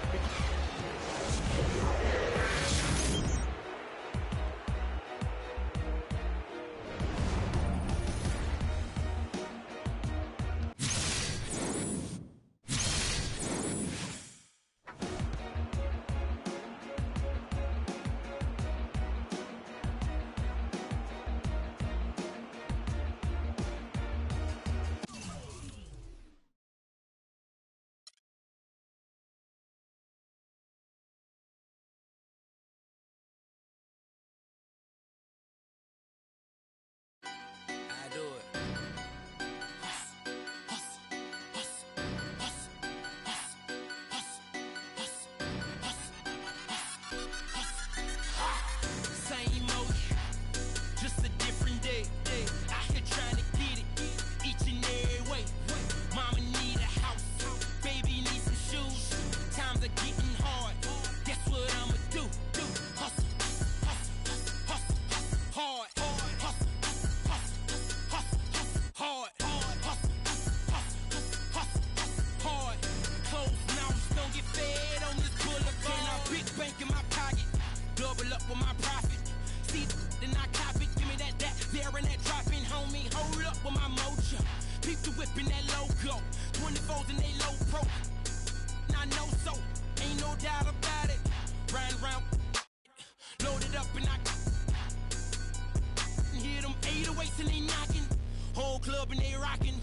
club and they rockin'.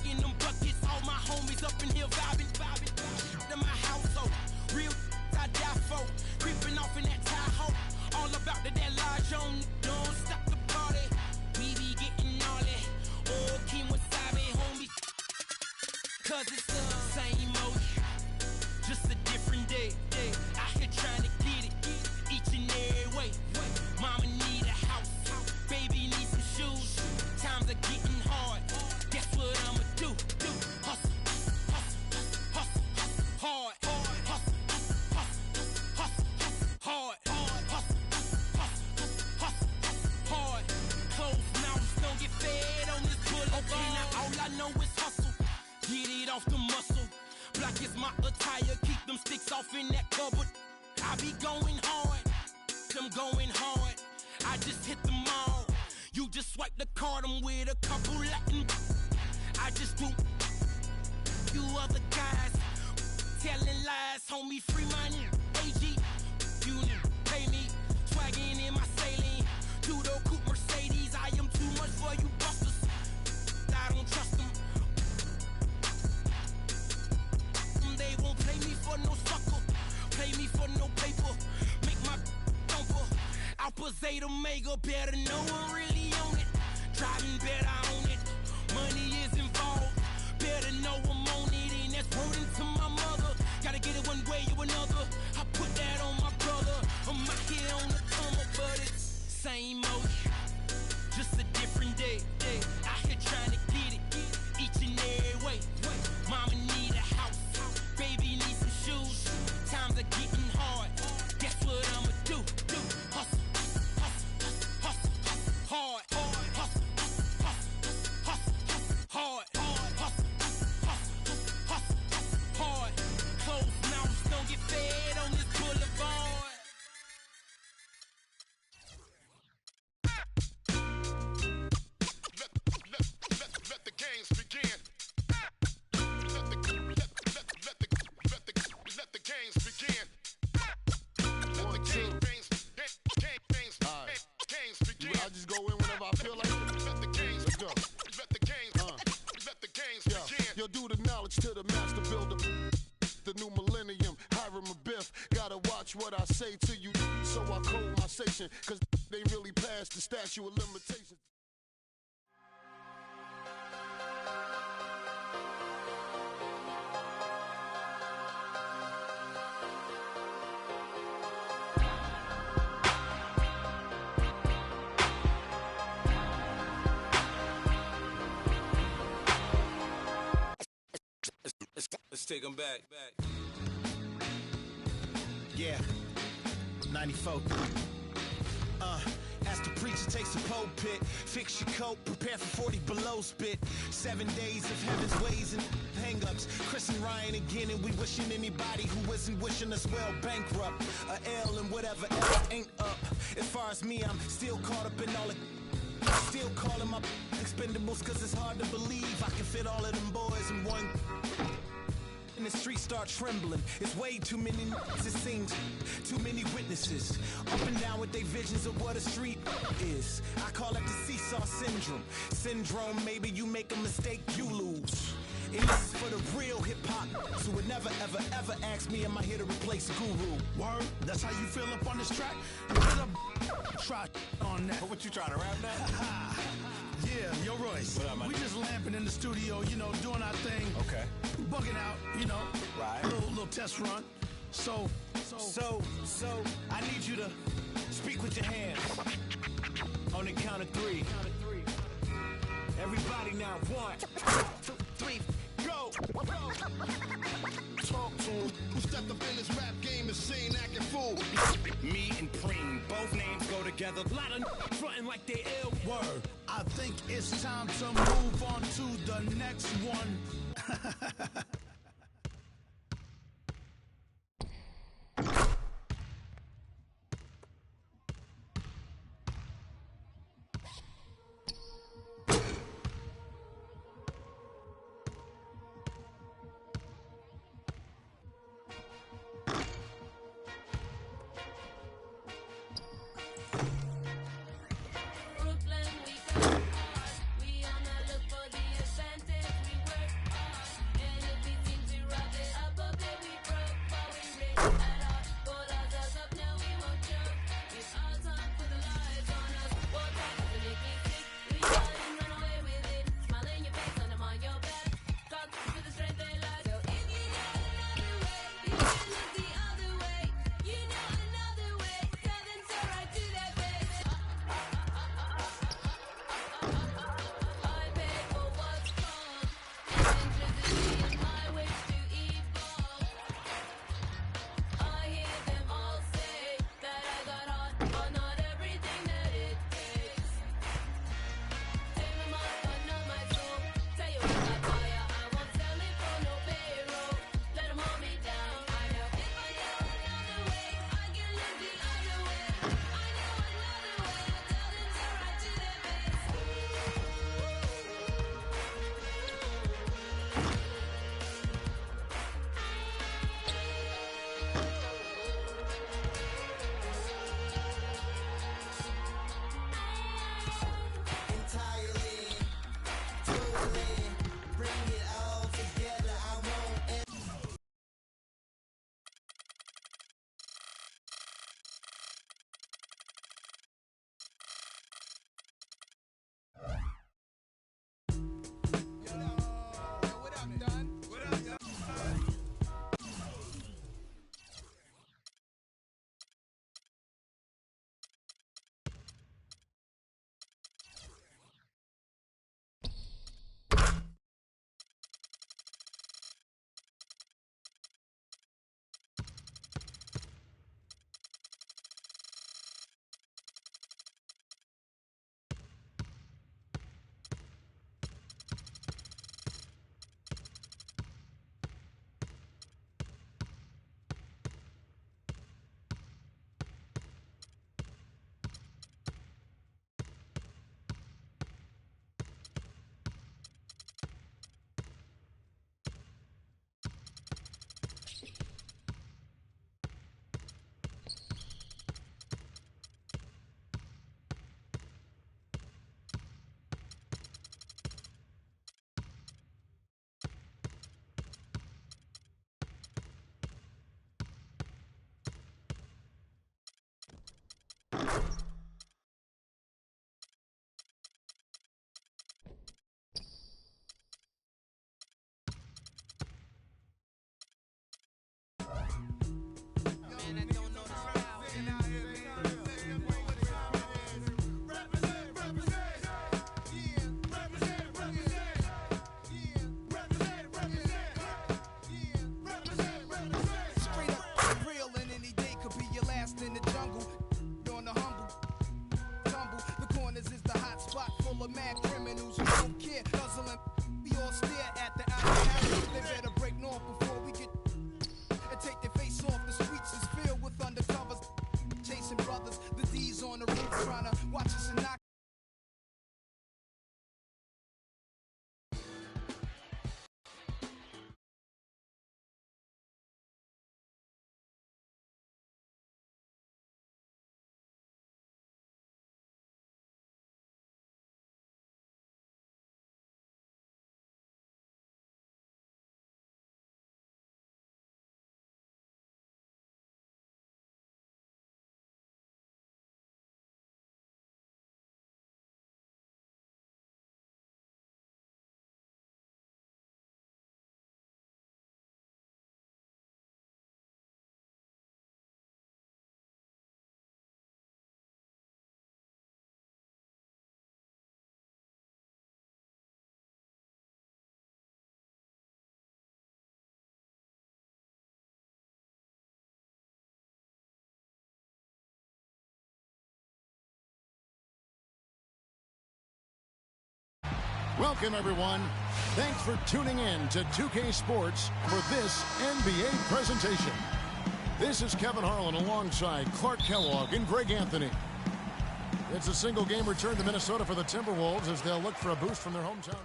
In them buckets, all my homies up in here vibing. To my household, real I die for. Creeping off in that Tahoe. All about that large on. Don't stop the party. We be getting gnarly. Oh, King Wasabi, homie. Cause it's the same motion. Just a different day. Out here trying to get it. Each and every way. Mama need a house. Baby need some shoes. Times are getting hard. Guess what I'ma do? Hustle. Hard. Hustle. Hard. Hard. Closed mouths don't get fed on this boulevard. Okay, now all I know is hustle. Get it off the muscle. Black is my attire. Keep them sticks off in that cupboard. I be going hard. Them going hard. I just hit them all. You just swipe the card. I'm with a couple Latin. I just do. You other guys telling lies. Homie, free money. AG. You pay me. Swagging in my saline. Two-door coupe Mercedes. I am too much for you busters. I don't trust them. They won't play me for no sucker. Play me for no paper. Make my thumper. Alpha Zeta Omega. Better know I'm really on it. Driving better on it. Money is involved. Better know I'm on it. And that's wording to my mother. Gotta get it one way or another. I put that on my brother. I'm out here on the come up, but it's same motion. Just a different day. Out here trying to get it. Each and every way. Mama need a house. Baby need some shoes. Times are getting hard. Guess what I'ma do? Hustle. Hard. Hustle. Hard. Hard. Closed mouths don't get fed on this boulevard. Let the games begin. Let the games begin. Let the games begin. I just go in whenever I feel like it. Let the games Let's go. Let the games begin. Yo, do the knowledge to the master builder. The new millennium, Hiram a Biff. Gotta watch what I say to you, so I code my station. Cause they really passed the statute of limitations. Let's take them back. Yeah, 94. As the preacher takes the pulpit, fix your coat, prepare for 40 below spit. 7 days of heaven's ways and hang-ups. Chris and Ryan again, and we wishing anybody who isn't wishing us well bankrupt. A L and whatever else ain't up. As far as me, I'm still caught up in all the. Still calling my expendables, cause it's hard to believe I can fit all of them boys in one. And the streets start trembling. It's way too many it seems. Too many witnesses. Up and down with their visions of what a street is. I call it the seesaw syndrome. Syndrome, maybe you make a mistake, you lose. And this is for the real hip-hop. So would never, ever, ever ask me, am I here to replace Guru? Word? That's how you feel up on this track? Try on that. What you trying to rap now? Yeah, yo, Royce. What up, man? We just lamping in the studio, you know, doing our thing. Okay. Bugging out, you know. Right. Little test run. So, I need you to speak with your hands. On the count of 3. Everybody now, 1, 2, 3, go! Talk to him. Who stepped up in this rap game and seen acting fool? Me and Preem, both names go together. Lot of frontin' like they ill. word. I think it's time to move on to the next one. Brooklyn, we go hard. We on the lookout. Welcome, everyone. Thanks for tuning in to 2K Sports for this NBA presentation. This is Kevin Harlan alongside Clark Kellogg and Greg Anthony. It's a single-game return to Minnesota for the Timberwolves as they'll look for a boost from their hometown.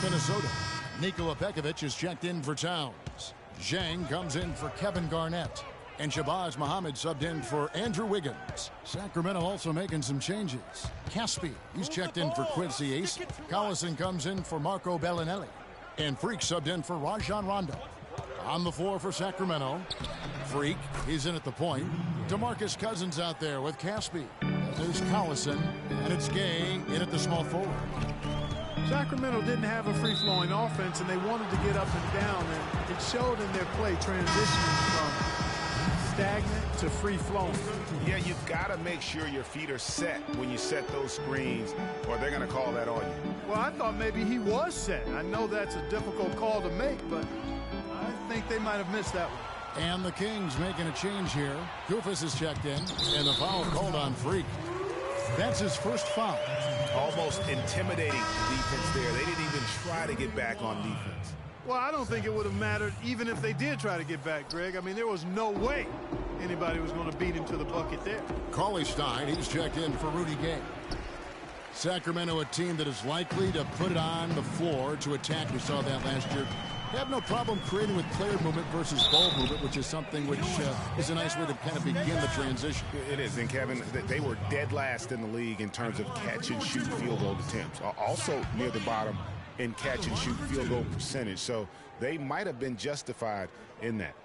Minnesota. Nikola Pekovic is checked in for Towns. Zhang comes in for Kevin Garnett. And Shabazz Muhammad subbed in for Andrew Wiggins. Sacramento also making some changes. Caspi, he's checked in for Quincy Ace. Collison comes in for Marco Bellinelli. And Freak subbed in for Rajon Rondo. On the floor for Sacramento, Freak, he's in at the point. DeMarcus Cousins out there with Caspi. There's Collison, and it's Gay in at the small forward. Sacramento didn't have a free-flowing offense, and they wanted to get up and down, and it showed in their play transitioning from stagnant to free-flowing. Yeah, you've got to make sure your feet are set when you set those screens, or they're going to call that on you. Well, I thought maybe he was set. I know that's a difficult call to make, but I think they might have missed that one. And the Kings making a change here. Goofus is checked in, and the foul called on Freak. That's his first foul. Almost intimidating defense there. They didn't even try to get back on defense. Well, I don't think it would have mattered even if they did try to get back, Greg. I mean, there was no way anybody was going to beat him to the bucket there. Cauley Stein, he's checked in for Rudy Gay. Sacramento, a team that is likely to put it on the floor to attack. We saw that last year. They have no problem creating with player movement versus ball movement, which is something which is a nice way to kind of begin the transition. It is, and Kevin, they were dead last in the league in terms of catch and shoot field goal attempts. Also near the bottom in catch and shoot field goal percentage. So they might have been justified in that.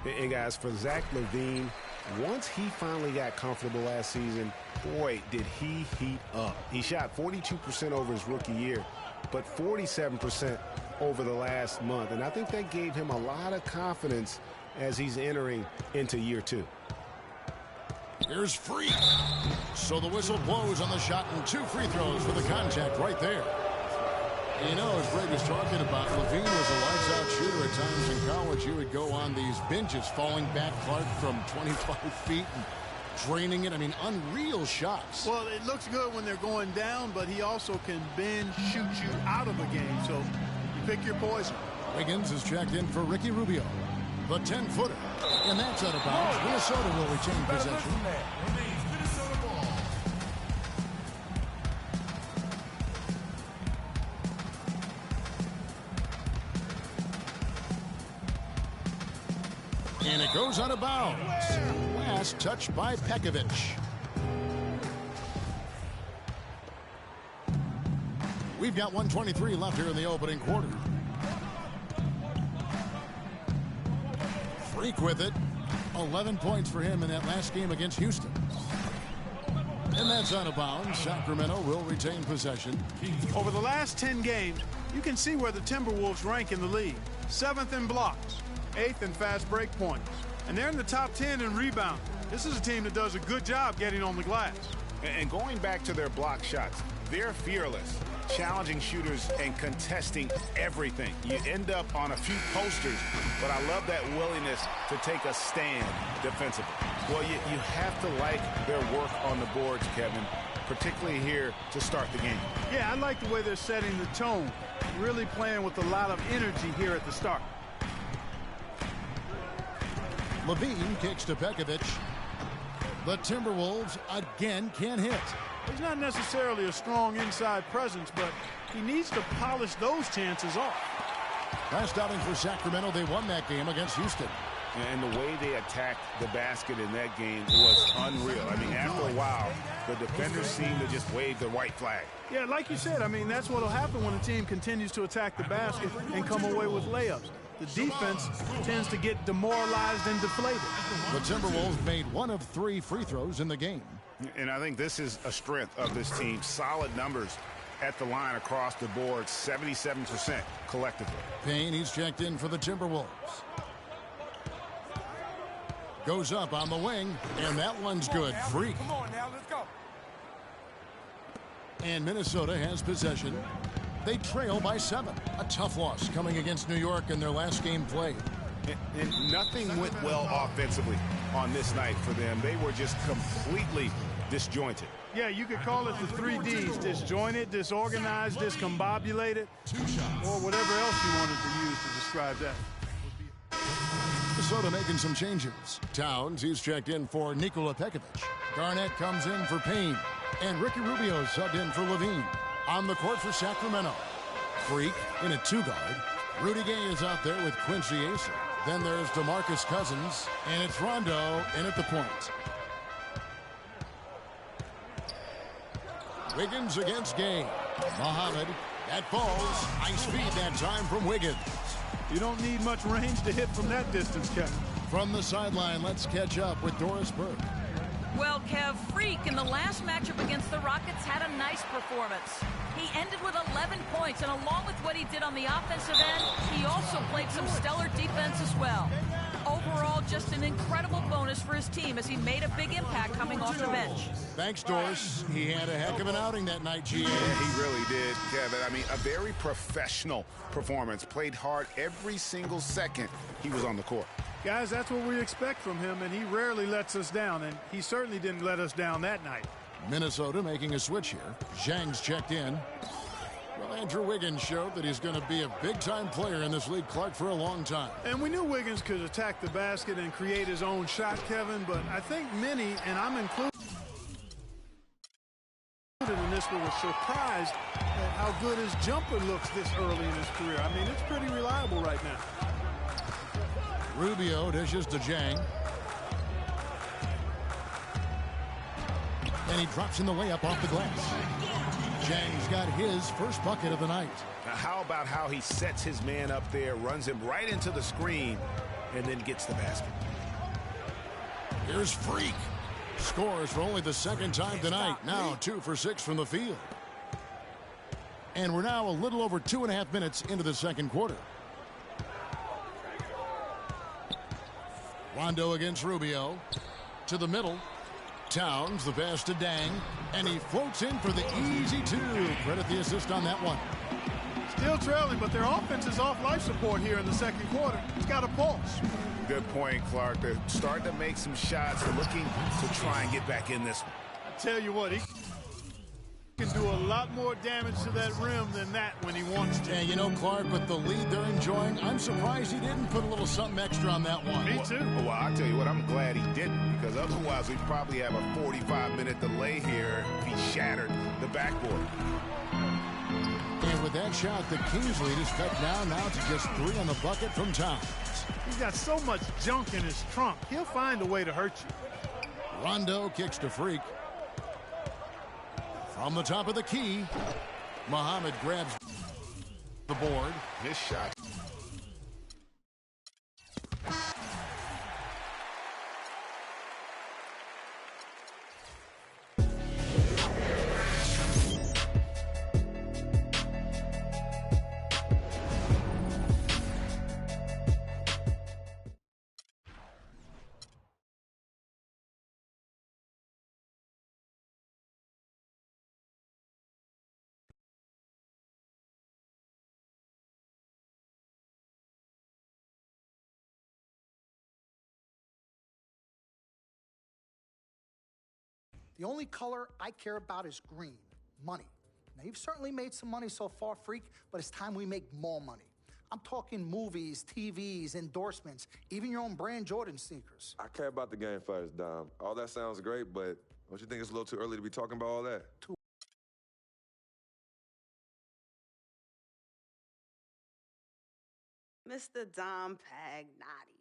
Hey guys, for Zach LaVine, once he finally got comfortable last season, boy, did he heat up. He shot 42% over his rookie year, but 47% over the last month. And I think that gave him a lot of confidence as he's entering into year two. Here's Freak. So the whistle blows on the shot and 2 free throws for the contact right there. You know, as Greg was talking about, LaVine was a lights-out shooter at times in college. He would go on these binges, falling back, Clark, from 25 feet and draining it. I mean, unreal shots. Well, it looks good when they're going down, but he also can bend, shoot you out of a game. So you pick your poison. Wiggins is checked in for Ricky Rubio. The 10-footer. And that's out of bounds. Minnesota will retain possession. And it goes out of bounds. Last touch by Pekovic. We've got 1:23 left here in the opening quarter. Freak with it. 11 points for him in that last game against Houston. And that's out of bounds. Sacramento will retain possession. Over the last 10 games, you can see where the Timberwolves rank in the league. 7th in blocks, 8th in fast break points, and they're in the top 10 in rebound. This is a team that does a good job getting on the glass. And going back to their block shots, they're fearless, challenging shooters and contesting everything. You end up on a few posters, but I love that willingness to take a stand defensively. Well, you have to like their work on the boards, Kevin, particularly here to start the game. Yeah, I like the way they're setting the tone, really playing with a lot of energy here at the start. Levine kicks to Pekovic. The Timberwolves again can't hit. He's not necessarily a strong inside presence, but he needs to polish those chances off. Last outing for Sacramento, they won that game against Houston. And the way they attacked the basket in that game was unreal. I mean, after a while, the defenders seemed to just wave the white flag. Yeah, like you said, I mean, that's what will happen when a team continues to attack the basket and come away with layups. The defense tends to get demoralized and deflated. The Timberwolves made 1 of 3 free throws in the game. And I think this is a strength of this team. Solid numbers at the line across the board, 77% collectively. Payne, he's checked in for the Timberwolves. Goes up on the wing, and that one's good. Freak. Come on now, let's go. And Minnesota has possession. They trail by 7. A tough loss coming against New York in their last game played. And nothing went well offensively on this night for them. They were just completely disjointed. Yeah, you could call it the 3 Ds. Disjointed, disorganized, discombobulated, or whatever else you wanted to use to describe that. Minnesota making some changes. Towns, he's checked in for Nikola Pekovic. Garnett comes in for Payne. And Ricky Rubio subbed in for Levine. On the court for Sacramento. Freak in a 2-guard. Rudy Gay is out there with Quincy Acer. Then there's DeMarcus Cousins. And it's Rondo in at the point. Wiggins against Gay. Muhammad. That falls. High speed that time from Wiggins. You don't need much range to hit from that distance, Kevin. From the sideline, let's catch up with Doris Burke. Well, Kev, Freak in the last matchup against the Rockets had a nice performance. He ended with 11 points, and along with what he did on the offensive end, he also played some stellar defense as well. Overall, just an incredible bonus for his team as he made a big impact coming off the bench. Thanks, Doris. He had a heck of an outing that night, GA. Yeah, he really did, Kevin. I mean, a very professional performance. Played hard every single second he was on the court. Guys, that's what we expect from him, and he rarely lets us down, and he certainly didn't let us down that night. Minnesota making a switch here. Zhang's checked in. Well, Andrew Wiggins showed that he's going to be a big-time player in this league, Clark, for a long time. And we knew Wiggins could attack the basket and create his own shot, Kevin, but I think many, and I'm included in this, were surprised at how good his jumper looks this early in his career. I mean, it's pretty reliable right now. Rubio dishes to Zhang. And he drops in the layup off the glass. Zhang's got his first bucket of the night. Now, how about how he sets his man up there, runs him right into the screen, and then gets the basket. Here's Freak. Scores for only the second time tonight. Now 2 for 6 from the field. And we're now a little over 2.5 minutes into the second quarter. Rondo against Rubio. To the middle. Towns, the pass to Dang. And he floats in for the easy 2. Credit the assist on that one. Still trailing, but their offense is off life support here in the second quarter. It's got a pulse. Good point, Clark. They're starting to make some shots. They're looking to try and get back in this one. I tell you what, he can do a lot more damage to that rim than that when he wants to. And you know, Clark, with the lead they're enjoying, I'm surprised he didn't put a little something extra on that one. Me too. Well, I'll tell you what, I'm glad he didn't, because otherwise we'd probably have a 45-minute delay here if he shattered the backboard. And with that shot, the Kings lead is cut down now to just 3 on the bucket from Towns. He's got so much junk in his trunk. He'll find a way to hurt you. Rondo kicks to Freak. From the top of the key, Muhammad grabs the board. His shot. The only color I care about is green, money. Now, you've certainly made some money so far, Freak, but it's time we make more money. I'm talking movies, TVs, endorsements, even your own brand Jordan sneakers. I care about the game first, Dom. All that sounds great, but don't you think it's a little too early to be talking about all that? Mr. Dom Pagnotti.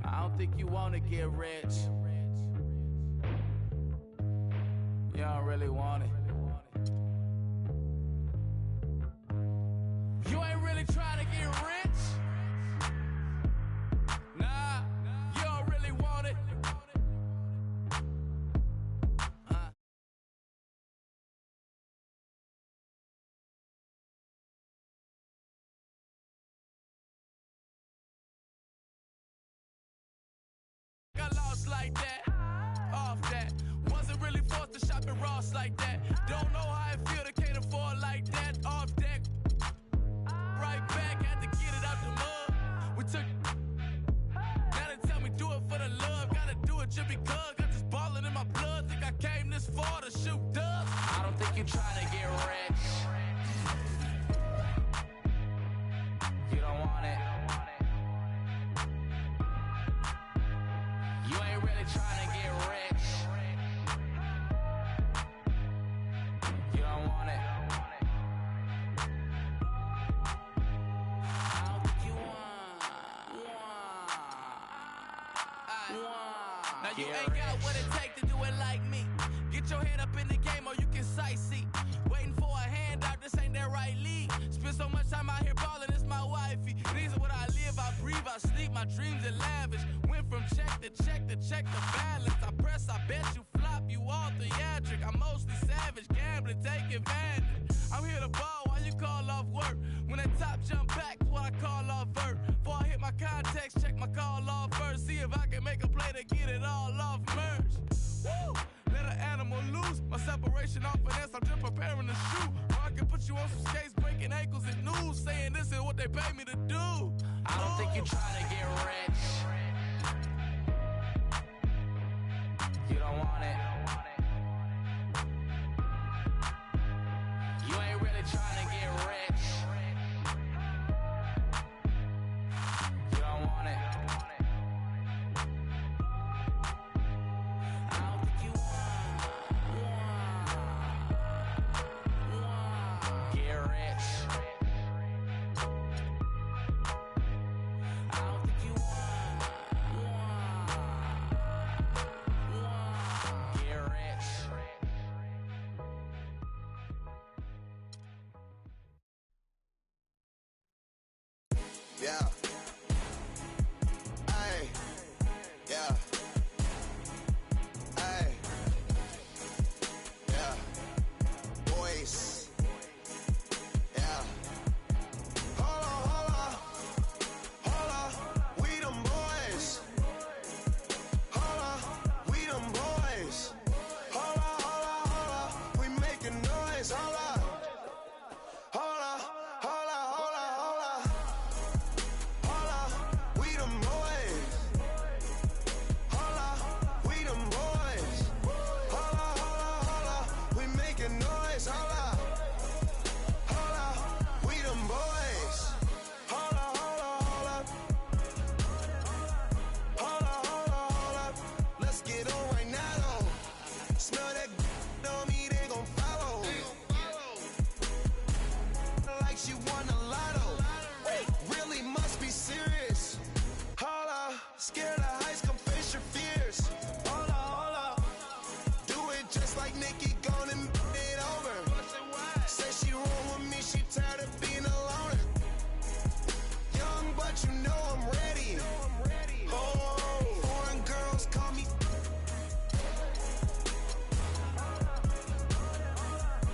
I don't think you wanna get rich. You don't really want it. You ain't really trying to get rich. Nah, you don't really want it. I lost like that, off that. Wasn't really forced to shop at Ross like that. Don't know how it feel to can't afford like that. Off deck, right back, had to get it out the mud. We took, now they tell me do it for the love. Gotta do it just because, got this ballin' in my blood. Think I came this far to shoot dubs. I don't think you trying to get rich. You don't want it. You ain't really trying to get rich. You don't want it. I don't think you want. Now you ain't got what it take to do it like me. Get your head up in the game or you can sightsee. Waiting for a handout, this ain't that right league. Spend so much time out here ballin', it's my wifey. These are what I live, I breathe, I sleep, my dreams are lavish. Went from check to check to check the balance. I press, I bet you flop, you all theatric. I'm mostly savage, gambling, take advantage. I'm here to ball while you call off work. When that top jump back, what I call off vert. Before I hit my context, check my call off first. See if I can make a play to get it all off merge. Woo! Let an animal loose. My separation off finesse, I'm just preparing to shoot. Or I can put you on some skates, breaking ankles and news, saying this is what they pay me to do. I don't think you try to get rich. You don't want it. You ain't really trying to get rich. You don't want it. I don't think you want get rich. I don't think you want get rich. Yeah. Ay. Yeah. Ay. Yeah. Boys. Yeah. Hold on. We them boys. Hold on. We them boys. Hold on. We making noise. Hold on. We them boys. We them boys. We making noise. We them boys. Let's get on right now though. Smell that on me, they gon' follow. Like she won a lotto. Really must be serious. Scared of heights, come face your fears. Hold up. Do it just like Nikki, gone and it over. Say she roll with me, she tired of being alone. Young, but you know I'm ready. Oh, foreign girls call me.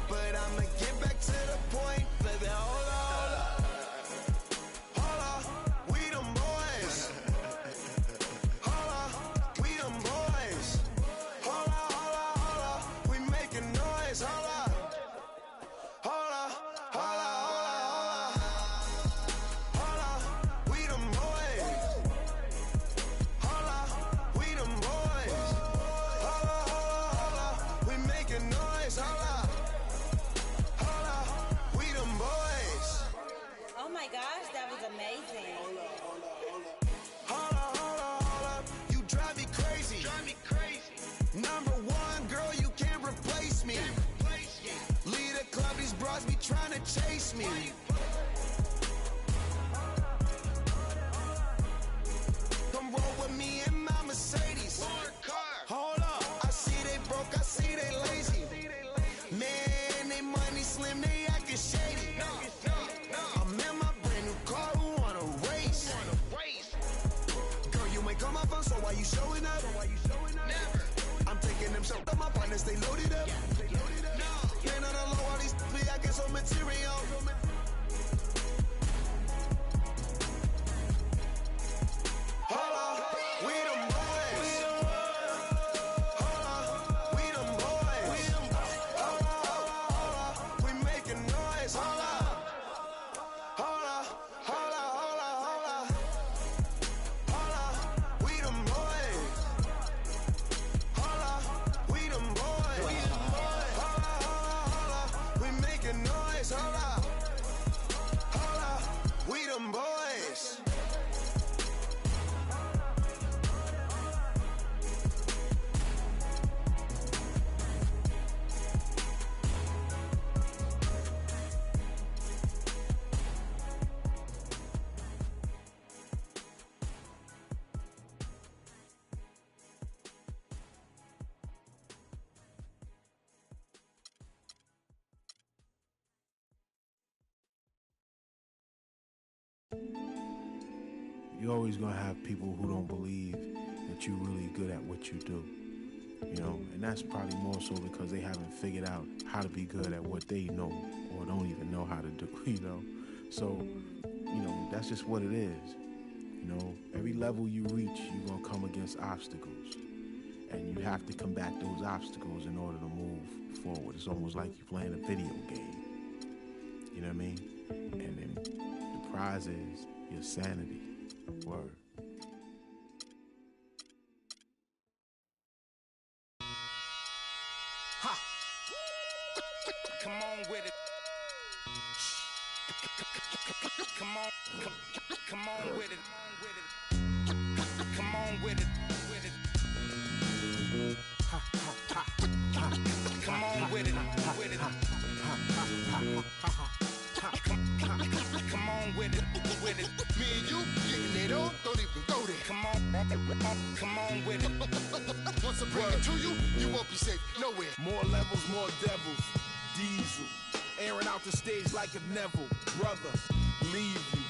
But I'ma get back to the point, baby. Hold on. We them boys. We them boys. We making noise. We them boys. We them boys. We making noise. We them boys. Oh my gosh, that was amazing. Hold up. You drive me crazy. Number one, girl, you can't replace me. Lead a club, these bras be trying to chase me. Come roll with me in my Mercedes. Hold up, I see they broke, I see they lazy. Man, they money slim, they acting shady. I'm in my brand new car, who wanna race? Girl, you ain't come up on, so why you showing up? Never. I'm taking them shots, my partners, they loaded up. Man, on the low, all these be acting so material. Hold on, we them boys. We them boys. We making noise. Hold on. We them boys. We them boys. We making noise. We them boys. You're always going to have people who don't believe that you're really good at what you do. You know, and that's probably more so because they haven't figured out how to be good at what they know or don't even know how to do, you know. So, you know, that's just what it is. You know, every level you reach, you're going to come against obstacles. And you have to combat those obstacles in order to move forward. It's almost like you're playing a video game. You know what I mean? And then the prize is your sanity. Word. Ha! Come on with it. Come on with it. Come on with it. Ha, ha, ha, ha. Come on with it. With it. Ha, ha, ha, ha, ha. Come on with it. With it. Me and you getting it on, don't even go there. Come on with it. Once I bring it to you, you won't be safe nowhere. More levels, more devils. Diesel, airing out the stage like a Neville. Brother, leave you.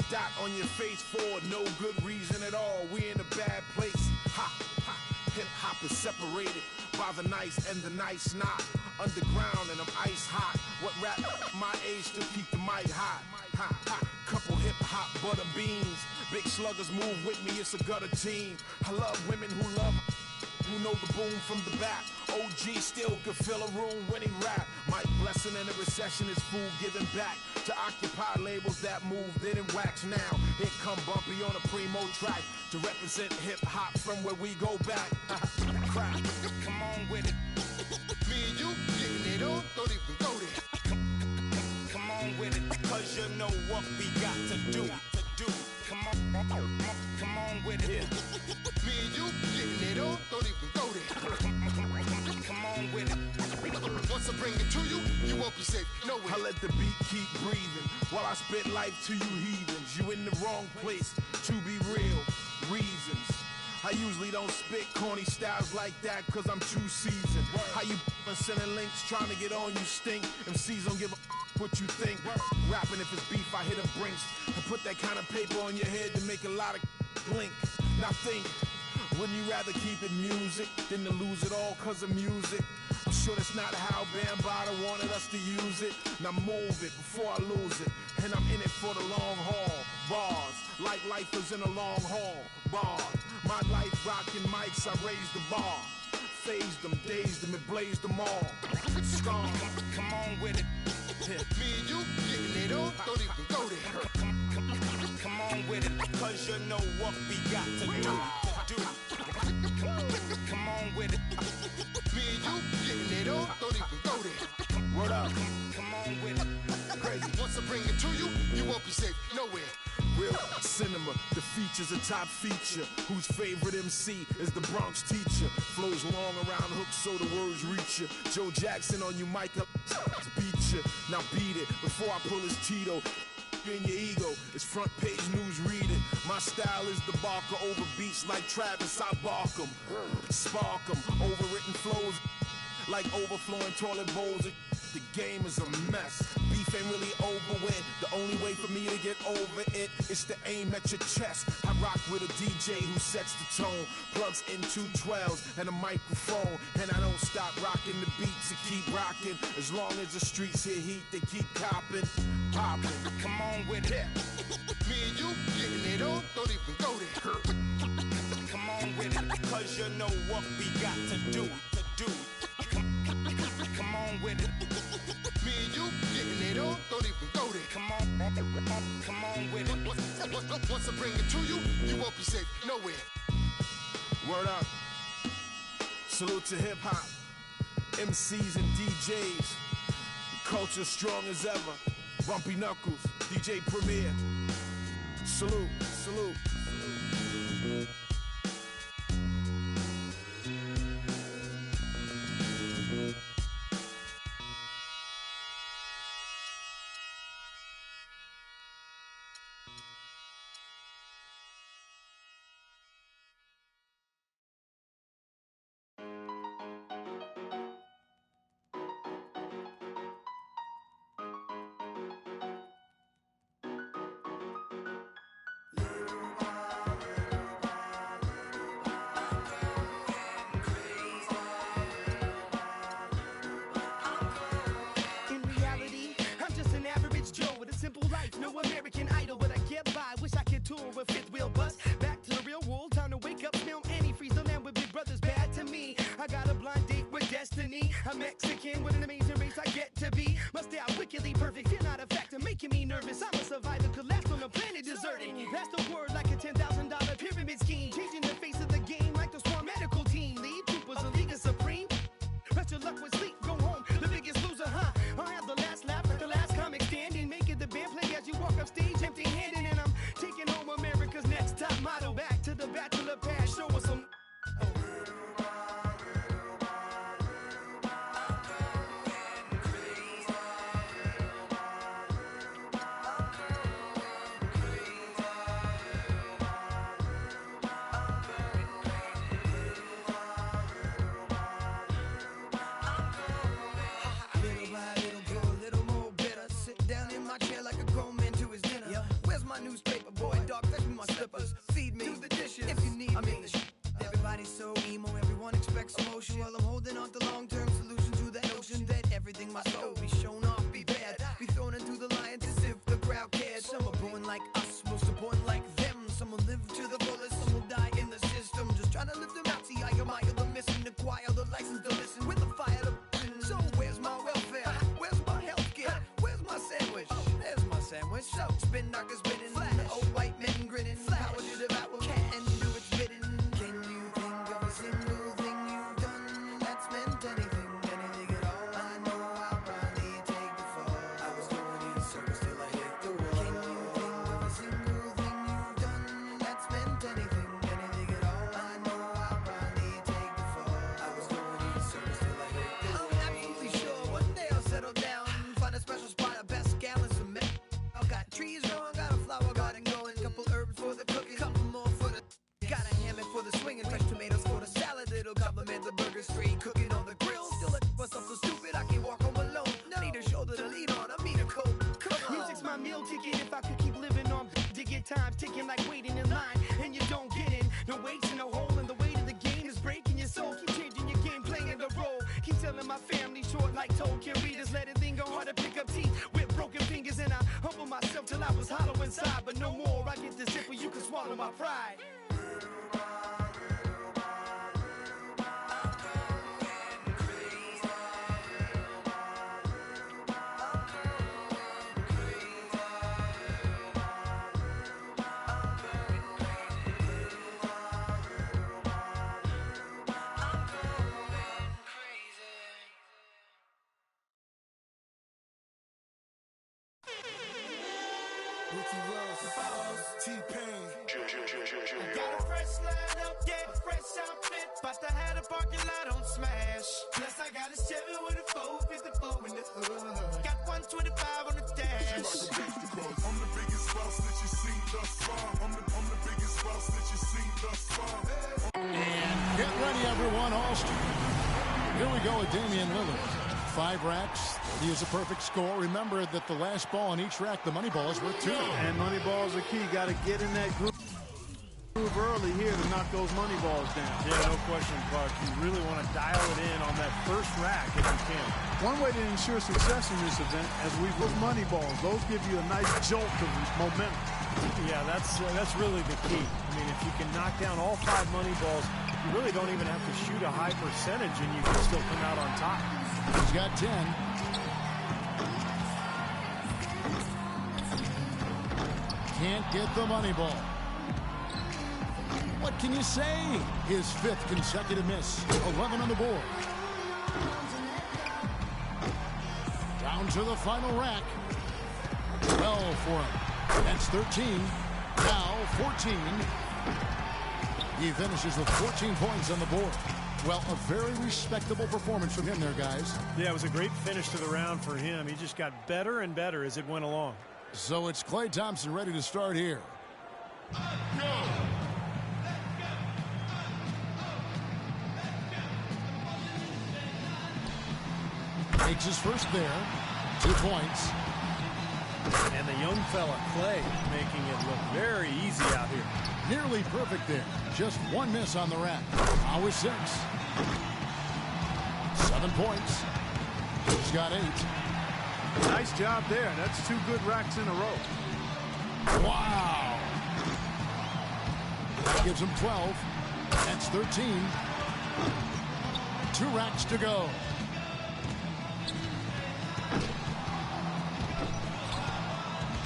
Dot on your face for no good reason at all. We in a bad place. Ha, ha. Hip hop is separated by the nice and the nice not. Underground and I'm ice hot. What rap my age to keep the mic hot? Ha, ha. Couple hip hop butter beans. Big sluggers move with me, it's a gutter team. I love women who know the boom from the back. OG still could fill a room when he rap. Mike Blessing in a recession is food giving back to occupy labels that move, didn't wax now. Here come Bumpy on a primo track to represent hip hop from where we go back. Crack. Come on with it. Me and you getting it on, don't even go there. Come on with it. Cause you know what we got to do. Come on with it. Me and you getting it on, don't even go there. Come on with it. Once I bring it to you, you won't be safe nowhere. I let the beat keep breathing while I spit life to you heathens. You in the wrong place, to be real, reasons. I usually don't spit corny styles like that cause I'm too seasoned. How you sending links trying to get on, you stink. MCs don't give a what you think. Rapping if it's beef, I hit a brinks and put that kind of paper on your head to make a lot of blink. Now think, wouldn't you rather keep it music than to lose it all cause of music? I'm sure that's not how Bambaataa wanted us to use it. Now move it before I lose it. And I'm in it for the long haul. Bars, like lifers in a long haul. Bars, my life rocking mics, I raised the bar. Phased them, dazed them, and blazed them all. Scar, come on with it. Me and you getting it on, don't even go there. Come on with it. Cause you know what we got to do. Come on with it. Me and you getting it on, don't even go there. Word up. Come on with it. Crazy. Once I bring it to you, you won't be safe nowhere. Real cinema, the feature's a top feature. Whose favorite MC is the Bronx teacher? Flows long around hooks so the words reach you. Joe Jackson on you, Micah, beat you. Now beat it before I pull his Tito. In your ego, it's front page news reading. My style is the barker over beats like Travis, I bark 'em. Spark 'em, overwritten flows like overflowing toilet bowls. The game is a mess. Beef ain't really over with. The only way for me to get over it is to aim at your chest. I rock with a DJ who sets the tone, plugs in 212s and a microphone, and I don't stop rocking the beats and keep rocking. As long as the streets hear heat, they keep copping, popping. Come on with it. Me and you getting it on, don't even go there. Come on with it. Cause you know what we got to do. Come on with it. Me and you getting it on, don't even go there. Come on with it. Once I bring it to you, you won't be safe nowhere. Word up. Salute to hip hop, MCs and DJs. Culture strong as ever. Bumpy Knuckles, DJ Premier. Salute, salute. life, no American Idol, but I get by. Wish I could tour with fifth wheel bus. Back to the real world, time to wake up, smell antifreeze. The land with big brothers bad to me. I got a blind date with destiny. I'm Mexican with an amazing race I get to be. Must stay out wickedly perfect, you're not a factor, making me nervous. I'm a survivor, collapsed on the planet deserted. That's the word like a $10,000 pyramid scheme. Changing the face of the game like the Swarm medical team. Lead troopers, a league of supreme. Rest your luck with sleep, go home, the biggest loser, huh? I'll have the last laugh, the last comic standing. Make it the band play as you walk up stage empty-handed. And I'm taking home America's next top model. Back to the bachelor pad, show us some. Newspaper boy, dog, fetch me my slippers. Feed me, do the dishes if you need me. Everybody's so emo, everyone expects emotion. While I'm holding on to long-term solution to that notion that everything must go, be shown off, be bad, be thrown into the lions as if the crowd cares. Some are born like us, most are born like them. Some will live to the fullest, some will die in the system. Just trying to live them out, see I admire the missing, acquire the license to listen with the fire to. So where's my welfare? Where's my healthcare? Where's my sandwich? There's my sandwich. So spin knockers spinning. Old white men grinning. Power to devour. Can do its bidding. Can you think of a single thing you've done that's meant anything, anything at all? I know I'll probably take the fall. I was going in circles till I hit the wall. Can you think of a single thing you've done that's meant anything, anything at all? I know I'll probably take the fall. I was going in circles till I hit the wall. I'm absolutely sure one day I'll settle down, find a special spot, a best gallons of milk. I've got trees growing, got a flower garden going, couple herbs for the cooking, couple more for the. Got a hammock for the swinging, fresh tomatoes for the salad, it'll compliment the burger, straight cooking on the grill. Still a myself so stupid I can't walk home alone. No. Need a shoulder to lean on, I mean a coat. Music's my meal ticket if I could keep living on. Digging times ticking like waiting in line, and you don't get in. No weights in no hole, and the weight of the game is breaking your soul. Keep changing your game, playing the role. Keep telling my family short like Tolkien readers. Let it go hard to pick up teeth with broken fingers, and I humble myself till I was hollow inside. But no more, I get this zipper, you can swallow my pride. T-Pain. Got a fresh line up, yeah, fresh outfit. About to have the parking lot on smash. Plus I got a 7 with a 454 in the hood. Got 125 on the dash. I'm the biggest boss that you seen thus far. I'm the biggest boss that you seen thus far. And get ready, everyone. Here we go with Damian Lillard. 5 racks. 30 is a perfect score. Remember that the last ball on each rack, the money ball is worth 2. And money balls are key. Got to get in that groove early here to knock those money balls down. Yeah, no question, Clark. You really want to dial it in on that first rack if you can. One way to ensure success in this event, as we those money balls, those give you a nice jolt of momentum. Yeah, that's really the key. I mean, if you can knock down all 5 money balls, you really don't even have to shoot a high percentage, and you can still come out on top. He's got 10. Can't get the money ball. What can you say? His 5th consecutive miss. 11 on the board. Down to the final rack. 12 for him. That's 13. Now 14. He finishes with 14 points on the board. Well, a very respectable performance from him there, guys. Yeah, it was a great finish to the round for him. He just got better and better as it went along. So it's Klay Thompson ready to start here. Takes his first there. 2 points. And the young fella, Klay, making it look very easy out here. Nearly perfect there. Just 1 miss on the rack. Now with 6. 7 points. He's got 8. Nice job there. That's 2 good racks in a row. Wow. That gives him 12. That's 13. 2 racks to go.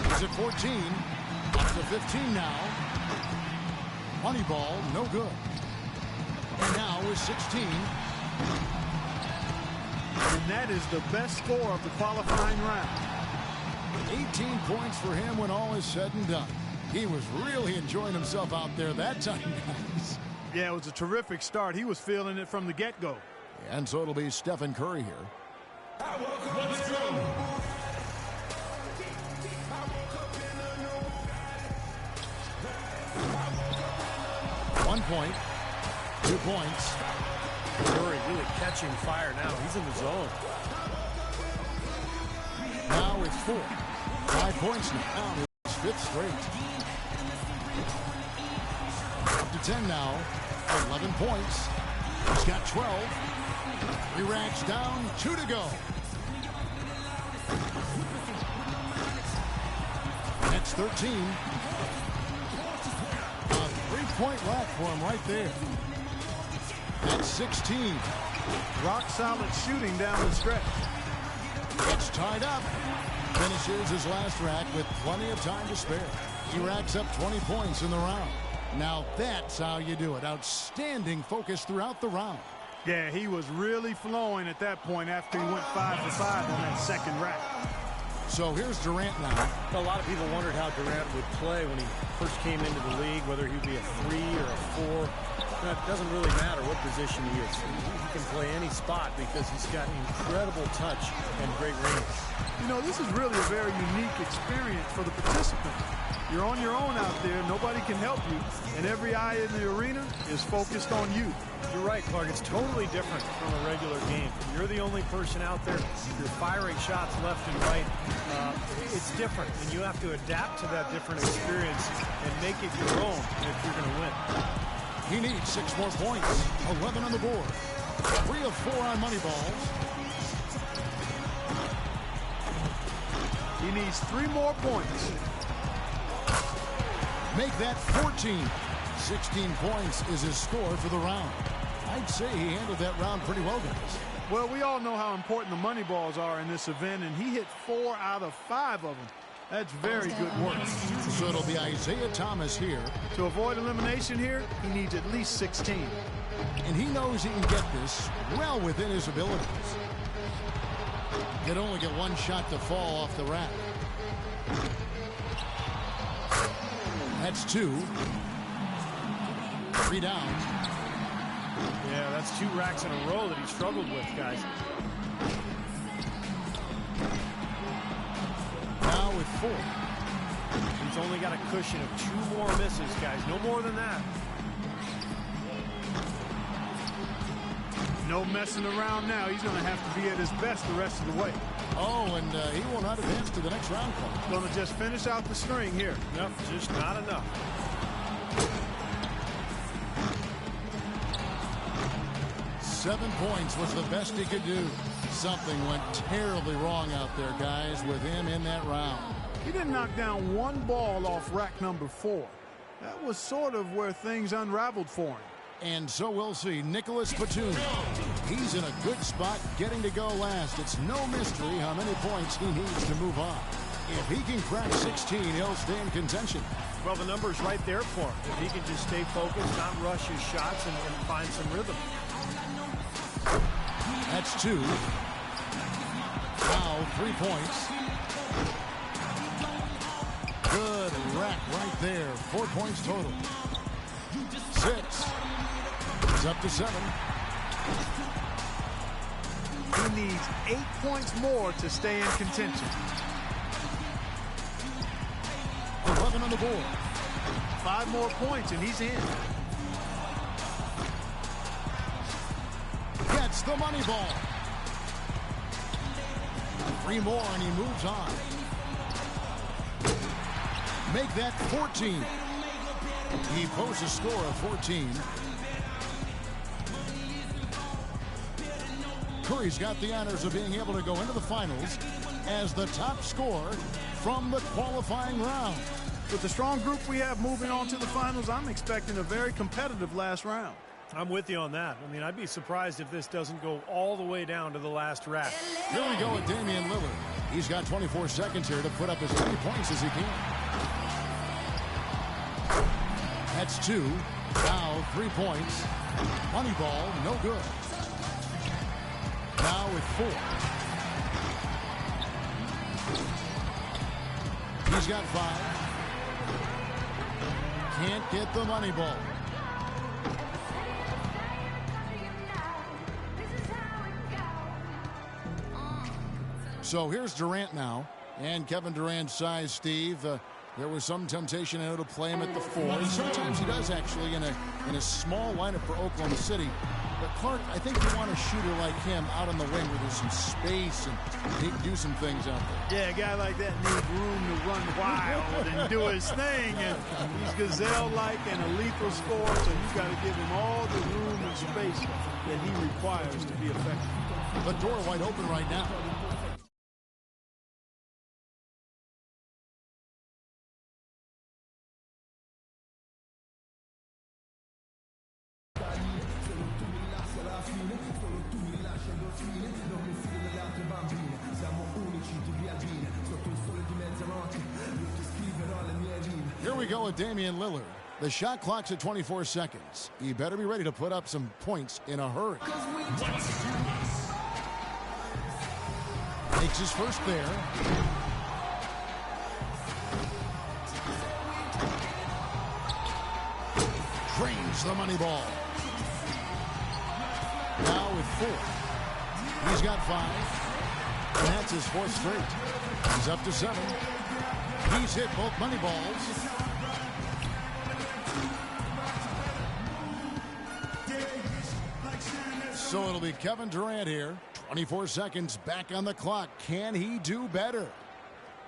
He's at 14. Up to 15 now. Money ball, no good. And now is 16. And that is the best score of the qualifying round. 18 points for him when all is said and done. He was really enjoying himself out there that time, guys. Yeah, it was a terrific start. He was feeling it from the get-go. And so it'll be Stephen Curry here. Let's go. 1 point. 2 points. Curry really catching fire now. He's in the zone. Now it's 4. 5 points now. His 5th straight. Up to 10 now. 11 points. He's got 12. 3 racks down. 2 to go. That's 13. A 3-point rack for him right there. That's 16. Rock solid shooting down the stretch. It's tied up. Finishes his last rack with plenty of time to spare. He racks up 20 points in the round. Now that's how you do it. Outstanding focus throughout the round. Yeah, he was really flowing at that point after he went 5 for 5 on that second rack. So here's Durant now. A lot of people wondered how Durant would play when he first came into the league, whether he'd be a 3 or a 4. It doesn't really matter what position he is. He can play any spot because he's got incredible touch and great range. You know, this is really a very unique experience for the participant. You're on your own out there. Nobody can help you. And every eye in the arena is focused on you. You're right, Clark. It's totally different from a regular game. You're the only person out there. You're firing shots left and right. It's different, and you have to adapt to that different experience and make it your own if you're going to win. He needs 6 more points. 11 on the board. 3 of 4 on money balls. He needs 3 more points. Make that 14. 16 points is his score for the round. I'd say he handled that round pretty well, guys. Well, we all know how important the money balls are in this event, and he hit 4 out of 5 of them. That's very good work. So it'll be Isaiah Thomas here. To avoid elimination here, he needs at least 16. And he knows he can get this well within his abilities. He'd only get 1 shot to fall off the rack. That's 2. 3 down. Yeah, that's 2 racks in a row that he struggled with, guys. Now with 4. He's only got a cushion of 2 more misses, guys. No more than that. No messing around now. He's going to have to be at his best the rest of the way. Oh, and he will not advance to the next round. Going to just finish out the string here. Nope, just not enough. Seven points was the best he could do. Something went terribly wrong out there, guys, with him in that round. He didn't knock down 1 ball off rack number 4. That was sort of where things unraveled for him. And so we'll see Nicholas Batum. He's in a good spot getting to go last. It's no mystery how many points he needs to move on. If he can crack 16, he'll stay in contention. Well, the number's right there for him. If he can just stay focused, not rush his shots, and find some rhythm. That's 2. Now 3 points. Good rack right there. 4 points total. 6. He's up to 7. He needs 8 points more to stay in contention. 11 on the board. 5 more points and he's in. Gets the money ball. 3 more and he moves on. Make that 14. He posts a score of 14. Curry's got the honors of being able to go into the finals as the top scorer from the qualifying round. With the strong group we have moving on to the finals, I'm expecting a very competitive last round. I'm with you on that. I mean, I'd be surprised if this doesn't go all the way down to the last rack. Here we go with Damian Lillard. He's got 24 seconds here to put up as many points as he can. That's 2. Now 3 points. Money ball, no good. Now with 4. He's got 5. Can't get the money ball. So here's Durant now. And Kevin Durant's size, Steve. There was some temptation to play him at the 4. Sometimes he does actually in a small lineup for Oklahoma City. But Clark, I think you want a shooter like him out on the wing where there's some space and he can do some things out there. Yeah, a guy like that needs room to run wild and do his thing. And he's gazelle-like and a lethal scorer, so you got to give him all the room and space that he requires to be effective. The door wide open right now. Here we go with Damian Lillard. The shot clock's at 24 seconds. He better be ready to put up some points in a hurry. Makes his first there. Drains the money ball. Now with 4. He's got 5. And that's his 4th straight. He's up to 7. He's hit both money balls. So it'll be Kevin Durant here. 24 seconds back on the clock. Can he do better?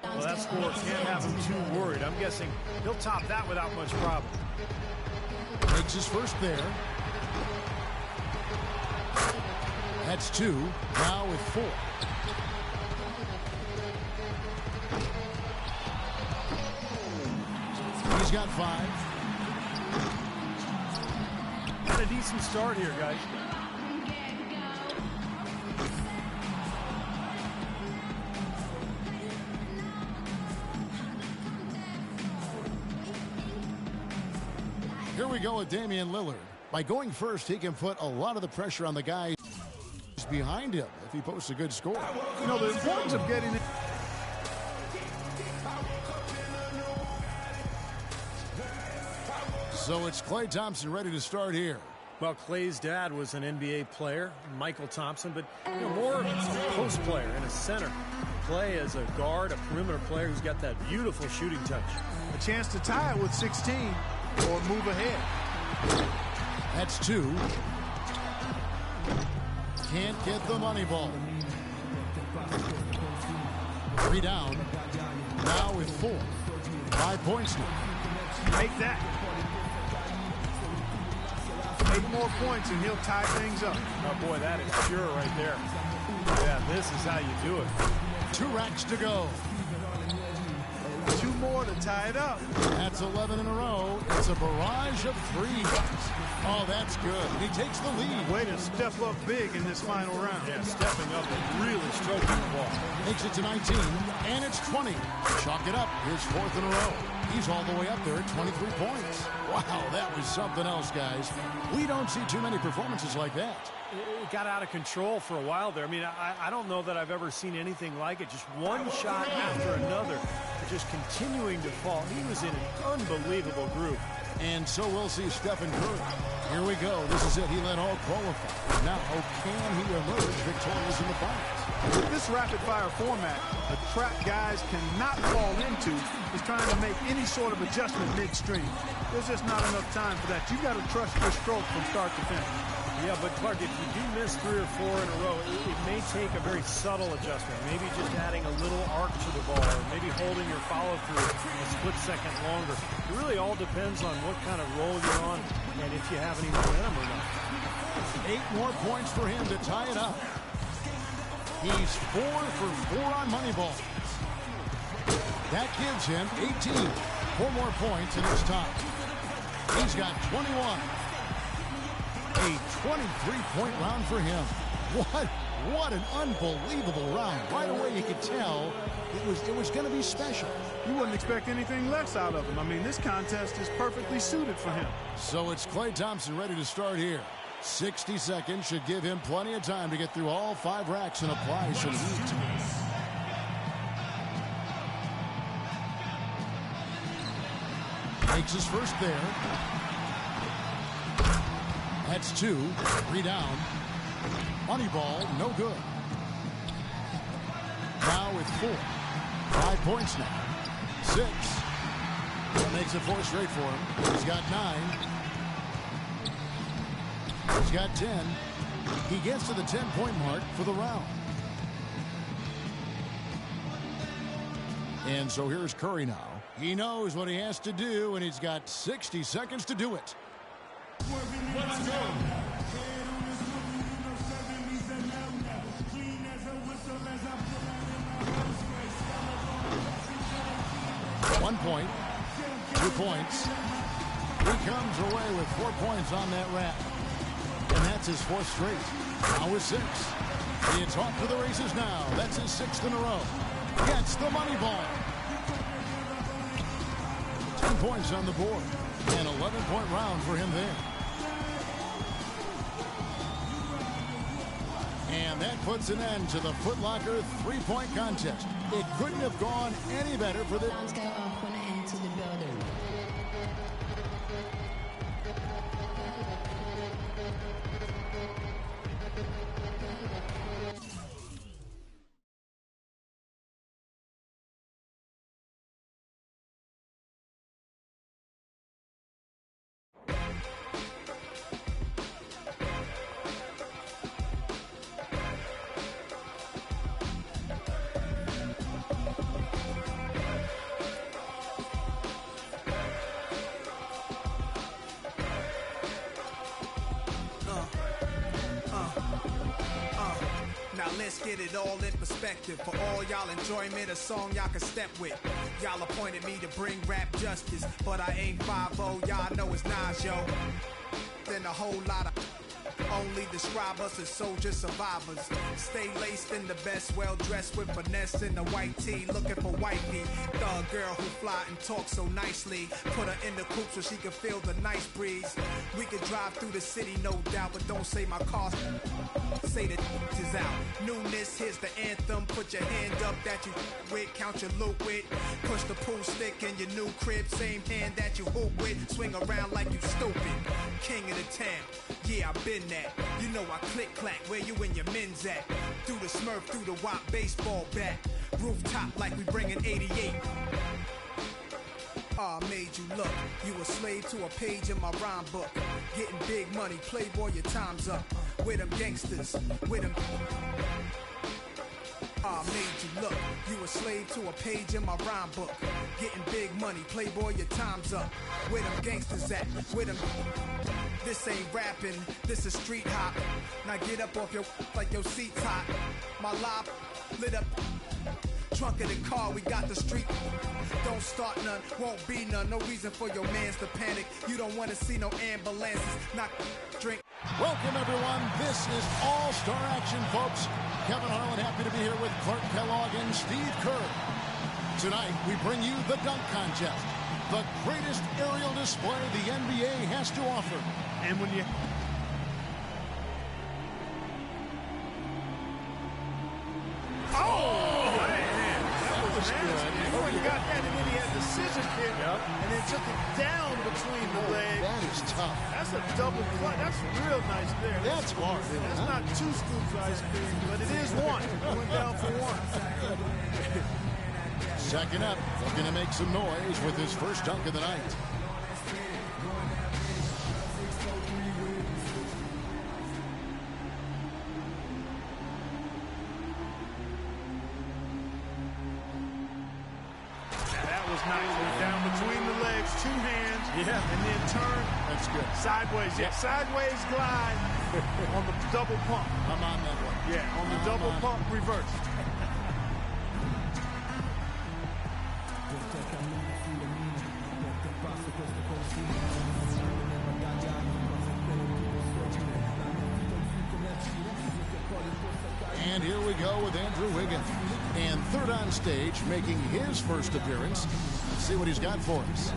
Well, that score can't have him too worried. I'm guessing he'll top that without much problem. Makes his first there. That's 2. Now with 4. He's got 5. Got a decent start here, guys. Here we go with Damian Lillard. By going first, he can put a lot of the pressure on the guy behind him if he posts a good score. You know, the importance of getting it. So it's Klay Thompson ready to start here. Well, Klay's dad was an NBA player, Michael Thompson, but more a post player and a center. Klay as a guard, a perimeter player who's got that beautiful shooting touch. A chance to tie it with 16 or move ahead. That's 2. Can't get the money ball. 3 down. Now with 4. 5 points now. Make that. 8 more points and he'll tie things up. Oh boy, that is sure right there. Yeah, this is how you do it. 2 racks to go. 2 more to tie it up. That's 11 in a row. It's a barrage of 3s. Oh, that's good. He takes the lead. Way to step up big in this final round. Yeah, stepping up and really stroking the ball. Makes it to 19, and it's 20. Chalk it up. His 4th in a row. He's all the way up there at 23 points. Wow, that was something else, guys. We don't see too many performances like that. It got out of control for a while there. I mean, I don't know that I've ever seen anything like it. Just one shot after another, just continuing to fall. He was in an unbelievable group. And so we'll see Stephen Curry. Here we go. This is it. He led all qualify. Now, can he emerge victorious in the finals? With this rapid-fire format, a trap guys cannot fall into is trying to make any sort of adjustment midstream. There's just not enough time for that. You've got to trust your stroke from start to finish. Yeah, but Clark, if you do miss 3 or 4 in a row, it may take a very subtle adjustment. Maybe just adding a little arc to the ball, or maybe holding your follow-through a split second longer. It really all depends on what kind of roll you're on and if you have any momentum or not. 8 more points for him to tie it up. He's 4 for 4 on Moneyball. That gives him 18. 4 more points and it's tied. He's got 21. A 23-point round for him. What an unbelievable round. Right away you could tell it was going to be special. You wouldn't expect anything less out of him. I mean, this contest is perfectly suited for him. So it's Klay Thompson ready to start here. 60 seconds should give him plenty of time to get through all 5 racks and apply some heat. Makes his first there. That's 2. 3 down. Moneyball, no good. Now with 4. 5 points now. 6. That makes it 4 straight for him. He's got 9. He's got 10. He gets to the 10-point mark for the round. And so here's Curry now. He knows what he has to do, and he's got 60 seconds to do it. Let's go. 1 point, 2 points. He comes away with 4 points on that rack. And that's his 4th straight. Now with 6. It's off to the races now. That's his 6th in a row. Gets the money ball. 10 points on the board. An 11-point round for him there. And that puts an end to the Foot Locker 3-point contest. It couldn't have gone any better for the... Sounds go off when I enter the building. Let's get it all in perspective. For all y'all enjoyment, a song y'all can step with. Y'all appointed me to bring rap justice, but I ain't 5-0, y'all know it's Nas, yo. Then a whole lot of only describe us as soldier survivors. Stay laced in the best, well dressed with finesse in the white tee, looking for wifey. Thug girl who fly and talk so nicely. Put her in the coupe so she can feel the nice breeze. We could drive through the city, no doubt, but don't say my car. Say the is out. Newness, here's the anthem. Put your hand up that you with, count your loot with. Push the pool stick in your new crib, same hand that you hoop with. Swing around like you stupid. King of the town, yeah, I've been that. You know I click clack, where you and your men's at. Through the Smurf, through the WAP baseball bat. Rooftop like we bringing 88. I made you look. You a slave to a page in my rhyme book. Getting big money, playboy, your time's up. With them gangsters, with them. I made you look. You a slave to a page in my rhyme book. Getting big money, playboy, your time's up. Where them gangsters at? Where them. This ain't rapping, this is street hop. Now get up off your like your seat's hot. My life lit up. Trunk of the car, we got the street. Don't start none, won't be none. No reason for your mans to panic. You don't want to see no ambulances. Not drink. Welcome, everyone. This is all-star action, folks. Kevin Harlan happy to be here with Clark Kellogg and Steve Kerr. Tonight, we bring you the dunk contest, the greatest aerial display the NBA has to offer. And when you... Got that, and then he had the scissor kick, and then took it down between the legs. That is tough. That's a double clutch. That's real nice there. That's hard. That's not 2 scoops of ice cream, but it is 1. He went down for 1. Second up, looking to make some noise with his first dunk of the night. Nice. Down between the legs, 2 hands, and then turn. That's good. Sideways, sideways glide on the double pump. I'm on that one. Yeah, on the double pump reverse. And here we go with Andrew Wiggins. And third on stage, making his first appearance. Let's see what he's got for us.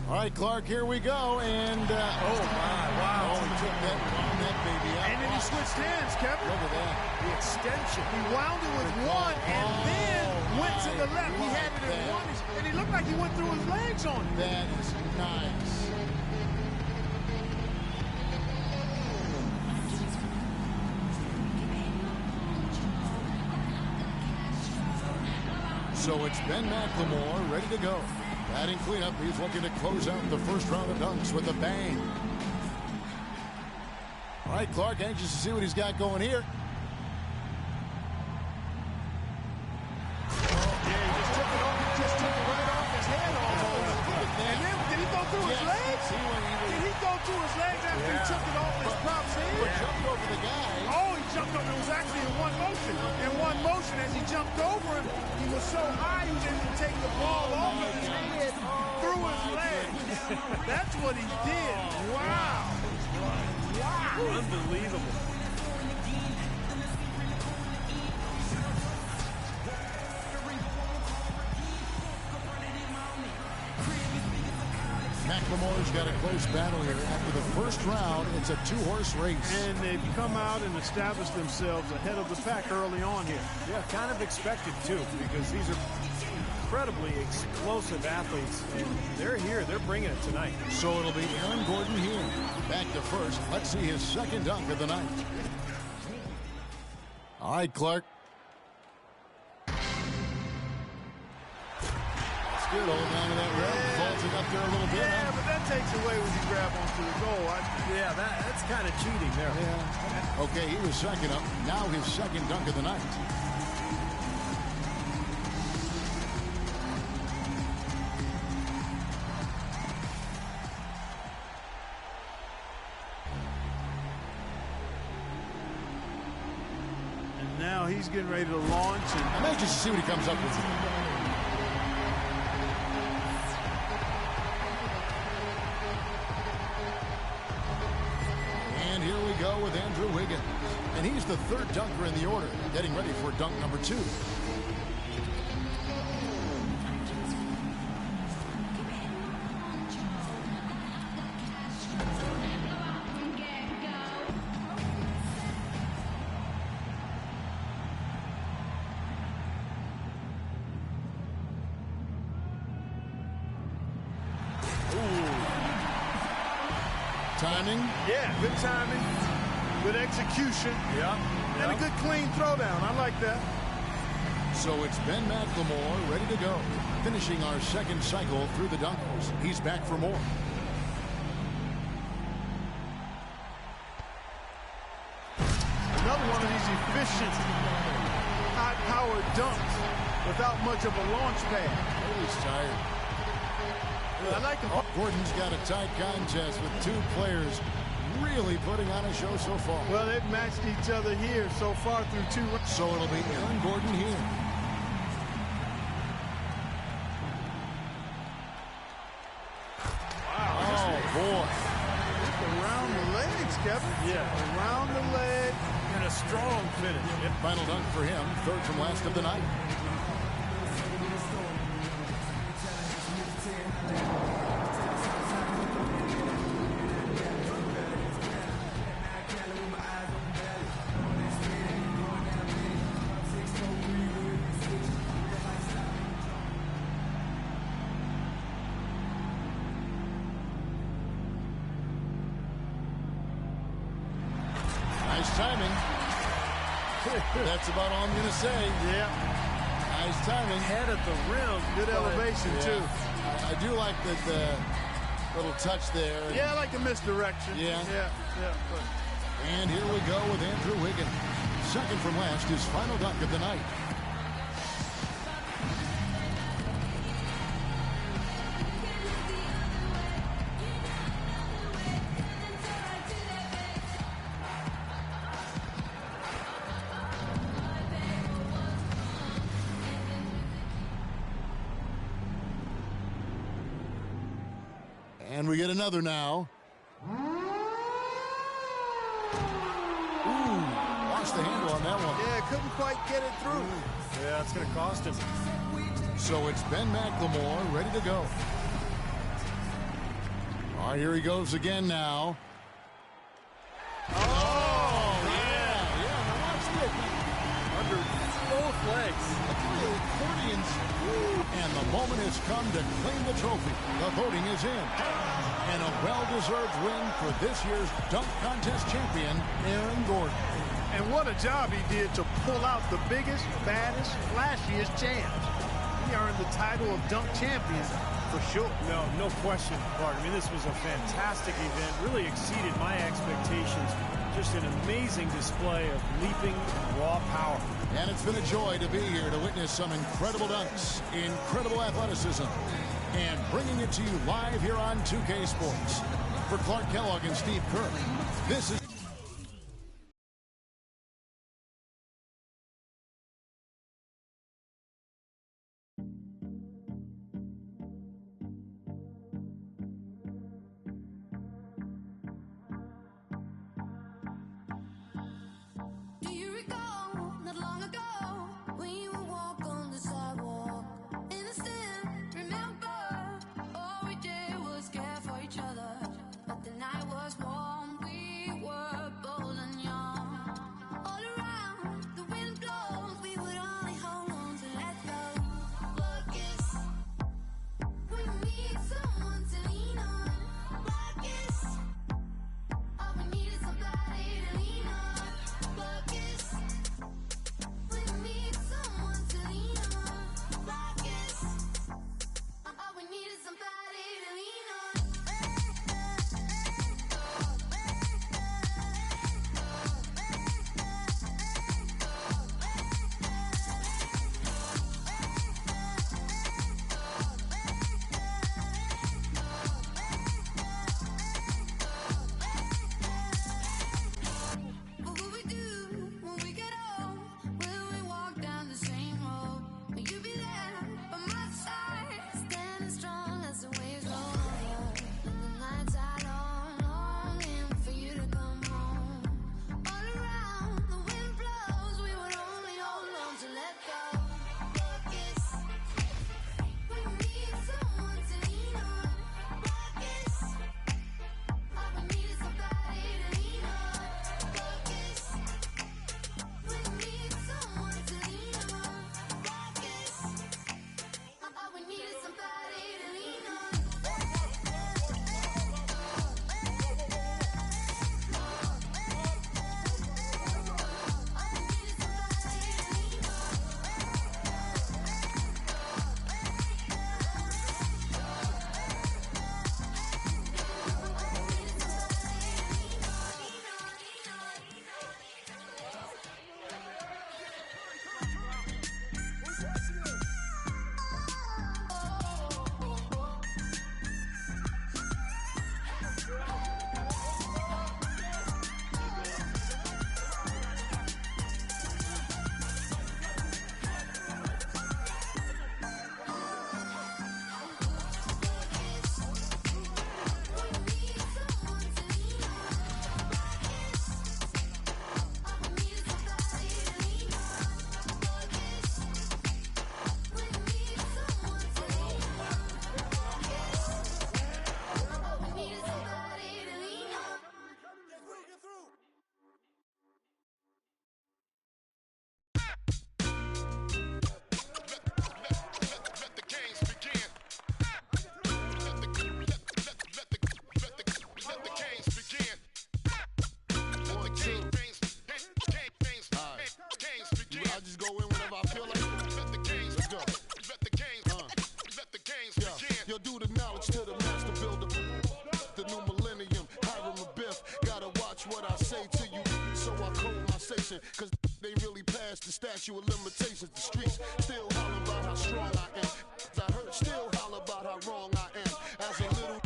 All right, Clark, here we go. And, oh, wow. Oh, he took that, wound that baby out. And then he switched hands, Kevin. Look at that. The extension. He wound it with one and then went to the left. He had it in one, and he looked like he went through his legs on it. That is nice. So it's Ben McLemore ready to go. Batting cleanup, he's looking to close out the first round of dunks with a bang. All right, Clark, anxious to see what he's got going here. Just took it right off his head almost. And then, did he go through his legs? Did he go through his legs after he took it off his prop's head? He jumped over the guy. Oh, he jumped over. It was actually in one motion. In one motion, as he jumped over him, he was so high he was able to take the ball off of his head through his legs. That's what he did. Wow. Wow. Unbelievable. McLemore's got a close battle here. After the first round, it's a 2-horse race. And they've come out and established themselves ahead of the pack early on here. Yeah, kind of expected, too, because these are incredibly explosive athletes, and they're here. They're bringing it tonight. So it'll be Aaron Gordon here. Back to first. Let's see his second dunk of the night. All right, Clark. That's good. Hold on to that rim. Vaulting up there a little bit. Yeah, but that takes away when you grab onto the goal. Yeah, that's kind of cheating there. Yeah. Okay, he was second up. Now his second dunk of the night. And now he's getting ready to launch. I'm anxious to see what he comes up with. And here we go with Andrew Wiggins. And he's the third dunker in the order, getting ready for dunk number 2. Timing? Yeah, good timing, good execution. Yeah. And a good clean throwdown. I like that. So it's Ben McLemore ready to go. Finishing our second cycle through the dunkers. He's back for more. Another one of these efficient, high-powered dunks without much of a launch pad. Oh, he's tired. I like him. Gordon's got a tight contest with 2 players really putting on a show so far. Well, they've matched each other here so far through 2 rounds. So it'll be Aaron Gordon here. Wow. Oh, boy. Just around the legs, Kevin. Yeah. Around the leg. And a strong finish. Final dunk for him, third from last of the night. Nice timing. That's about all I'm going to say. Yeah. Nice timing. Head at the rim. Good elevation, too. I do like the little touch there. Yeah, I like the misdirection. Yeah. But. And here we go with Andrew Wiggins. Second from last, his final dunk of the night. And we get another now. Ooh, lost the handle on that one. Yeah, couldn't quite get it through. Yeah, it's going to cost him. So it's Ben McLemore ready to go. All right, here he goes again now. Oh, yeah. Now watch this. Under both legs. Accordions. And the moment has come to claim the trophy. The voting is in. And a well-deserved win for this year's dunk contest champion, Aaron Gordon. And what a job he did to pull out the biggest, baddest, flashiest champs. He earned the title of dunk champion for sure. No question, Clark. I mean, this was a fantastic event. Really exceeded my expectations. Just an amazing display of leaping and raw power. And it's been a joy to be here to witness some incredible dunks, incredible athleticism, and bringing it to you live here on 2K Sports. For Clark Kellogg and Steve Kerr, this is... But the night was warm, we were so I code my section. Cause they really passed the statute of limitations. The streets still holler about how strong I am. I heard still holler about how wrong I am. As a little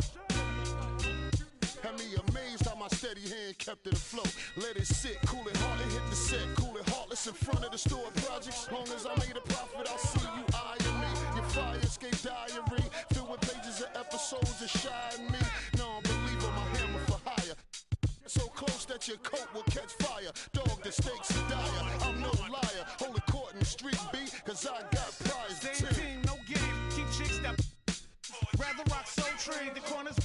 had me amazed how my steady hand kept it afloat. Let it sit, cool it hard, and hit the set, cool it heartless in front of the store projects. Long as I made a profit, I'll see you eyeing me. Your fire escape diary, filled with pages of episodes that shy me. No, believe on my hammer for hire. So close that your coat will catch fire. Dog, the stakes are dire. I'm no liar. Hold the court in the street B, cause I got prize. Same team, no game. Keep chicks that rather rock Soul Train. The corners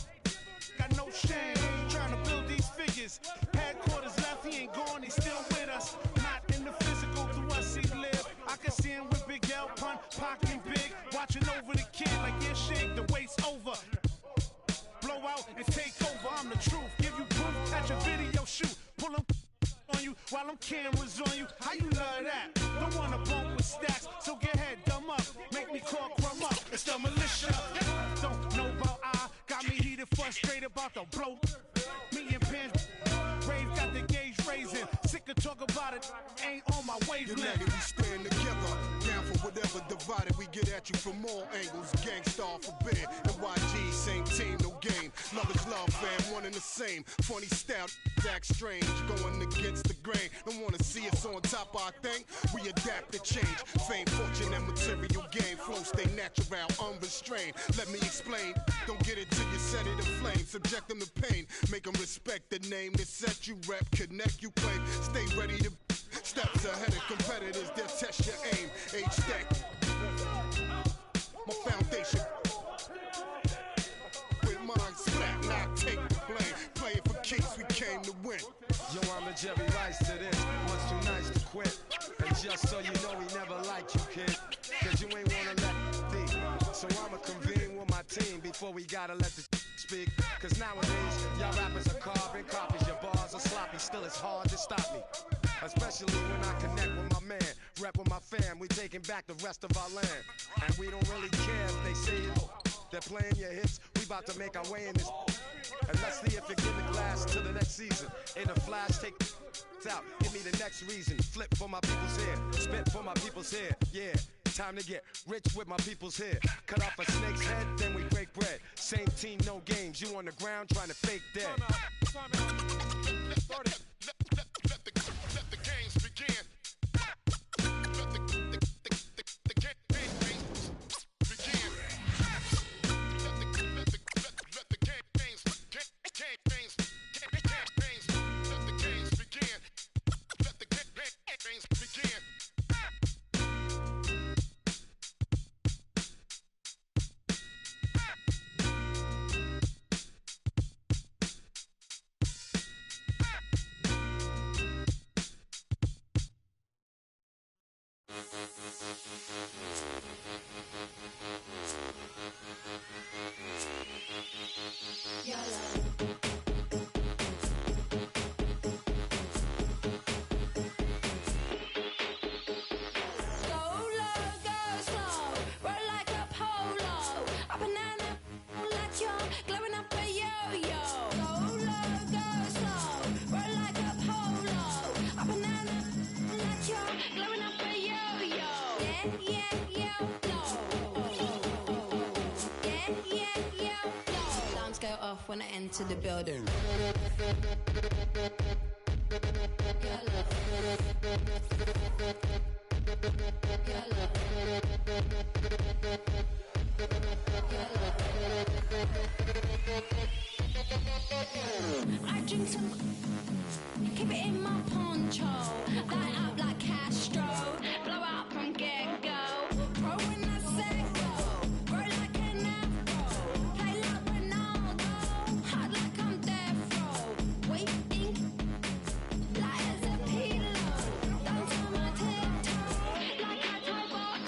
got no shame. Trying to build these figures. Headquarters left, he ain't gone, he's still with us. Not in the physical, through us he live. I can see him with Big L, Pun, Pac and Big. Watching over the kid like yeah, shake, the wait's over. Blow out and take over, I'm the truth. Give you proof at your video shoot. Pull them on you while them cameras on you. How you love that? Don't wanna bump with stacks, so get head dumb up. Make me call crumb up, it's the militia. Don't know about I, got me heated, frustrated about the blow. Me and Pins, Rave got the gauge raising. Sick of talk about it, ain't on my wavelength. United we stand together, down for whatever divided. We get at you from all angles. Gangstar forbid, NYG, same team, no game. Love is love, fam, one and the same. Funny style, act strange, going against the grain. Don't wanna see us on top of our thing. We adapt to change. Fame, fortune, and material gain. Flow stay natural, unrestrained. Let me explain. Don't get it till you set it aflame. Subject them to pain. Make them respect the name that set you rep. Connect you claim. Stay ready to steps ahead of competitors. They'll test your aim. Age stack. My foundation. With mine splat, not take the blame. Playing for keeps, we came to win. Yo, I'm a Jerry Rice to this. Much too nice to quit. And just so you know, we never liked you, kid. Cause you ain't wanna let be. So I'ma convene with my team before we gotta let the speak. Cause nowadays, y'all rappers are carbon copies. Your bars are sloppy, still it's hard to stop me. Especially when I connect with my man, rep with my fam, we taking back the rest of our land. And we don't really care if they say it. They're playing your hits, we about to make our way in this. And let's see if it gimmick lasts till the next season. In a flash, take out, give me the next reason. Flip for my people's hair, spit for my people's hair, yeah. Time to get rich with my people's hair. Cut off a snake's head, then we break bread. Same team, no games. You on the ground trying to fake dead. Let the games begin. Let the games begin. Let the games begin. Let the games begin. When I enter the building. I drink some, keep it in my poncho, light up like Castro, blow out from get-go, pro when I say go, grow like an afro, play like Ronaldo, hot like I'm death row, waiting, light as a pillow, don't tell my tiptoe, like I toy box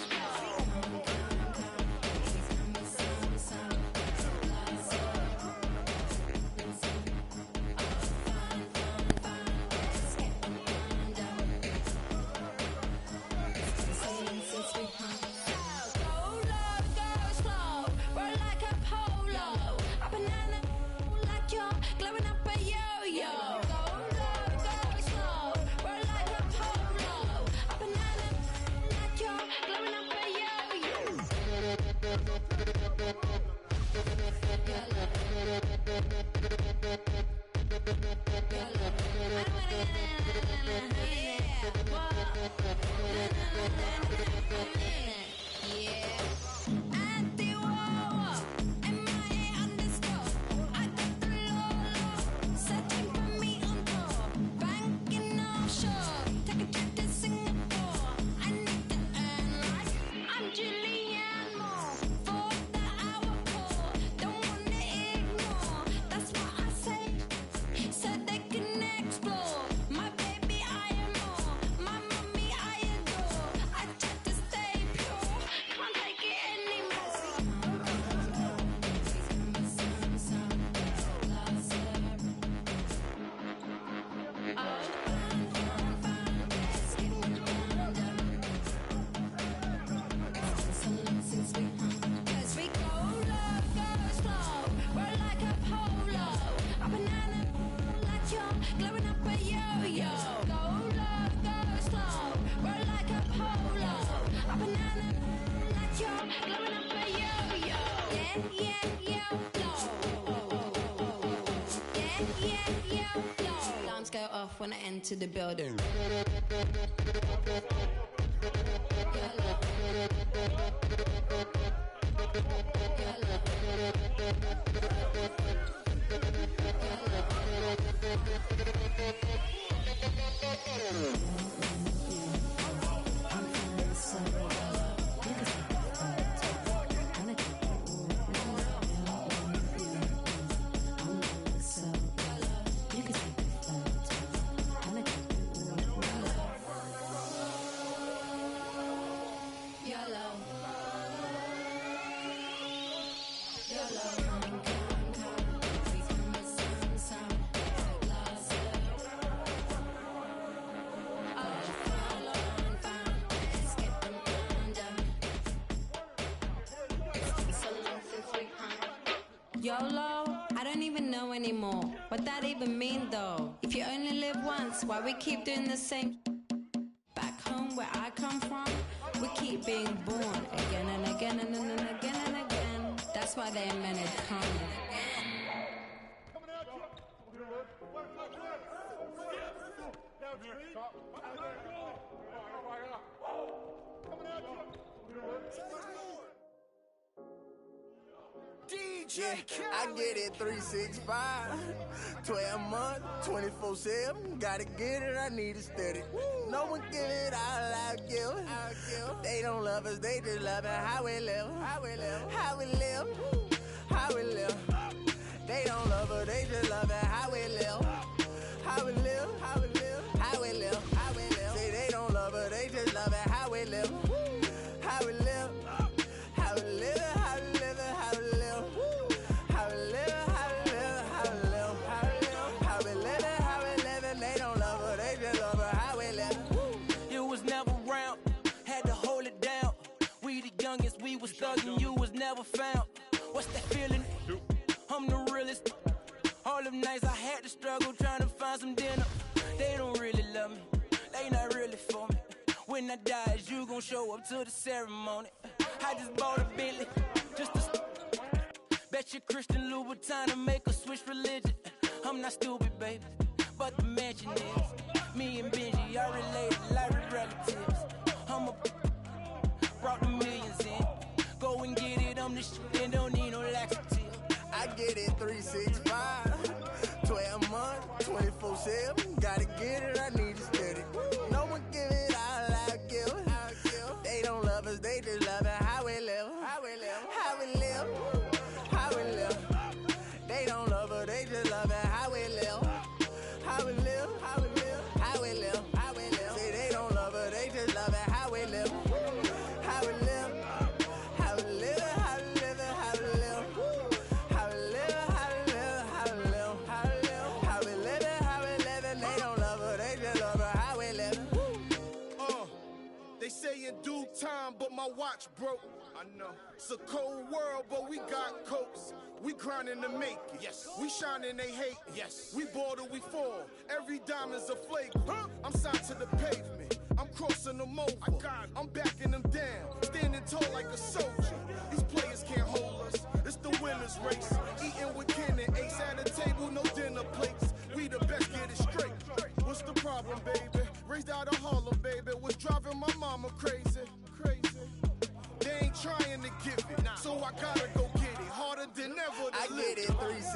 Alarms go off when I enter the building. YOLO? I don't even know anymore what that even mean though. If you only live once, why we keep doing the same? Back home where I come from, we keep being born again and again and again and again. That's why they invented karma. DJ, I get it 365, 12 months, 24/7. Gotta get it, I need it steady. No one give it all I give. They don't love us, they just love it. How we live, how we live, how we live, how we live. They don't love us, they just love it. How we live, how we live, how we live, how we live, how we live. Say they don't love us, they just love it. How we live, how we live, how we live, how we live, how we live. We was thuggin', you was never found. What's that feeling? I'm the realest. All them nights I had to struggle trying to find some dinner. They don't really love me, they not really for me. When I die, is you gon' show up to the ceremony? I just bought a Bentley, just to bet you Christian Louboutin to make a switch religion. I'm not stupid, baby, but the mansion is. Me and Benji are related like relatives. I'm a brought the millions in. Go and get it, I'm the shit and don't need no laxative. I get it 365, 12 months, 24/7. Gotta get it, I need it steady. No one give it all I give. They don't love us, they just love it. How we live, how we live, how we live, how we live. They don't love us, they just love it. How we live, how we live, how we live, how we live, how we live. Say they don't love us, they just love it. How we live. In due time, but my watch broke. I know it's a cold world, but we got coats. We grinding to make it. Yes, we shining, they hate. Yes, we ball till we fall. Every diamond's a flake. I'm signed to the pavement. I'm crossing them over. I'm backing them down, standing tall like a soldier. These players can't hold us. It's the winner's race. Eating with Ken and Ace at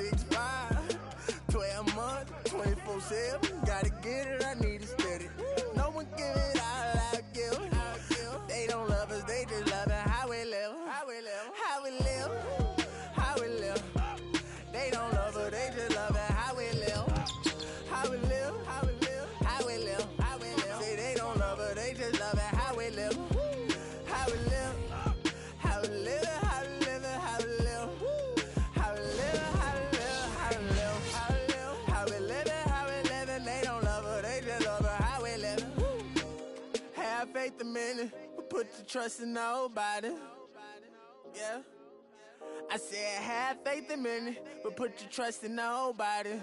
365, 12 months, 24/7. Gotta get it, I need it steady. No one give it all I give. They don't love us, they just love it how we live. How we live, how we live, how we live. They don't love us, they just love it how we live. How we live, how we live, how we live, how we live. Say they don't love us, they just love it how we live. How we live, how we live, how we live, how we live. How we live, how we live, how we live, how we live. How we live it, how we live it. They don't love us, they just love it how we live. Have faith a minute, but put your trust in nobody. Yeah. I said have faith a minute, but put your trust in nobody.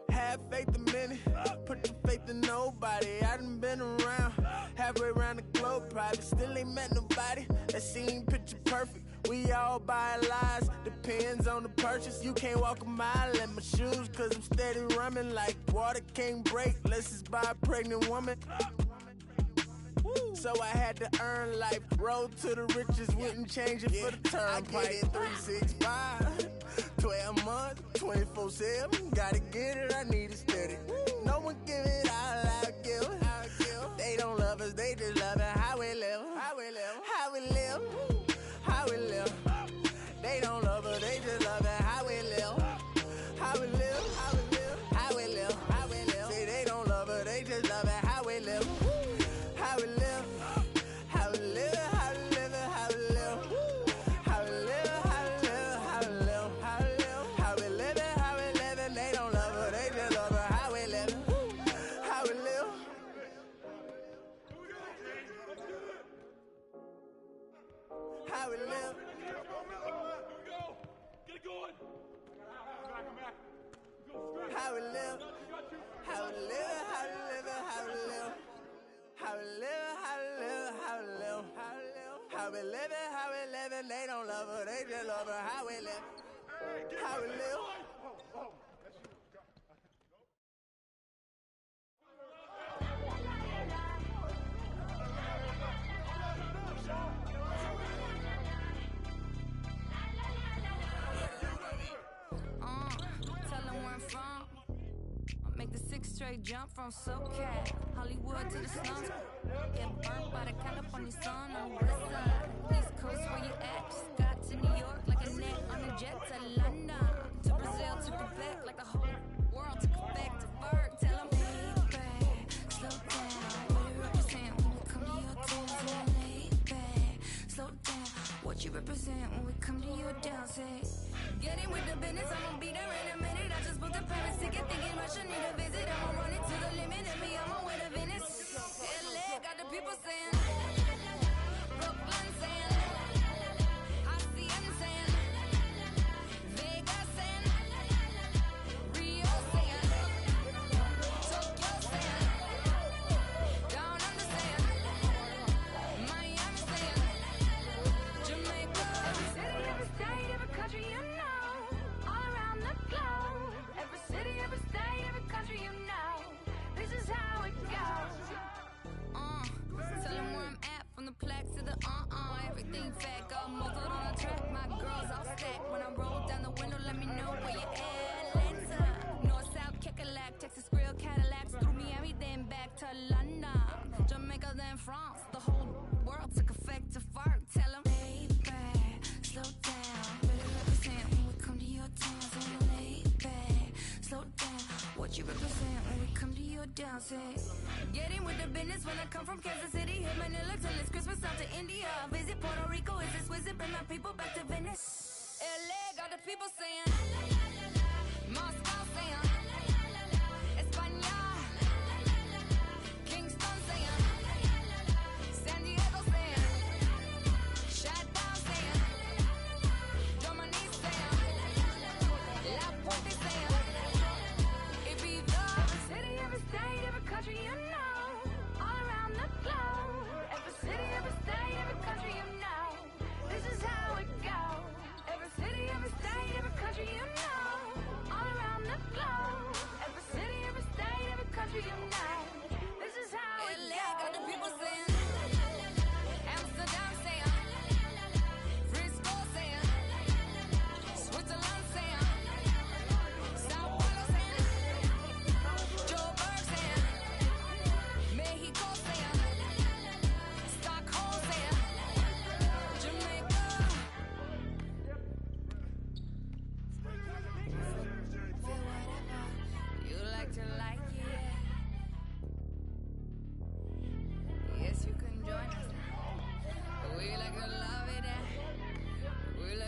Have faith a minute, put your faith in nobody. I done been around, halfway around the globe, probably still ain't met nobody that seem picture perfect. We all buy lies, depends on the purchase. You can't walk a mile in my shoes, cause I'm steady running like water can't break. Let's just buy a pregnant woman. So I had to earn life, road to the riches, wouldn't change it for the turnpike. I get it 365, 12 months, 24/7. Gotta get it, I need it steady. No one give it all I give. They don't love us, they just love it how we live. How we live, how we live, how we live. They don't love us, they just love it how we live. How we live, how we live, how we live, how we live. Say they don't love us, they just love it how we live. How we live, how we live, how we live, how we live. How we live, how we live, how we live, how we live. How we live it, how we live it. They don't love her, they just love her how we live. How we live. How we live. Get it going. How we live. How we live, how we live, how we live. How we live, how we live, how we live, how we live. How we live it, how we live it. They don't love her, they just love her how we live. How we live. Tell them where I'm from. I'll make the 6 straight jump from SoCal, Hollywood to the slums. Get burnt by the California sun on the west side. East Coast where you at? Just got to New York like a net on a jet to London. To Brazil, to Quebec, like the whole world took it back to Berg. Tell them, baby, slow down. What you represent when we come to your town? Say, laid back, slow down. What you represent when we come to your town? Say, get in with the business, I'ma be there in a minute. I just booked a Paris ticket, thinking Russia need a visit. I'ma run it to the limit and be on my way to Venice. LA got the people saying, Brooklyn saying, Hacienda saying, Vegas saying, Rio saying, Tokyo saying, Down Under saying, Miami saying, Jamaica. Every city, every state, every country you know, all around the globe. Every city, every state, every country you know, this is how it goes. Tell them where I'm at, from the plaque to the everything fat, got muzzled on the track. My girls all stacked. When I roll down the window, let me know where you at. Atlanta, North, South, Kekalak, Texas, Grill, Cadillacs, through Miami, then back to London, Jamaica, then France. The whole world took effect to fart. Tell them, baby, slow down. Better represent when we come to your town. Say, laid back, slow down. What you represent when we come to your town? Say, get in with the business when I come from Kansas City. Hit Manila till it's Christmas, out to India. Visit Puerto Rico, is this visit? Bring my people back to Venice. LA got the people saying, Moscow saying, España, Kingston saying, San Diego saying, Chi-Town saying, Dominique saying, La Puente saying, Ibiza. Every city, every state, every country you know, all around the globe. Every city, every state, every country you know, this is how it goes. Every city, every state, every country you know, all around the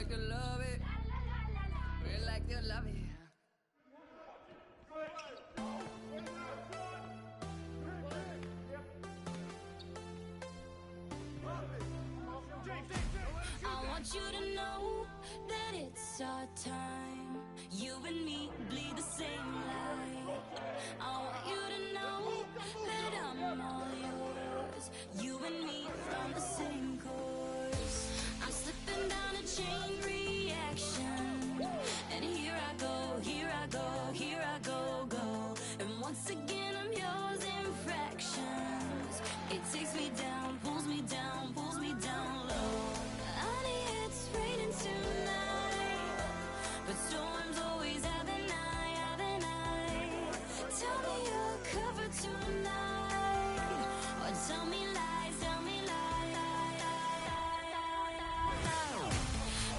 like to love it. We like to love it. I want you to know that it's our time. You and me bleed the same light. I want you to know that I'm all yours. You and me from the same course. I'm slipping down a chain reaction, and here I go, here I go, here I go, go. And once again I'm yours in fractions. It takes me down, pulls me down, pulls me down low. Honey, it's raining tonight, but storms always have the night, have the night. Tell me you're covered tonight, or tell me lies, tell me lies.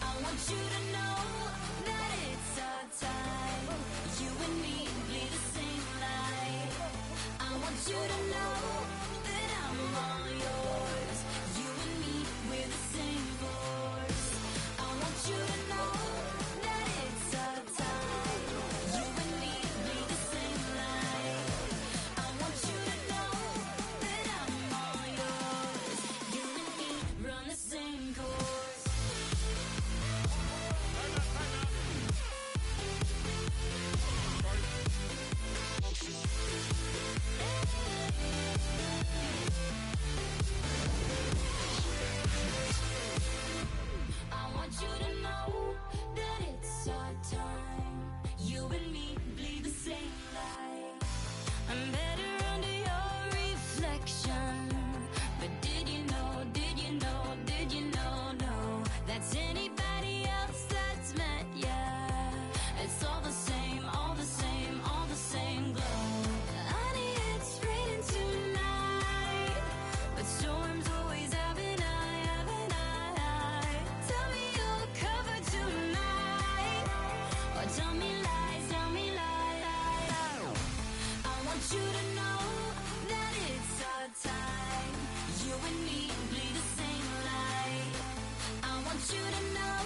I want you to know that it's our time. You and me bleed the same light. I want you to know that I'm all yours. You and me, we're the same force. I want you to know that it's our time. You and me bleed the same light. I want you to know that I'm all yours. You and me run the same course. I want you to know that it's our time. You and me bleed the same light. I'm better under your reflection. But did you know, did you know, did you know, no, that's anybody else that's met ya? It's all the same, all the same, all the same glow. Honey, it's raining tonight, but storms always have an eye, have an eye. Tell me you're covered tonight, or tell me lies, tell me lies. I want you to know that it's our time. You and me bleed the same light. I want you to know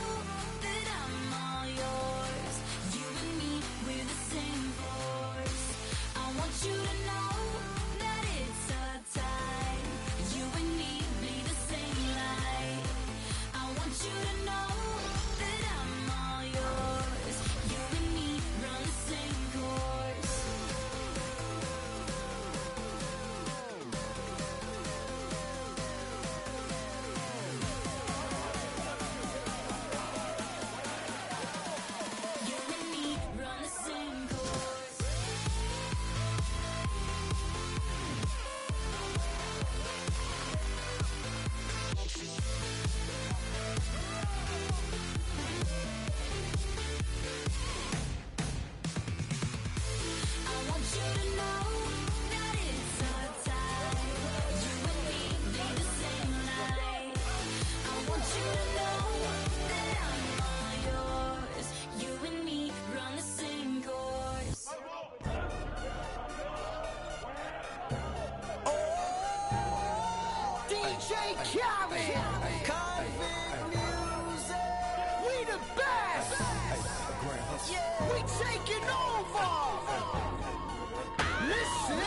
that I'm all yours. You and me, we're the same force. I want you to know that it's our time. You and me bleed the same light. I want you to know that I'm all yours. You and me run the same course. You and me run the same course. I want you to know that it's our time. You and me bleed the same light. I want you to know that I'm all yours. You and me run the same course. DJ Khaled, Convict Music. We the best. We taking over. Listen.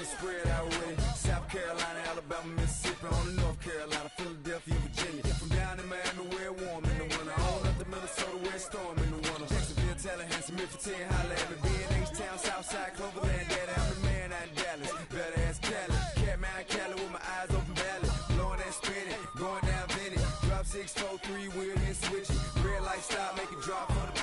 Spread out with it. South Carolina, Alabama, Mississippi, on the North Carolina, Philadelphia, Virginia. From down in Miami, where it warm in the winter. On up to Minnesota, where it's storm in the winter. Jacksonville, Tallahassee, Memphis, 10, holla at me. B&H-Town, Southside, Cloverland, Daddy, I'm the man out in Dallas. Better ask Cali. Catman, Cali with my eyes open valley. Blowing and spinning, going down Vinny. Drop 6, 4, 3, wheel and switch it. Red light stop, make it drop for the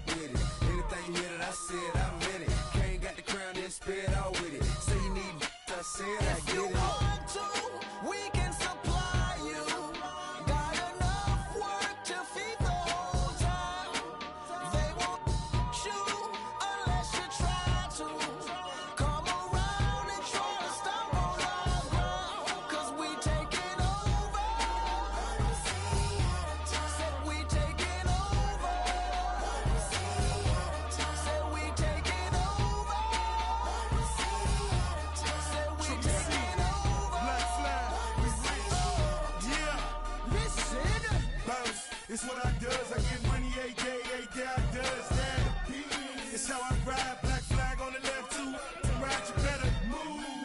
with it. Anything you hear that I said, I meant it. Can't got the crown, then spit out with it. Say you need I said I If get you it. want to, we can supply you. Got enough work to feed the whole town. They won't shoot unless you try to. Come around and try to stop on our ground. 'Cause we taking over. Said we taking over. Said we taking over. Said we taking over. It's what I does. I get money every day I does that. It's how I ride, black flag on the left too. Ride, you better move.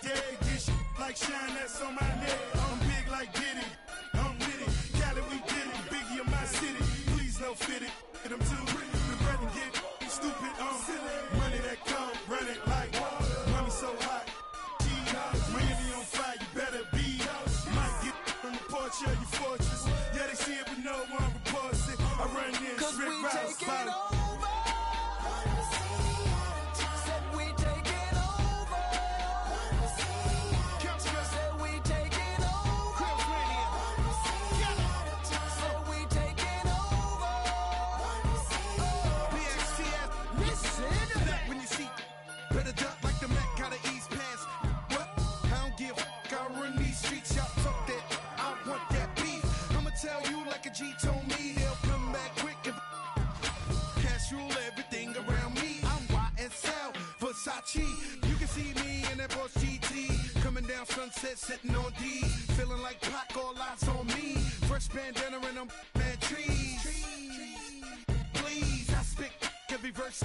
Yeah, get shit like shine, that's on my neck. I'm big like Diddy, I'm with it. Cali, we did it, Biggie in my city. Please no fit it, hit them too. The bread and get stupid, money that come, run it like mommy so hot. Miami on fire, you better be. Might get from the porch of your fortress. Yeah, they see it, but no one reports it. I run in, strip routes, follow. Tell you like a G told me, they'll come back quick if cash rule everything around me. I'm YSL, Versace. You can see me in that Porsche GT, coming down Sunset, sitting on D, feeling like Pac, all eyes on me. Fresh bandana and I'm mad trees. Please, I spit every verse.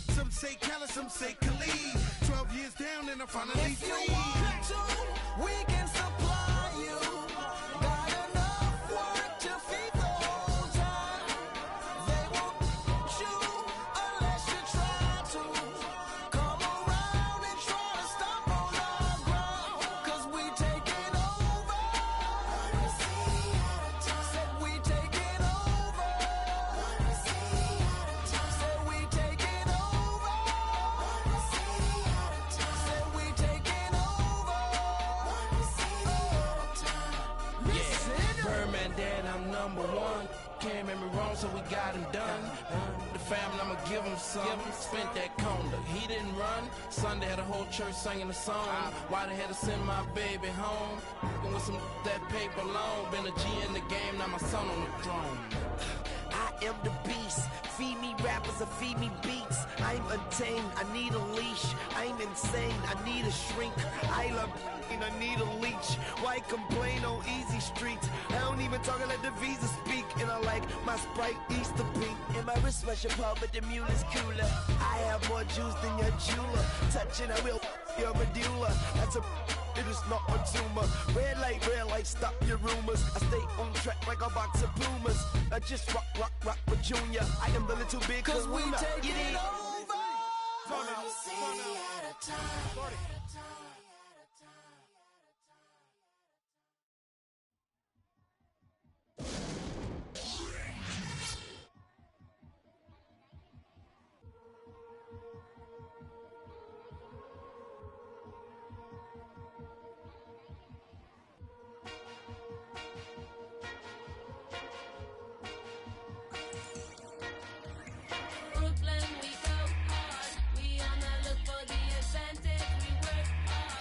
Some say Cali, some say Khalid. 12 years down and I'm finally If free. you want to, we can supply you. Can't make me wrong, so we got him done. The family, I'ma give him some. Spent that conda, he didn't run. Sunday had a whole church singing a song. Why they had to send my baby home? And with some that paper long, been a G in the game, now my son on the throne. I am the beast. Feed me rappers or feed me beats. I'm untamed, I need a leash. I'm insane, I need a shrink. I love and I need a leech. Why complain on easy streets? I don't even talk, I let the visa speak. And I like my Sprite Easter pink. And my wristwatch your pub, but the mule is cooler. I have more juice than your jeweler. Touching, I will your medulla. That's a it is not a tumor. Red light, stop your rumors. I stay on track like a box of Pumas. I just rock with Junior. I am the little big cause we kahuna. take it over. Brooklyn, we go hard. We on the look for the advantage. We work hard.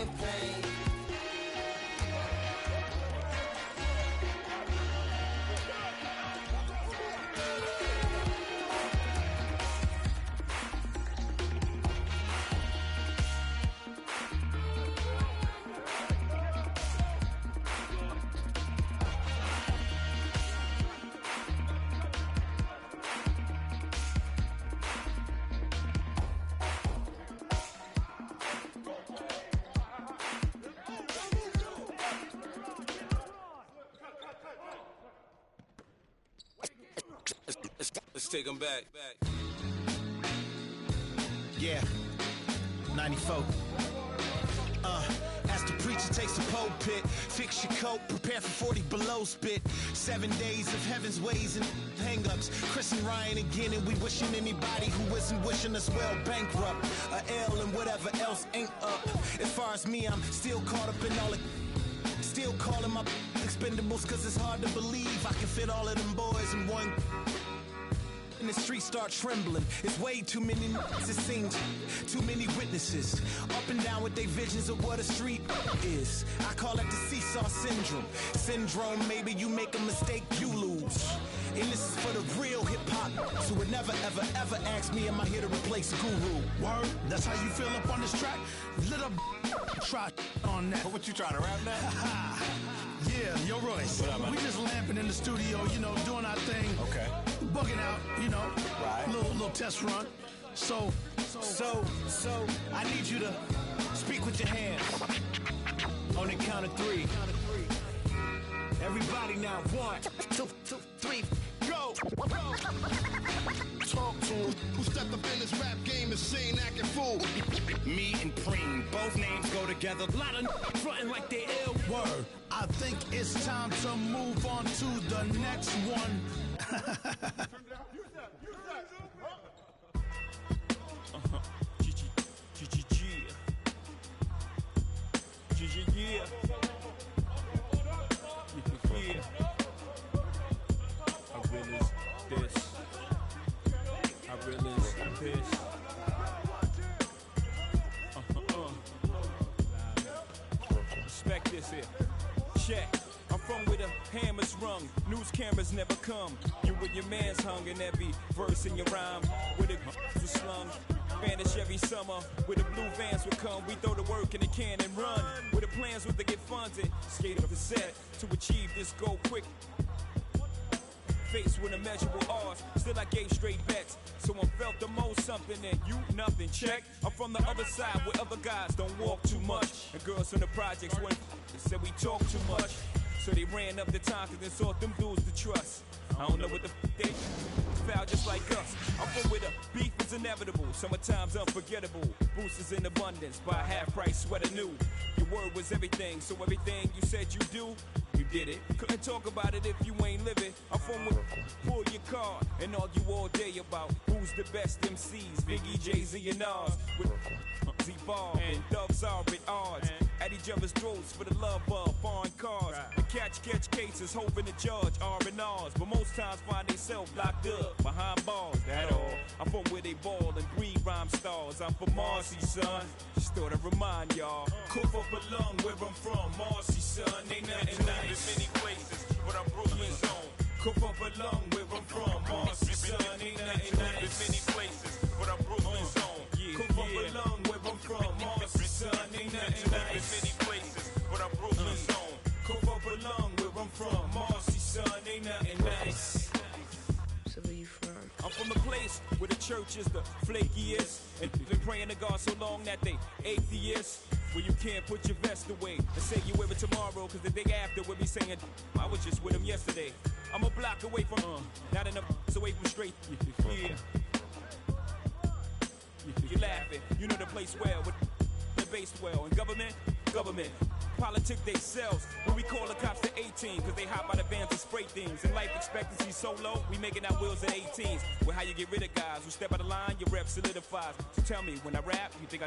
in pain. Let's take them back. Yeah, 94. As the preacher takes the pulpit, fix your coat, prepare for 40 below spit. 7 days of heaven's ways and hang-ups. Chris and Ryan again, and we wishing anybody who isn't wishing us well bankrupt. A L and whatever else ain't up. As far as me, I'm still caught up in all it. Still calling my expendables, cause it's hard to believe I can fit all of them boys in one. And the streets start trembling. It's way too many it seems. Too many witnesses. Up and down with their visions of what a street is. I call it the seesaw syndrome. Syndrome, maybe you make a mistake, you lose. And this is for the real hip-hop. So would never, ever, ever ask me, am I here to replace a guru? Word, that's how you feel up on this track? Little try on that. What you trying to rap now? Yeah, yo Royce. What up, man? We just lamping in the studio, you know, doing our thing. Okay. Bugging out, you know. Right. Little test run. So I need you to speak with your hands. On the count of 3. Everybody now, 1, 2, 3, go! Talk to him. Who stepped up in this rap game and seen acting fool? Me and Preem, both names go together. Lot of frontin' like they ill. Word. I think it's time to move on to the next one. Respect this here. Check. I'm from where the hammers rung, news cameras never come. You with your man's hung in every verse in your rhyme. Where the was slung, vanish every summer. Where the blue vans would come, we throw the work in the can and run. Where the plans was to get funded, skate up the set to achieve this goal quick. Faced with immeasurable odds, still I gave straight bets. Someone felt the most something and you nothing. Check. I'm from the other side where other guys don't walk too much. And girls from the projects when said we talk too much. So they ran up the time cause they sought them dudes to trust. I don't know what the they foul just like us. I'm from where the beef is inevitable, summertime's unforgettable. Boosters in abundance, buy a half price sweater new. Your word was everything, so everything you said you do, you did it. Couldn't talk about it if you ain't living. I'm from where pull your car and argue all day about who's the best MCs, Biggie, Jay-Z and Nas. With Z-Bob and Thugs are at odds. At each other's throats for the love of foreign cars. The catch cases, hoping the judge R&Rs. But most times find themselves locked up behind bars, that all. I'm from where they ball and breed rhyme stars. I'm from Marcy, son. Just thought I'd remind y'all. Cough up a lung where I'm from, Marcy, son. Ain't nothing nice in many places, but I'm Brooklyn's own. Cough up a lung where I'm from, Marcy, son. Ain't nothing nice in many places, but I'm Brooklyn's own. Cough up a lung where I'm from, Marcy, son. Ain't nothing nice in many places, but I'm Brooklyn's own. Cough up a lung where I'm from, Marcy, son. Ain't nothing nice. So where you from? I'm from a place where the church is the flakiest. And been praying to God so long that they atheists. Where you can't put your vest away and say you wear it tomorrow, cause the day after we'll be saying, I was just with him yesterday. I'm a block away from, not enough away from straight, yeah. You're laughing, you know the place well, with the base well. And government, politic they sells. When we call the cops to 18, cause they hop out of vans and spray things. And life expectancy so low, we making our wheels at 18s. Well, how you get rid of guys who step out of line, your rep solidifies. So tell me, when I rap, you think I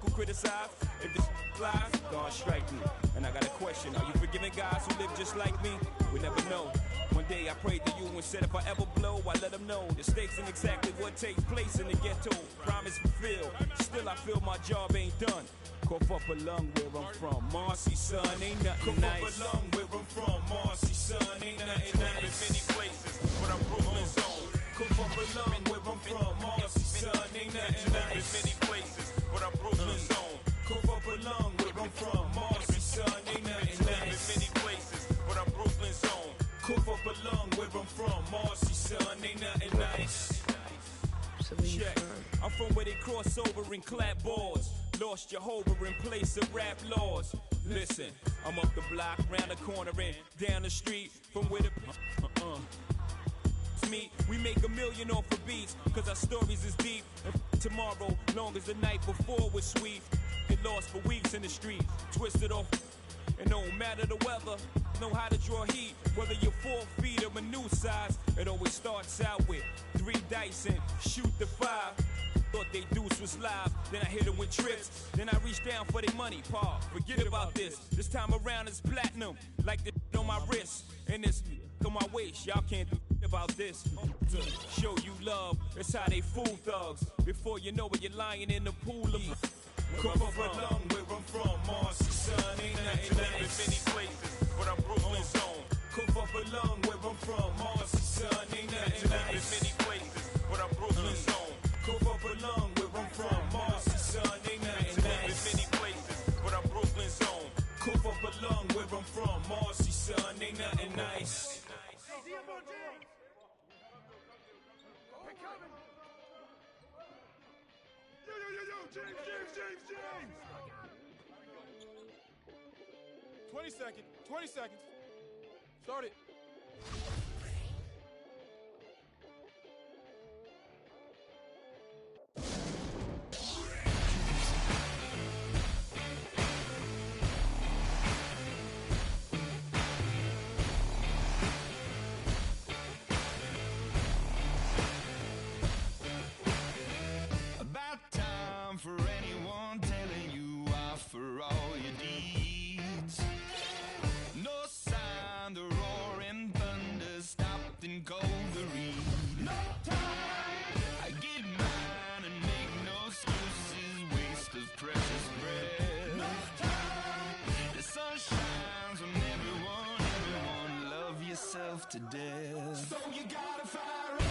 could criticize? If this flies, God strike me. And I got a question, are you forgiving guys who live just like me? We never know. One day I prayed to you and said if I ever blow, I let them know the stakes ain't exactly what takes place in the ghetto. Promise fulfilled, still I feel my job ain't done. Cough up a lung where I'm from. Marcy, son, ain't nothing nice. Cough up a lung where I'm from. Marcy, son, ain't nothing nice. Many places, but I'm Brooklyn's own. Cough up a lung where I'm from. Marcy, son, ain't nothing nice. Many places, but I'm Brooklyn's own. Cough up a lung where I'm from. Marcy, son, ain't nothing nice. Many places, but I'm Brooklyn's own. Cough up a lung where I'm from. Marcy, son, ain't nothing nice. Check. I'm from where they cross over and clap boards. Lost Jehovah in place of rap laws. Listen, I'm up the block, round the corner and down the street from where the meet. We make $1 million off of beats, cause our stories is deep. And tomorrow, long as the night before was sweet. Get lost for weeks in the street, twisted off. And no matter the weather, know how to draw heat. Whether you're 4 feet or a new size, it always starts out with 3 dice and shoot the 5. Thought they deuce was live, then I hit them with trips. Then I reach down for their money, Paul. Forget about this. This time around it's platinum, like the on my wrist. And this on my waist, y'all can't do about this. To show you love, that's how they fool thugs. Before you know it, you're lying in the pool of Cough up a lung where I'm from. Marcy, son, ain't nothing nice. Many places, but I'm Brooklyn's own. Cough up a lung where I'm from. Marcy, son, ain't nothing nice. Many places, but I'm Brooklyn's own. Cough up a lung where I'm from. Marcy, son, ain't nothing nice. Many places, but I'm Brooklyn's own. Cough up a lung where I'm from. Marcy, son, ain't nothing nice. James! 20 seconds. Start it. About time for anyone telling you off for all your deeds. No sign the roaring thunder stopped and cold the reed. No time! I get mine and make no excuses, waste of precious breath. No time! The sun shines on everyone, love yourself to death. So you gotta fire up.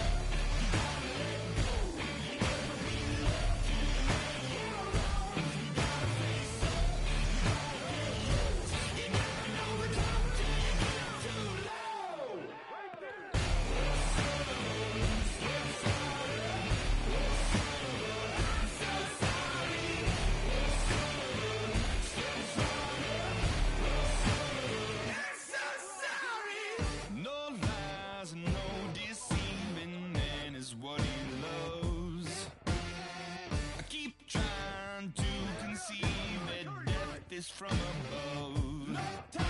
Is from above. No time.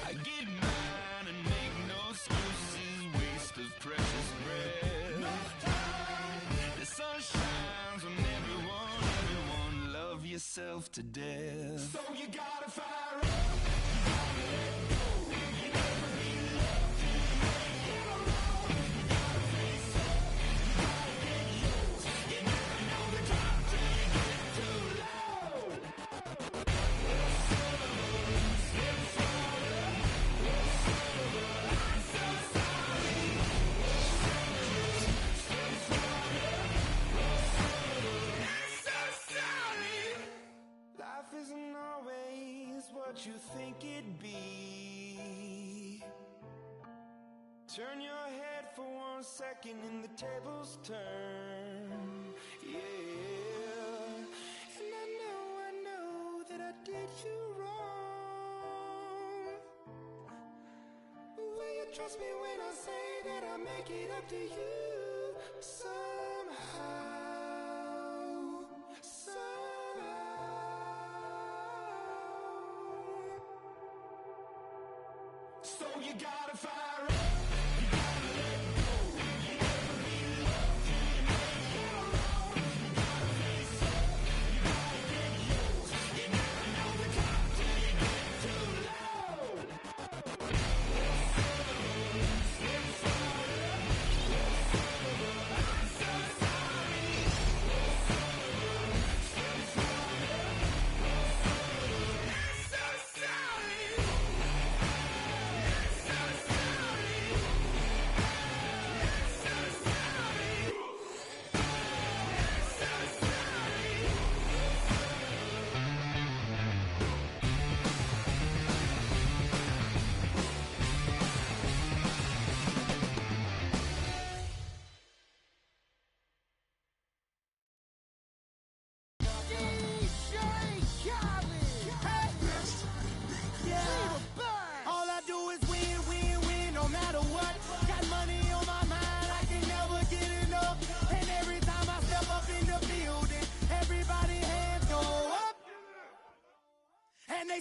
I get mine and make no excuses, waste of precious breath. No time. The sun shines on everyone, love yourself to death. So you gotta fire up. What you think it'd be. Turn your head for 1 second and the tables turn. Yeah. And I know that I did you wrong. Will you trust me when I say that I'll make it up to you somehow? So you gotta fire up.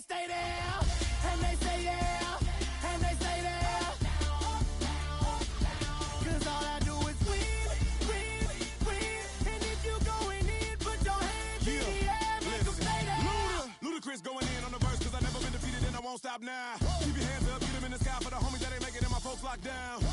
stay there, and they say yeah, and they say there. Cause all I do is win, win, win. And if you going in, put your hands in the air, make them stay there. Ludacris going in on the verse, cause I never been defeated and I won't stop now. Keep your hands up, get them in the sky for the homies that ain't making it, my folks locked down.